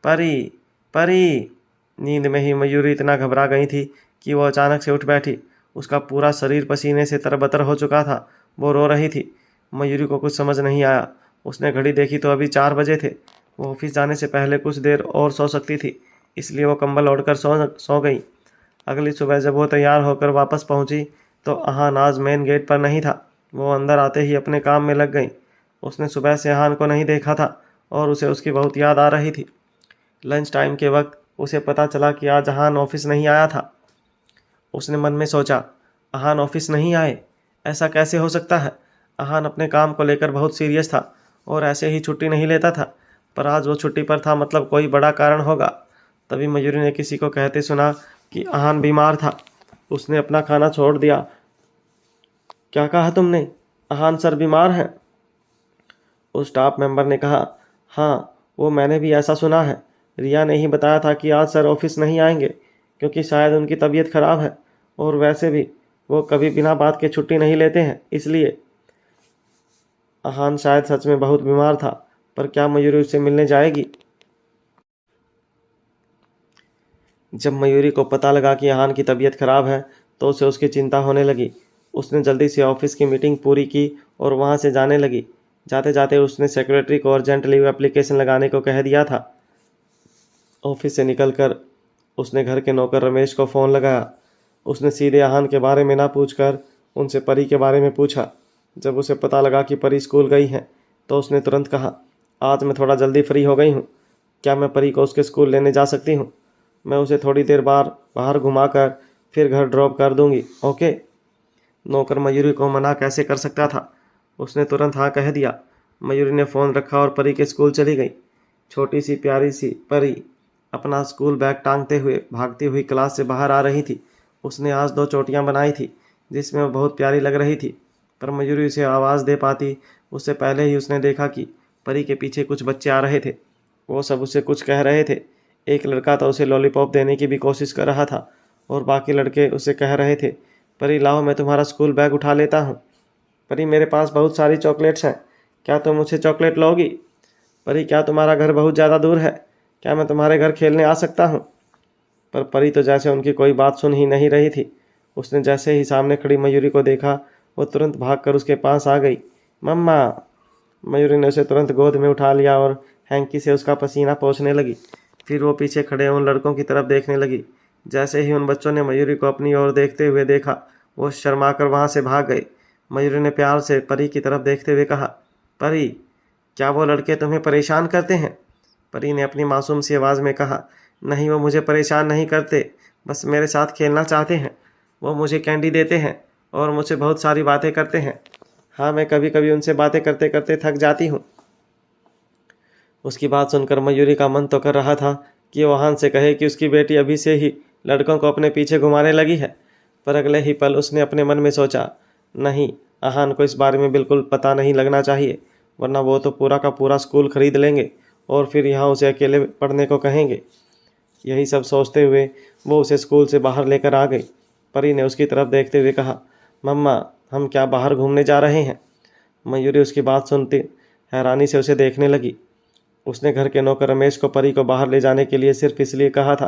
परी, परी। नींद में ही मयूरी इतना घबरा गई थी कि वो अचानक से उठ बैठी। उसका पूरा शरीर पसीने से तरबतर हो चुका था। वो रो रही थी। मयूरी को कुछ समझ नहीं आया। उसने घड़ी देखी तो अभी 4 बजे थे। वो ऑफिस जाने से पहले कुछ देर और सो सकती थी, इसलिए वो कंबल ओढ़कर सो गई। अगली सुबह जब वो तैयार होकर वापस पहुंची तो अहान आज मेन गेट पर नहीं था। वो अंदर आते ही अपने काम में लग गई। उसने सुबह से अहान को नहीं देखा था और उसे उसकी बहुत याद आ रही थी। लंच टाइम के वक्त उसे पता चला कि आज अहान ऑफिस नहीं आया था। उसने मन में सोचा, अहान ऑफिस नहीं आए, ऐसा कैसे हो सकता है। अहान अपने काम को लेकर बहुत सीरियस था और ऐसे ही छुट्टी नहीं लेता था, पर आज वो छुट्टी पर था, मतलब कोई बड़ा कारण होगा। तभी मयूरी ने किसी को कहते सुना कि अहान बीमार था। उसने अपना खाना छोड़ दिया। क्या कहा तुमने? अहान सर बीमार हैं? उस स्टाफ मेंबर ने कहा, हाँ, वो मैंने भी ऐसा सुना है। रिया ने ही बताया था कि आज सर ऑफिस नहीं आएंगे क्योंकि शायद उनकी तबीयत खराब है, और वैसे भी वो कभी बिना बात के छुट्टी नहीं लेते हैं, इसलिए। अहान शायद सच में बहुत बीमार था, पर क्या मयूरी उससे मिलने जाएगी? जब मयूरी को पता लगा कि अहान की तबीयत खराब है तो उसे उसकी चिंता होने लगी। उसने जल्दी से ऑफिस की मीटिंग पूरी की और वहां से जाने लगी। जाते जाते उसने सेक्रेटरी को अर्जेंट लीव एप्लीकेशन लगाने को कह दिया था। ऑफिस से निकलकर उसने घर के नौकर रमेश को फ़ोन लगाया। उसने सीधे अहान के बारे में ना पूछकर उनसे परी के बारे में पूछा। जब उसे पता लगा कि परी स्कूल गई है तो उसने तुरंत कहा, आज मैं थोड़ा जल्दी फ्री हो गई हूँ, क्या मैं परी को उसके स्कूल लेने जा सकती हूँ? मैं उसे थोड़ी देर बाहर घुमाकर फिर घर ड्रॉप कर दूंगी, ओके। नौकर मयूरी को मना कैसे कर सकता था। उसने तुरंत हाँ कह दिया। मयूरी ने फ़ोन रखा और परी के स्कूल चली गई। छोटी सी प्यारी सी परी अपना स्कूल बैग टांगते हुए भागती हुई क्लास से बाहर आ रही थी। उसने आज 2 चोटियां बनाई थी जिसमें वो बहुत प्यारी लग रही थी, पर मयूरी उसे आवाज़ दे पाती उससे पहले ही उसने देखा कि परी के पीछे कुछ बच्चे आ रहे थे। वो सब उसे कुछ कह रहे थे। एक लड़का तो उसे लॉलीपॉप देने की भी कोशिश कर रहा था और बाकी लड़के उसे कह रहे थे, परी लाओ मैं तुम्हारा स्कूल बैग उठा लेता हूँ। परी मेरे पास बहुत सारी चॉकलेट्स हैं, क्या तुम मुझे चॉकलेट लोगी? परी क्या तुम्हारा घर बहुत ज़्यादा दूर है, क्या मैं तुम्हारे घर खेलने आ सकता हूँ? पर परी तो जैसे उनकी कोई बात सुन ही नहीं रही थी। उसने जैसे ही सामने खड़ी मयूरी को देखा वो तुरंत भागकर उसके पास आ गई। मम्मा। मयूरी ने उसे तुरंत गोद में उठा लिया और हैंकी से उसका पसीना पोंछने लगी। फिर वो पीछे खड़े उन लड़कों की तरफ देखने लगी। जैसे ही उन बच्चों ने मयूरी को अपनी ओर देखते हुए देखा वो शर्मा कर वहाँ से भाग गए। मयूरी ने प्यार से परी की तरफ देखते हुए कहा, परी क्या वो लड़के तुम्हें परेशान करते हैं? परी ने अपनी मासूम सी आवाज़ में कहा, नहीं वो मुझे परेशान नहीं करते, बस मेरे साथ खेलना चाहते हैं। वो मुझे कैंडी देते हैं और मुझसे बहुत सारी बातें करते हैं। हाँ मैं कभी कभी उनसे बातें करते करते थक जाती हूँ। उसकी बात सुनकर मयूरी का मन तो कर रहा था कि वो आहान से कहे कि उसकी बेटी अभी से ही लड़कों को अपने पीछे घुमाने लगी है, पर अगले ही पल उसने अपने मन में सोचा, नहीं, आहान को इस बारे में बिल्कुल पता नहीं लगना चाहिए, वरना वो तो पूरा का पूरा स्कूल खरीद लेंगे और फिर यहाँ उसे अकेले पढ़ने को कहेंगे। यही सब सोचते हुए वो उसे स्कूल से बाहर लेकर आ गई। परी ने उसकी तरफ देखते हुए कहा, मम्मा हम क्या बाहर घूमने जा रहे हैं? मयूरी उसकी बात सुनती हैरानी से उसे देखने लगी। उसने घर के नौकर रमेश को परी को बाहर ले जाने के लिए सिर्फ इसलिए कहा था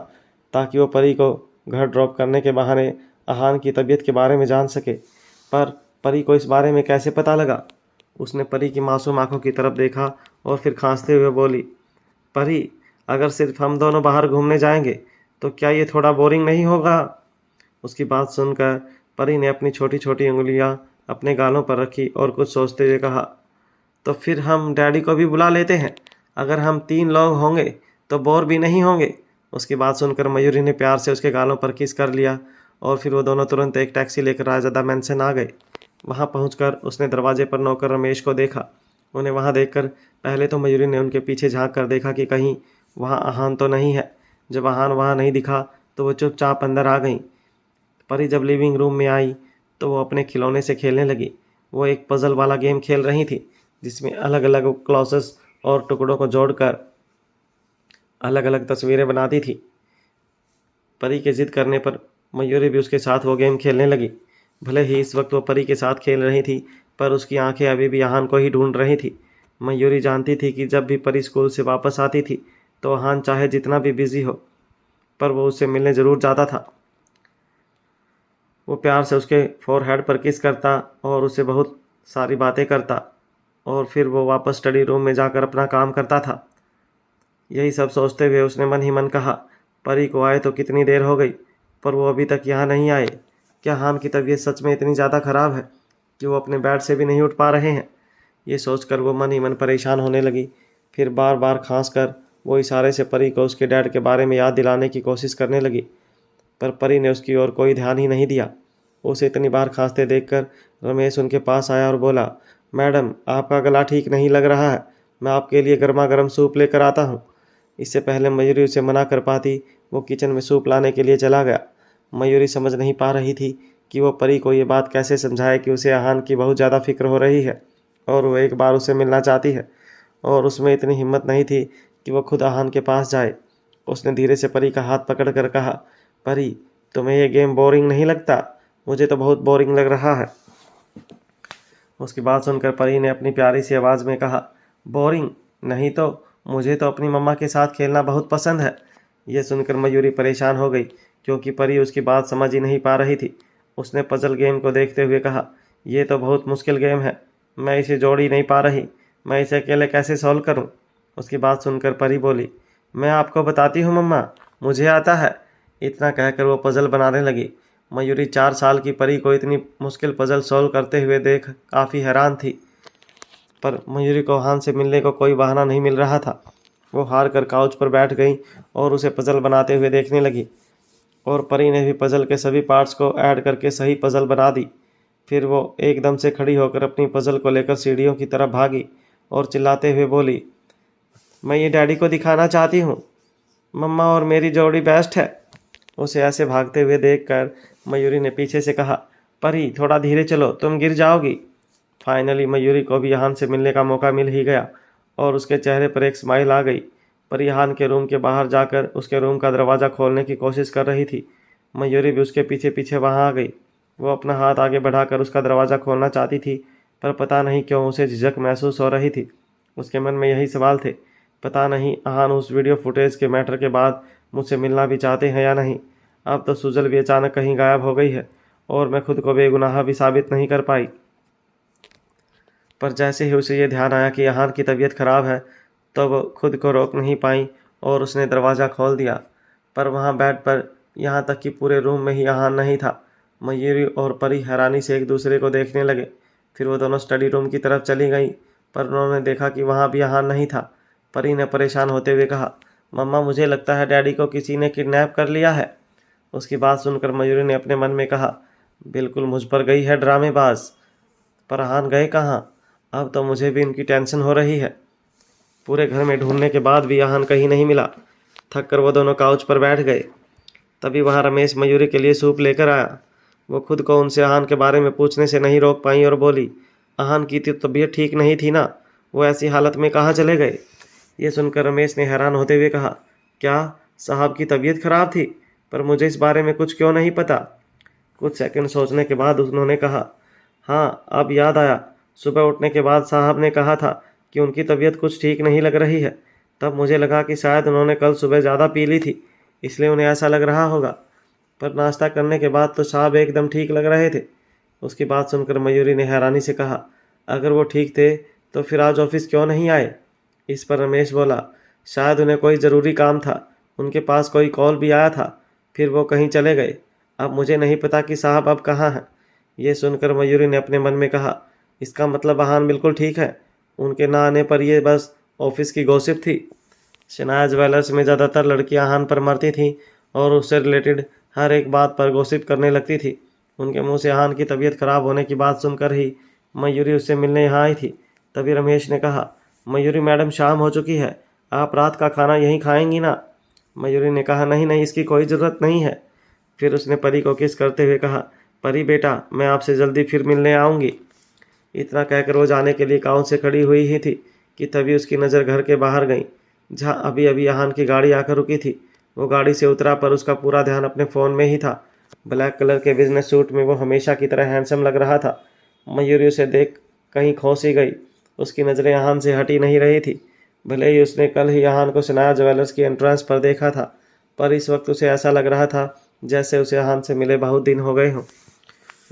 ताकि वो परी को घर ड्रॉप करने के बहाने आहान की तबीयत के बारे में जान सके। पर परी को इस बारे में कैसे पता लगा? उसने परी की मासूम आंखों की तरफ देखा और फिर खांसते हुए बोली, परी अगर सिर्फ हम दोनों बाहर घूमने जाएंगे तो क्या ये थोड़ा बोरिंग नहीं होगा? उसकी बात सुनकर परी ने अपनी छोटी छोटी उंगलियां अपने गालों पर रखी और कुछ सोचते हुए कहा, तो फिर हम डैडी को भी बुला लेते हैं, अगर हम 3 लोग होंगे तो बोर भी नहीं होंगे। उसकी बात सुनकर मयूरी ने प्यार से उसके गालों पर किस कर लिया और फिर वो दोनों तुरंत एक टैक्सी लेकर रायज़दा मैंसन आ गए। वहां पहुंचकर उसने दरवाजे पर नौकर रमेश को देखा। उन्हें वहां देखकर पहले तो मयूरी ने उनके पीछे झांक कर देखा कि कहीं वहां आहान तो नहीं है। जब आहान वहां नहीं दिखा तो वो चुपचाप अंदर आ गई। परी जब लिविंग रूम में आई तो वो अपने खिलौने से खेलने लगी। वो एक पजल वाला गेम खेल रही थी जिसमें अलग अलग क्लॉसेस और टुकड़ों को जोड़कर अलग अलग तस्वीरें बनाती थी। परी के जिद करने पर मयूरी भी उसके साथ वो गेम खेलने लगी। भले ही इस वक्त वो परी के साथ खेल रही थी पर उसकी आंखें अभी भी आहान को ही ढूंढ रही थी। मयूरी जानती थी कि जब भी परी स्कूल से वापस आती थी तो आहान चाहे जितना भी बिजी हो पर वो उससे मिलने ज़रूर जाता था। वो प्यार से उसके फोरहेड पर किस करता और उससे बहुत सारी बातें करता और फिर वो वापस स्टडी रूम में जाकर अपना काम करता था। यही सब सोचते हुए उसने मन ही मन कहा, परी को आए तो कितनी देर हो गई पर वो अभी तक यहाँ नहीं आए। क्या हान की तबीयत सच में इतनी ज़्यादा ख़राब है कि वो अपने बेड से भी नहीं उठ पा रहे हैं? ये सोचकर वो मन ही मन परेशान होने लगी। फिर बार बार खांस कर वो इशारे से परी को उसके डैड के बारे में याद दिलाने की कोशिश करने लगी, पर परी ने उसकी ओर कोई ध्यान ही नहीं दिया। उसे इतनी बार खांसते देखकर रमेश उनके पास आया और बोला, मैडम आपका गला ठीक नहीं लग रहा है, मैं आपके लिए गर्मा गर्म सूप लेकर आता हूँ। इससे पहले मयूरी उसे मना कर पाती वो किचन में सूप लाने के लिए चला गया। मयूरी समझ नहीं पा रही थी कि वो परी को ये बात कैसे समझाए कि उसे आहान की बहुत ज़्यादा फिक्र हो रही है और वो एक बार उससे मिलना चाहती है, और उसमें इतनी हिम्मत नहीं थी कि वो खुद आहान के पास जाए। उसने धीरे से परी का हाथ पकड़ कर कहा, परी तुम्हें ये गेम बोरिंग नहीं लगता? मुझे तो बहुत बोरिंग लग रहा है। उसकी बात सुनकर परी ने अपनी प्यारी सी आवाज़ में कहा, बोरिंग नहीं तो मुझे तो अपनी मम्मा के साथ खेलना बहुत पसंद है। यह सुनकर मयूरी परेशान हो गई क्योंकि परी उसकी बात समझ ही नहीं पा रही थी। उसने पजल गेम को देखते हुए कहा, यह तो बहुत मुश्किल गेम है, मैं इसे जोड़ ही नहीं पा रही, मैं इसे अकेले कैसे सॉल्व करूं? उसकी बात सुनकर परी बोली, मैं आपको बताती हूँ मम्मा, मुझे आता है। इतना कहकर वो पजल बनाने लगी। मयूरी 4 साल की परी को इतनी मुश्किल पजल सॉल्व करते हुए देख काफ़ी हैरान थी, पर मयूरी को हान से मिलने को कोई बहाना नहीं मिल रहा था। वो हार कर काउच पर बैठ गई और उसे पजल बनाते हुए देखने लगी। और परी ने भी पजल के सभी पार्ट्स को ऐड करके सही पजल बना दी। फिर वो एकदम से खड़ी होकर अपनी पजल को लेकर सीढ़ियों की तरफ भागी और चिल्लाते हुए बोली, मैं ये डैडी को दिखाना चाहती हूँ, मम्मा और मेरी जोड़ी बेस्ट है। उसे ऐसे भागते हुए देखकर मयूरी ने पीछे से कहा, परी थोड़ा धीरे चलो, तुम गिर जाओगी। फाइनली मयूरी को भी यहाँ से मिलने का मौका मिल ही गया और उसके चेहरे पर एक स्माइल आ गई। परी यहाँ के रूम के बाहर जाकर उसके रूम का दरवाज़ा खोलने की कोशिश कर रही थी। मयूरी भी उसके पीछे पीछे वहाँ आ गई। वो अपना हाथ आगे बढ़ाकर उसका दरवाज़ा खोलना चाहती थी, पर पता नहीं क्यों उसे झिझक महसूस हो रही थी। उसके मन में यही सवाल थे, पता नहीं आहान उस वीडियो फुटेज के मैटर के बाद मुझसे मिलना भी चाहते हैं या नहीं। अब तो सुजल भी अचानक कहीं गायब हो गई है और मैं खुद को बेगुनाह भी साबित नहीं कर पाई। पर जैसे ही उसे ये ध्यान आया कि आहान की तबीयत खराब है, तो वो खुद को रोक नहीं पाई और उसने दरवाज़ा खोल दिया। पर वहाँ बेड पर, यहाँ तक कि पूरे रूम में ही आहान नहीं था। मयूरी और परी हैरानी से एक दूसरे को देखने लगे। फिर वो दोनों स्टडी रूम की तरफ चली गई, पर उन्होंने देखा कि वहाँ भी आहान नहीं था। परी ने परेशान होते हुए कहा, मम्मा मुझे लगता है डैडी को किसी ने किडनैप कर लिया है। उसकी बात सुनकर मयूरी ने अपने मन में कहा, बिल्कुल मुझ पर गई है ड्रामेबाज। पर आहान गए कहाँ? अब तो मुझे भी इनकी टेंशन हो रही है। पूरे घर में ढूंढने के बाद भी आहान कहीं नहीं मिला। थक कर वो दोनों काउच पर बैठ गए। तभी वहाँ रमेश मयूरी के लिए सूप लेकर आया। वो खुद को उनसे आहान के बारे में पूछने से नहीं रोक पाई और बोली, आहान की तो तबीयत ठीक नहीं थी ना, वो ऐसी हालत में कहाँ चले गए? ये सुनकर रमेश ने हैरान होते हुए कहा, क्या साहब की तबीयत खराब थी? पर मुझे इस बारे में कुछ क्यों नहीं पता। कुछ सेकंड सोचने के बाद उन्होंने कहा, हाँ अब याद आया, सुबह उठने के बाद साहब ने कहा था कि उनकी तबीयत कुछ ठीक नहीं लग रही है। तब मुझे लगा कि शायद उन्होंने कल सुबह ज़्यादा पी ली थी, इसलिए उन्हें ऐसा लग रहा होगा। पर नाश्ता करने के बाद तो साहब एकदम ठीक लग रहे थे। उसकी बात सुनकर मयूरी ने हैरानी से कहा, अगर वो ठीक थे तो फिर आज ऑफिस क्यों नहीं आए? इस पर रमेश बोला, शायद उन्हें कोई ज़रूरी काम था, उनके पास कोई कॉल भी आया था, फिर वो कहीं चले गए। अब मुझे नहीं पता कि साहब अब कहाँ हैं। ये सुनकर मयूरी ने अपने मन में कहा, इसका मतलब आहान बिल्कुल ठीक है, उनके ना आने पर ये बस ऑफिस की गॉसिप थी। शनाया ज्वेलर्स में ज़्यादातर लड़कियां आहान पर मरती थीं और उससे रिलेटेड हर एक बात पर गॉसिप करने लगती थी। उनके मुंह से आहान की तबीयत खराब होने की बात सुनकर ही मयूरी उससे मिलने यहाँ आई थी। तभी रमेश ने कहा, मयूरी मैडम शाम हो चुकी है, आप रात का खाना यहीं खाएंगी ना? मयूरी ने कहा, नहीं नहीं, इसकी कोई ज़रूरत नहीं है। फिर उसने परी को किस करते हुए कहा, परी बेटा मैं आपसे जल्दी फिर मिलने आऊँगी। इतना कहकर वो जाने के लिए काउंट से खड़ी हुई ही थी कि तभी उसकी नज़र घर के बाहर गई, जहाँ अभी अभी आहान की गाड़ी आकर रुकी थी। वो गाड़ी से उतरा पर उसका पूरा ध्यान अपने फ़ोन में ही था। ब्लैक कलर के बिजनेस सूट में वो हमेशा की तरह हैंडसम लग रहा था। मयूरी उसे देख कहीं खो सी गई। उसकी नज़रें आहान से हटी नहीं रही थी। भले ही उसने कल ही आहान को सनाया ज्वेलर्स की एंट्रेंस पर देखा था, पर इस वक्त उसे ऐसा लग रहा था जैसे उसे आहान से मिले बहुत दिन हो गए हों।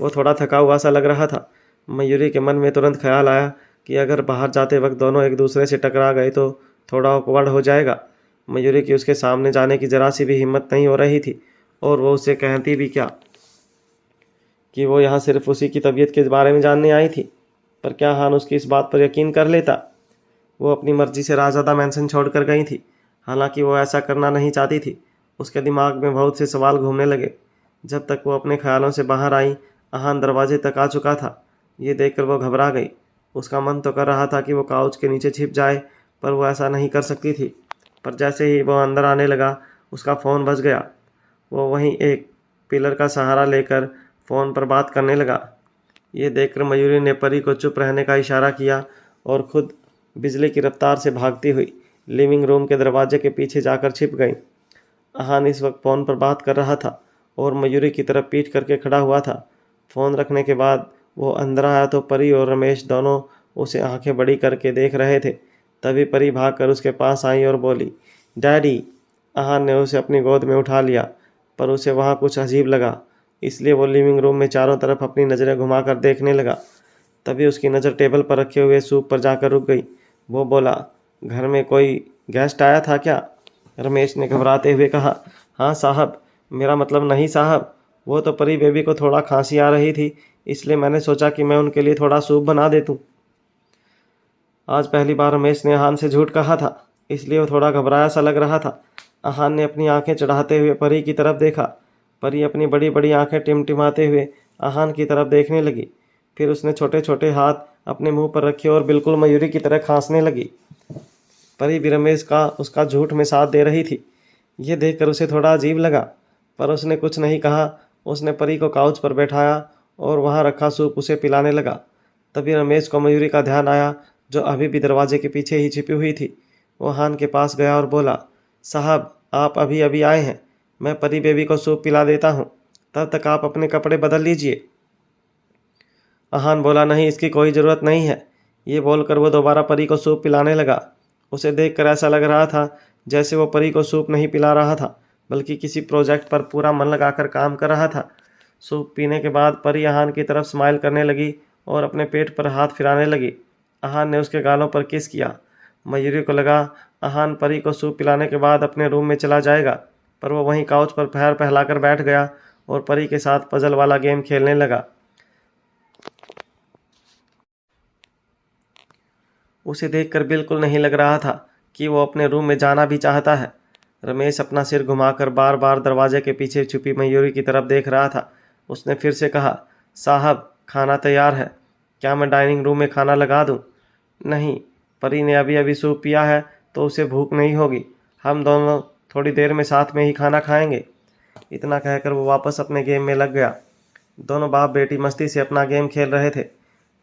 वो थोड़ा थका हुआ सा लग रहा था। मयूरी के मन में तुरंत ख्याल आया कि अगर बाहर जाते वक्त दोनों एक दूसरे से टकरा गए तो थोड़ा ऑकवर्ड हो जाएगा। मयूरी की उसके सामने जाने की जरा सी भी हिम्मत नहीं हो रही थी और वो उससे कहती भी क्या कि वो यहाँ सिर्फ उसी की तबीयत के बारे में जानने आई थी। पर क्या हान उसकी इस बात पर यकीन कर लेता? वो अपनी मर्जी से राजदा मैंसन छोड़कर गई थी, हालांकि वो ऐसा करना नहीं चाहती थी। उसके दिमाग में बहुत से सवाल घूमने लगे। जब तक वो अपने ख्यालों से बाहर आई, आहान दरवाजे तक आ चुका था। ये देखकर वो घबरा गई। उसका मन तो कर रहा था कि वो काउच के नीचे छिप जाए, पर वो ऐसा नहीं कर सकती थी। पर जैसे ही वो अंदर आने लगा, उसका फ़ोन बज गया। वो वहीं एक पिलर का सहारा लेकर फ़ोन पर बात करने लगा। ये देखकर मयूरी ने परी को चुप रहने का इशारा किया और खुद बिजली की रफ्तार से भागती हुई लिविंग रूम के दरवाजे के पीछे जाकर छिप गई। आहान इस वक्त फ़ोन पर बात कर रहा था और मयूरी की तरफ पीठ करके खड़ा हुआ था। फ़ोन रखने के बाद वो अंदर आया तो परी और रमेश दोनों उसे आंखें बड़ी करके देख रहे थे। तभी परी भागकर उसके पास आई और बोली, डैडी। आहान ने उसे अपनी गोद में उठा लिया, पर उसे वहाँ कुछ अजीब लगा, इसलिए वो लिविंग रूम में चारों तरफ अपनी नज़रें घुमाकर देखने लगा। तभी उसकी नज़र टेबल पर रखे हुए सूप पर जाकर रुक गई। वो बोला, घर में कोई गेस्ट आया था क्या? रमेश ने घबराते हुए कहा, हाँ साहब, मेरा मतलब नहीं साहब, वो तो परी बेबी को थोड़ा खांसी आ रही थी, इसलिए मैंने सोचा कि मैं उनके लिए थोड़ा सूप बना दे दूँ। आज पहली बार रमेश ने आहान से झूठ कहा था, इसलिए वो थोड़ा घबराया सा लग रहा था। आहान ने अपनी आंखें चढ़ाते हुए परी की तरफ देखा। परी अपनी बड़ी बड़ी आंखें टिमटिमाते हुए आहान की तरफ देखने लगी। फिर उसने छोटे छोटे हाथ अपने मुंह पर रखे और बिल्कुल मयूरी की तरह खांसने लगी। परी भी रमेश का उसका झूठ में साथ दे रही थी। यह देखकर उसे थोड़ा अजीब लगा, पर उसने कुछ नहीं कहा। उसने परी को काउच पर बैठाया और वहां रखा सूप उसे पिलाने लगा। तभी रमेश को मयूरी का ध्यान आया, जो अभी भी दरवाजे के पीछे ही छिपी हुई थी। वो हान के पास गया और बोला, साहब आप अभी अभी आए हैं, मैं परी बेबी को सूप पिला देता हूँ, तब तक आप अपने कपड़े बदल लीजिए। आहान बोला, नहीं, इसकी कोई ज़रूरत नहीं है। ये बोलकर वो दोबारा परी को सूप पिलाने लगा। उसे देखकर ऐसा लग रहा था जैसे वो परी को सूप नहीं पिला रहा था, बल्कि किसी प्रोजेक्ट पर पूरा मन लगाकर काम कर रहा था। सूप पीने के बाद परी आहान की तरफ स्माइल करने लगी और अपने पेट पर हाथ फिराने लगी। आहान ने उसके गालों पर किस किया। मयूरी को लगा आहान परी को सूप पिलाने के बाद अपने रूम में चला जाएगा, पर वो वहीं काउच पर पैर फैलाकर बैठ गया और परी के साथ पजल वाला गेम खेलने लगा। उसे देखकर बिल्कुल नहीं लग रहा था कि वो अपने रूम में जाना भी चाहता है। रमेश अपना सिर घुमाकर बार बार दरवाजे के पीछे छुपी मयूरी की तरफ देख रहा था। उसने फिर से कहा, साहब खाना तैयार है, क्या मैं डाइनिंग रूम में खाना लगा दूं? नहीं, परी ने अभी अभी सूप पिया है तो उसे भूख नहीं होगी। हम दोनों थोड़ी देर में साथ में ही खाना खाएंगे। इतना कहकर वो वापस अपने गेम में लग गया। दोनों बाप बेटी मस्ती से अपना गेम खेल रहे थे,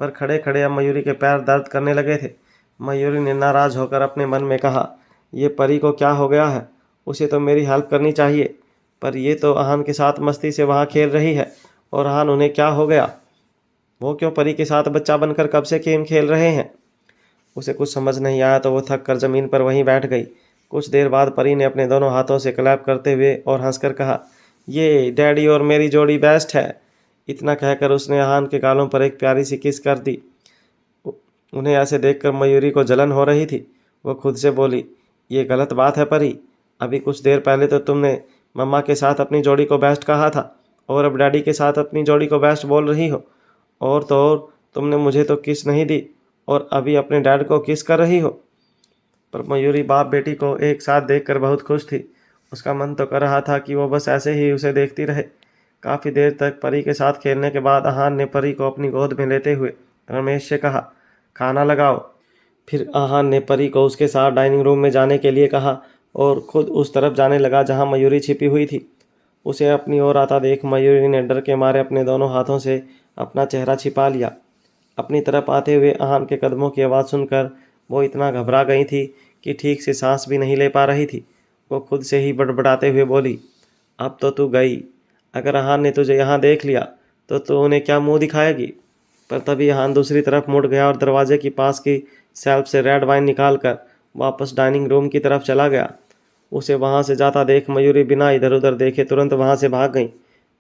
पर खड़े खड़े अब मयूरी के पैर दर्द करने लगे थे। मयूरी ने नाराज होकर अपने मन में कहा, ये परी को क्या हो गया है? उसे तो मेरी हेल्प करनी चाहिए, पर ये तो आहान के साथ मस्ती से वहाँ खेल रही है, और आहान उन्हें क्या हो गया? वो क्यों परी के साथ बच्चा बनकर कब से गेम खेल रहे हैं? उसे कुछ समझ नहीं आया तो वो थक कर जमीन पर वहीं बैठ गई। कुछ देर बाद परी ने अपने दोनों हाथों से क्लैप करते हुए और हंसकर कहा, ये डैडी और मेरी जोड़ी बेस्ट है। इतना कहकर उसने आहान के गालों पर एक प्यारी सी किस कर दी। उन्हें ऐसे देखकर मयूरी को जलन हो रही थी। वो खुद से बोली, ये गलत बात है परी, अभी कुछ देर पहले तो तुमने मम्मा के साथ अपनी जोड़ी को बेस्ट कहा था, और अब डैडी के साथ अपनी जोड़ी को बेस्ट बोल रही हो। और तो और तुमने मुझे तो किस नहीं दी, और अभी अपने डैड को किस कर रही हो। पर मयूरी बाप बेटी को एक साथ देखकर बहुत खुश थी। उसका मन तो कर रहा था कि वो बस ऐसे ही उसे देखती रहे। काफ़ी देर तक परी के साथ खेलने के बाद आहान ने परी को अपनी गोद में लेते हुए रमेश से कहा, खाना लगाओ। फिर आहान ने परी को उसके साथ डाइनिंग रूम में जाने के लिए कहा और खुद उस तरफ जाने लगा जहां मयूरी छिपी हुई थी। उसे अपनी ओर आता देख मयूरी ने डर के मारे अपने दोनों हाथों से अपना चेहरा छिपा लिया। अपनी तरफ आते हुए आहान के कदमों की आवाज़ सुनकर वो इतना घबरा गई थी कि ठीक से सांस भी नहीं ले पा रही थी। वो खुद से ही बड़बड़ाते हुए बोली, अब तो तू गई। अगर आहान ने तुझे यहाँ देख लिया तो तू उन्हें क्या मुंह दिखाएगी? पर तभी आहान दूसरी तरफ मुड़ गया और दरवाजे के पास की शेल्फ से रेड वाइन निकालकर वापस डाइनिंग रूम की तरफ चला गया। उसे वहां से जाता देख मयूरी बिना इधर उधर देखे तुरंत वहां से भाग गई।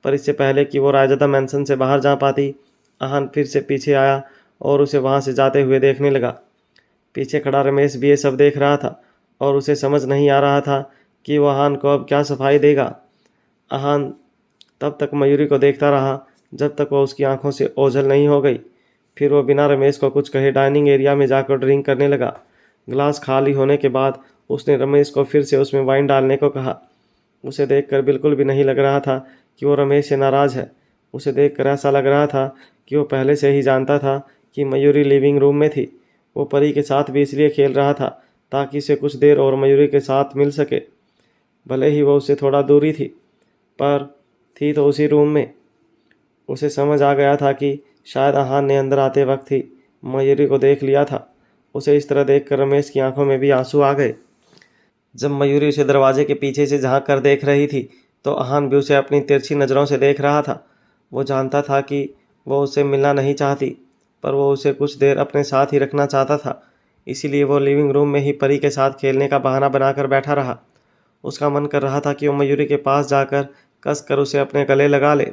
पर इससे पहले कि वो रायजादा मैंसन से बाहर जा पाती, आहान फिर से पीछे आया और उसे वहां से जाते हुए देखने लगा। पीछे खड़ा रमेश भी ये सब देख रहा था और उसे समझ नहीं आ रहा था कि वो आहान को अब क्या सफाई देगा। आहान तब तक मयूरी को देखता रहा जब तक वो उसकी आंखों से ओझल नहीं हो गई। फिर वो बिना रमेश को कुछ कहे डाइनिंग एरिया में जाकर ड्रिंक करने लगा। ग्लास खाली होने के बाद उसने रमेश को फिर से उसमें वाइन डालने को कहा। उसे देखकर बिल्कुल भी नहीं लग रहा था कि वो रमेश से नाराज है। उसे देखकर ऐसा लग रहा था कि वो पहले से ही जानता था कि मयूरी लिविंग रूम में थी। वो परी के साथ भी इसलिए खेल रहा था ताकि उसे कुछ देर और मयूरी के साथ मिल सके। भले ही वो उससे थोड़ा दूरी थी, पर थी तो उसी रूम में। उसे समझ आ गया था कि शायद आहान ने अंदर आते वक्त ही मयूरी को देख लिया था। उसे इस तरह देखकर रमेश की आंखों में भी आंसू आ गए। जब मयूरी उसे दरवाजे के पीछे से झांक कर देख रही थी तो आहान भी उसे अपनी तिरछी नज़रों से देख रहा था। वो जानता था कि वो उससे मिलना नहीं चाहती, पर वो उसे कुछ देर अपने साथ ही रखना चाहता था। इसीलिए वो लिविंग रूम में ही परी के साथ खेलने का बहाना बनाकर बैठा रहा। उसका मन कर रहा था कि वो मयूरी के पास जाकर कस कर उसे अपने गले लगा ले,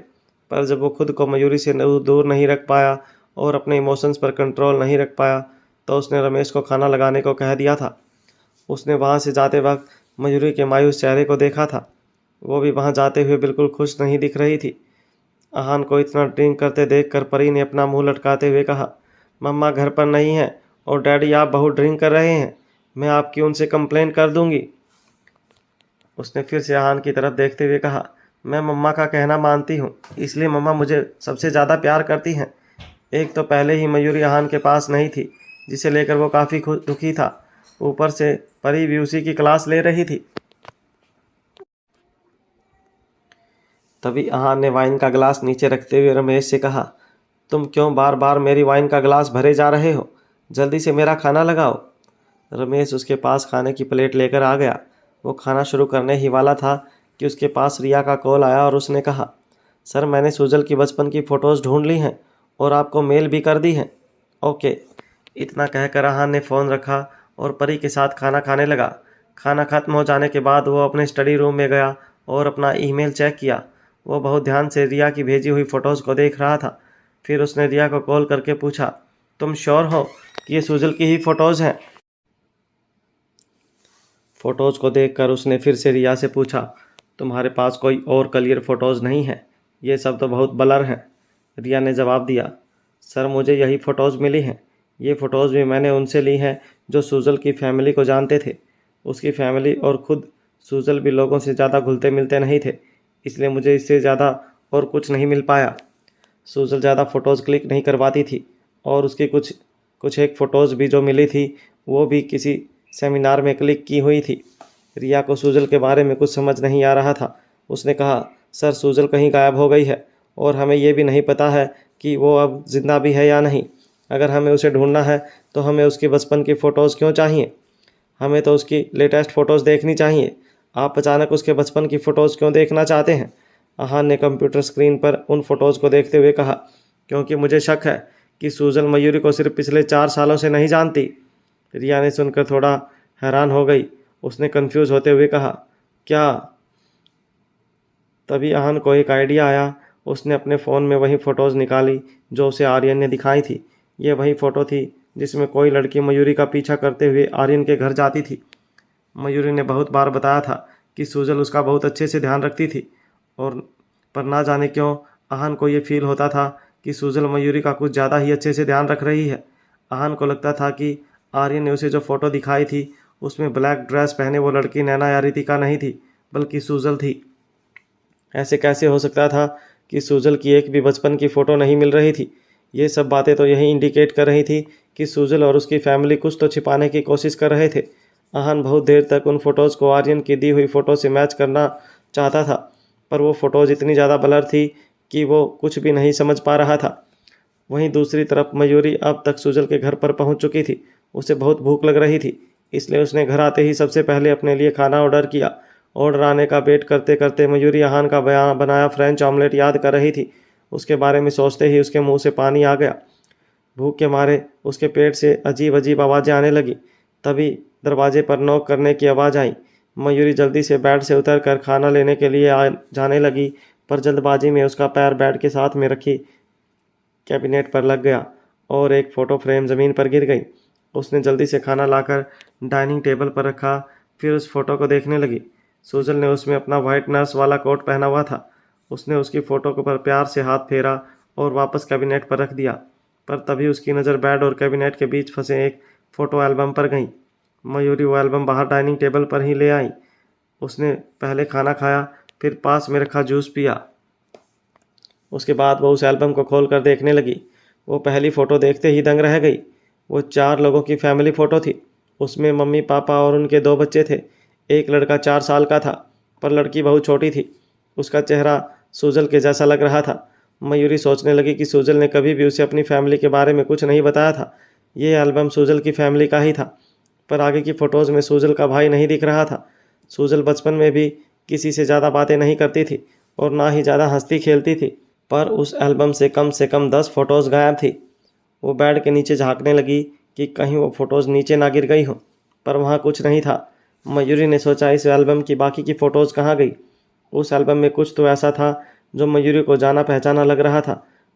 पर जब वो खुद को मयूरी से दूर नहीं रख पाया और अपने इमोशंस पर कंट्रोल नहीं रख पाया तो उसने रमेश को खाना लगाने को कह दिया था। उसने वहाँ से जाते वक्त मयूरी के मायूस चेहरे को देखा था। वो भी वहाँ जाते हुए बिल्कुल खुश नहीं दिख रही थी। आहान को इतना ड्रिंक करते देखकर परी ने अपना मुंह लटकाते हुए कहा, मम्मा घर पर नहीं है और डैडी आप बहुत ड्रिंक कर रहे हैं, मैं आपकी उनसे कंप्लेन कर दूंगी। उसने फिर से आहान की तरफ देखते हुए कहा, मैं मम्मा का कहना मानती हूँ, इसलिए मम्मा मुझे सबसे ज़्यादा प्यार करती हैं। एक तो पहले ही मयूरी आहान के पास नहीं थी, जिसे लेकर वो काफ़ी दुखी था। ऊपर से परी भी उसी की क्लास ले रही थी। तभी आहान ने वाइन का गिलास नीचे रखते हुए रमेश से कहा, तुम क्यों बार बार मेरी वाइन का गिलास भरे जा रहे हो? जल्दी से मेरा खाना लगाओ। रमेश उसके पास खाने की प्लेट लेकर आ गया। वो खाना शुरू करने ही वाला था कि उसके पास रिया का कॉल आया और उसने कहा, सर मैंने सुजल की बचपन की फ़ोटोज़ ढूंढ ली हैं और आपको मेल भी कर दी हैं। ओके। इतना कहकर आहान ने फ़ोन रखा और परी के साथ खाना खाने लगा। खाना खत्म हो जाने के बाद वो अपने स्टडी रूम में गया और अपना ईमेल चेक किया। वो बहुत ध्यान से रिया की भेजी हुई फ़ोटोज़ को देख रहा था। फिर उसने रिया को कॉल करके पूछा, तुम श्योर हो कि ये सुजल की ही फ़ोटोज़ हैं? फ़ोटोज़ को देखकर उसने फिर से रिया से पूछा, तुम्हारे पास कोई और क्लियर फ़ोटोज़ नहीं है? ये सब तो बहुत ब्लर हैं। रिया ने जवाब दिया, सर मुझे यही फ़ोटोज़ मिली हैं। ये फ़ोटोज़ भी मैंने उनसे ली हैं जो सुजल की फैमिली को जानते थे। उसकी फैमिली और ख़ुद सुजल भी लोगों से ज़्यादा घुलते मिलते नहीं थे, इसलिए मुझे इससे ज़्यादा और कुछ नहीं मिल पाया। सुजल ज़्यादा फ़ोटोज़ क्लिक नहीं करवाती थी और उसकी कुछ एक फ़ोटोज़ भी जो मिली थी वो भी किसी सेमिनार में क्लिक की हुई थी। रिया को सुजल के बारे में कुछ समझ नहीं आ रहा था। उसने कहा, सर सुजल कहीं गायब हो गई है और हमें ये भी नहीं पता है कि वो अब ज़िंदा भी है या नहीं। अगर हमें उसे ढूंढना है तो हमें उसके बचपन की फ़ोटोज़ क्यों चाहिए? हमें तो उसकी लेटेस्ट फ़ोटोज़ देखनी चाहिए। आप अचानक उसके बचपन की फ़ोटोज़ क्यों देखना चाहते हैं? आहान ने कंप्यूटर स्क्रीन पर उन फ़ोटोज़ को देखते हुए कहा, क्योंकि मुझे शक है कि सुजल मयूरी को सिर्फ पिछले 4 सालों से नहीं जानती। रिया ने सुनकर थोड़ा हैरान हो गई। उसने कंफ्यूज होते हुए कहा, क्या? तभी आहान को एक आइडिया आया। उसने अपने फ़ोन में वही फ़ोटोज़ निकाली जो उसे आर्यन ने दिखाई थी। ये वही फ़ोटो थी जिसमें कोई लड़की मयूरी का पीछा करते हुए आर्यन के घर जाती थी। मयूरी ने बहुत बार बताया था कि सुजल उसका बहुत अच्छे से ध्यान रखती थी और पर ना जाने क्यों आहान को ये फील होता था कि सुजल मयूरी का कुछ ज़्यादा ही अच्छे से ध्यान रख रही है। आहान को लगता था कि आर्यन ने उसे जो फ़ोटो दिखाई थी उसमें ब्लैक ड्रेस पहने वो लड़की नैना या रितिका नहीं थी, बल्कि सुजल थी। ऐसे कैसे हो सकता था कि सुजल की एक भी बचपन की फ़ोटो नहीं मिल रही थी? ये सब बातें तो यही इंडिकेट कर रही थी कि सुजल और उसकी फैमिली कुछ तो छिपाने की कोशिश कर रहे थे। आहान बहुत देर तक उन फ़ोटोज़ को आर्यन की दी हुई फ़ोटो से मैच करना चाहता था, पर वो फ़ोटोज़ इतनी ज़्यादा ब्लर थी कि वो कुछ भी नहीं समझ पा रहा था। वहीं दूसरी तरफ मयूरी अब तक सुजल के घर पर पहुंच चुकी थी। उसे बहुत भूख लग रही थी, इसलिए उसने घर आते ही सबसे पहले अपने लिए खाना ऑर्डर किया। ऑर्डर आने का वेट करते करते मयूरी आहान का बनाया फ्रेंच ऑमलेट याद कर रही थी। उसके बारे में सोचते ही उसके मुंह से पानी आ गया। भूख के मारे उसके पेट से अजीब अजीब आवाज़ें आने लगी। तभी दरवाजे पर नॉक करने की आवाज़ आई। मयूरी जल्दी से बेड से उतर कर खाना लेने के लिए जाने लगी, पर जल्दबाजी में उसका पैर बेड के साथ में रखी कैबिनेट पर लग गया और एक फ़ोटो फ्रेम ज़मीन पर गिर गई। उसने जल्दी से खाना लाकर डाइनिंग टेबल पर रखा, फिर उस फ़ोटो को देखने लगी। सुजल ने उसमें अपना वाइट नर्स वाला कोट पहना हुआ था। उसने उसकी फ़ोटो को पर प्यार से हाथ फेरा और वापस कैबिनेट पर रख दिया, पर तभी उसकी नज़र बेड और कैबिनेट के बीच फंसे एक फ़ोटो एल्बम पर गई। मयूरी वो एल्बम बाहर डाइनिंग टेबल पर ही ले आई। उसने पहले खाना खाया, फिर पास में रखा जूस पिया। उसके बाद वो उस एल्बम को खोल कर देखने लगी। वो पहली फ़ोटो देखते ही दंग रह गई। वो 4 लोगों की फैमिली फ़ोटो थी। उसमें मम्मी पापा और उनके 2 बच्चे थे। एक लड़का 4 साल का था, पर लड़की बहुत छोटी थी। उसका चेहरा सुजल के जैसा लग रहा था। मयूरी सोचने लगी कि सुजल ने कभी भी उसे अपनी फैमिली के बारे में कुछ नहीं बताया था। ये एल्बम सुजल की फैमिली का ही था, पर आगे की फ़ोटोज़ में सुजल का भाई नहीं दिख रहा था। सुजल बचपन में भी किसी से ज़्यादा बातें नहीं करती थी और ना ही ज़्यादा हंसती खेलती थी, पर उस एल्बम से कम 10 फ़ोटोज़ गायब थी। वो बेड के नीचे झांकने लगी कि कहीं वो फ़ोटोज़ नीचे ना गिर गई हों, पर वहाँ कुछ नहीं था। मयूरी ने सोचा, इस एल्बम की बाकी की फ़ोटोज़ कहाँ गई? उस एल्बम में कुछ तो ऐसा था जो मयूरी को जाना पहचाना लग रहा था,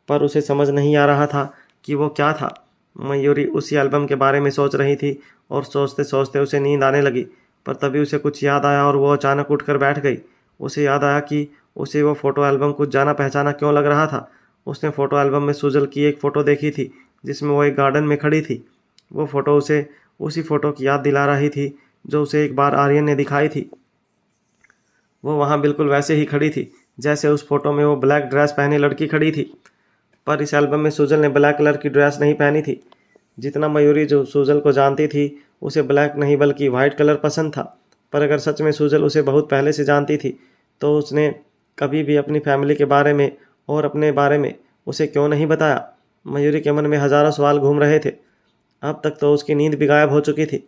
पर उसे समझ नहीं आ रहा था कि वो क्या था। मयूरी उसी एल्बम के बारे में सोच रही थी और सोचते सोचते उसे नींद आने लगी, पर तभी उसे कुछ याद आया और वो अचानक उठकर बैठ गई। उसे याद आया कि उसे वो फ़ोटो एल्बम कुछ जाना पहचाना क्यों लग रहा था। उसने फ़ोटो एल्बम में सुजल की एक फ़ोटो देखी थी जिसमें वो एक गार्डन में खड़ी थी। वो फ़ोटो उसे उसी फ़ोटो की याद दिला रही थी जो उसे एक बार आर्यन ने दिखाई थी। वो वहाँ बिल्कुल वैसे ही खड़ी थी जैसे उस फोटो में वो ब्लैक ड्रेस पहने लड़की खड़ी थी। पर इस एल्बम में सुजल ने ब्लैक कलर की ड्रेस नहीं पहनी थी। जितना मयूरी जो सुजल को जानती थी, उसे ब्लैक नहीं बल्कि वाइट कलर पसंद था। पर अगर सच में सुजल उसे बहुत पहले से जानती थी, तो उसने कभी भी अपनी फैमिली के बारे में और अपने बारे में उसे क्यों नहीं बताया? मयूरी के मन में हजारों सवाल घूम रहे थे। अब तक तो उसकी नींद भी गायब हो चुकी थी।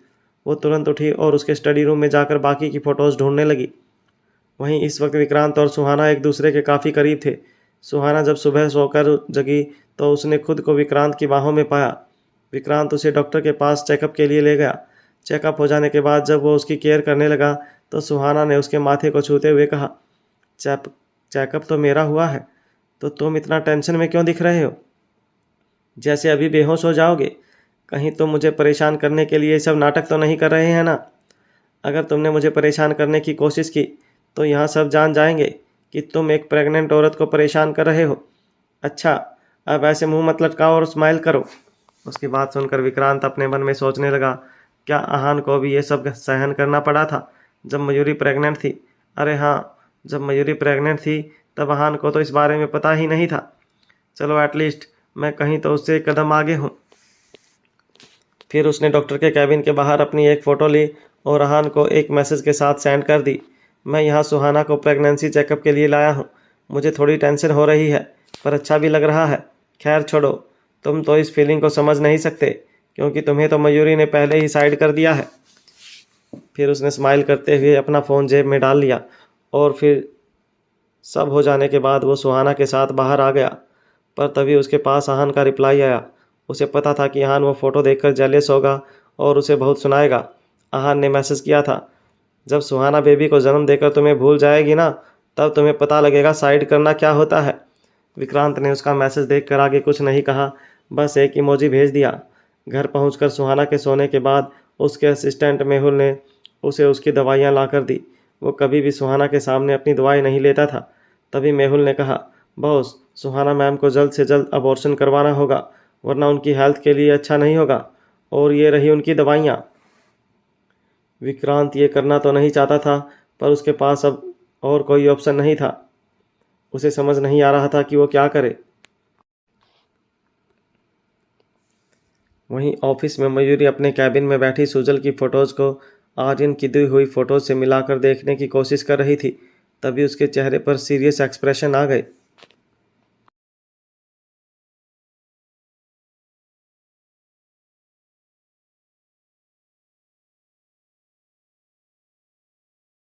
वो तुरंत उठी और उसके स्टडी रूम में जाकर बाकी की फ़ोटोज़ ढूंढने लगी। वहीं इस वक्त विक्रांत और सुहाना एक दूसरे के काफ़ी करीब थे। सुहाना जब सुबह सोकर जगी तो उसने खुद को विक्रांत की बाहों में पाया। विक्रांत उसे डॉक्टर के पास चेकअप के लिए ले गया। चेकअप हो जाने के बाद जब वो उसकी केयर करने लगा, तो सुहाना ने उसके माथे को छूते हुए कहा, चेकअप तो मेरा हुआ है, तो तुम इतना टेंशन में क्यों दिख रहे हो? जैसे अभी बेहोश हो जाओगे। कहीं तुम मुझे परेशान करने के लिए सब नाटक तो नहीं कर रहे हैं ना? अगर तुमने मुझे परेशान करने की कोशिश की तो यहाँ सब जान जाएंगे कि तुम एक प्रेग्नेंट औरत को परेशान कर रहे हो। अच्छा, अब ऐसे मुंह मत लटकाओ और स्माइल करो। उसकी बात सुनकर विक्रांत अपने मन में सोचने लगा, क्या आहान को भी ये सब सहन करना पड़ा था जब मयूरी प्रेग्नेंट थी? अरे हाँ, जब मयूरी प्रेग्नेंट थी तब आहान को तो इस बारे में पता ही नहीं था। चलो एटलीस्ट मैं कहीं तो उससे एक कदम आगे हूँ। फिर उसने डॉक्टर के कैबिन के बाहर अपनी एक फ़ोटो ली और आहान को एक मैसेज के साथ सेंड कर दी। मैं यहाँ सुहाना को प्रेगनेंसी चेकअप के लिए लाया हूँ। मुझे थोड़ी टेंशन हो रही है, पर अच्छा भी लग रहा है। खैर छोड़ो, तुम तो इस फीलिंग को समझ नहीं सकते, क्योंकि तुम्हें तो मयूरी ने पहले ही साइड कर दिया है। फिर उसने स्माइल करते हुए अपना फ़ोन जेब में डाल लिया और फिर सब हो जाने के बाद वो सुहाना के साथ बाहर आ गया। पर तभी उसके पास आहान का रिप्लाई आया। उसे पता था कि आहान वो फ़ोटो देखकर जेलस होगा और उसे बहुत सुनाएगा। आहान ने मैसेज किया था, जब सुहाना बेबी को जन्म देकर तुम्हें भूल जाएगी ना, तब तुम्हें पता लगेगा साइड करना क्या होता है। विक्रांत ने उसका मैसेज देखकर आगे कुछ नहीं कहा, बस एक इमोजी भेज दिया। घर पहुंचकर सुहाना के सोने के बाद उसके असिस्टेंट मेहुल ने उसे उसकी दवाइयाँ ला कर दी। वो कभी भी सुहाना के सामने अपनी दवाई नहीं लेता था। तभी मेहुल ने कहा, बॉस, सुहाना मैम को जल्द से जल्द अबॉर्शन करवाना होगा, वरना उनकी हेल्थ के लिए अच्छा नहीं होगा। और ये रही उनकी दवाइयाँ। विक्रांत ये करना तो नहीं चाहता था, पर उसके पास अब और कोई ऑप्शन नहीं था। उसे समझ नहीं आ रहा था कि वो क्या करे। वहीं ऑफिस में मयूरी अपने कैबिन में बैठी सुजल की फ़ोटोज़ को आर्यन की दी हुई फ़ोटोज़ से मिलाकर देखने की कोशिश कर रही थी। तभी उसके चेहरे पर सीरियस एक्सप्रेशन आ गए।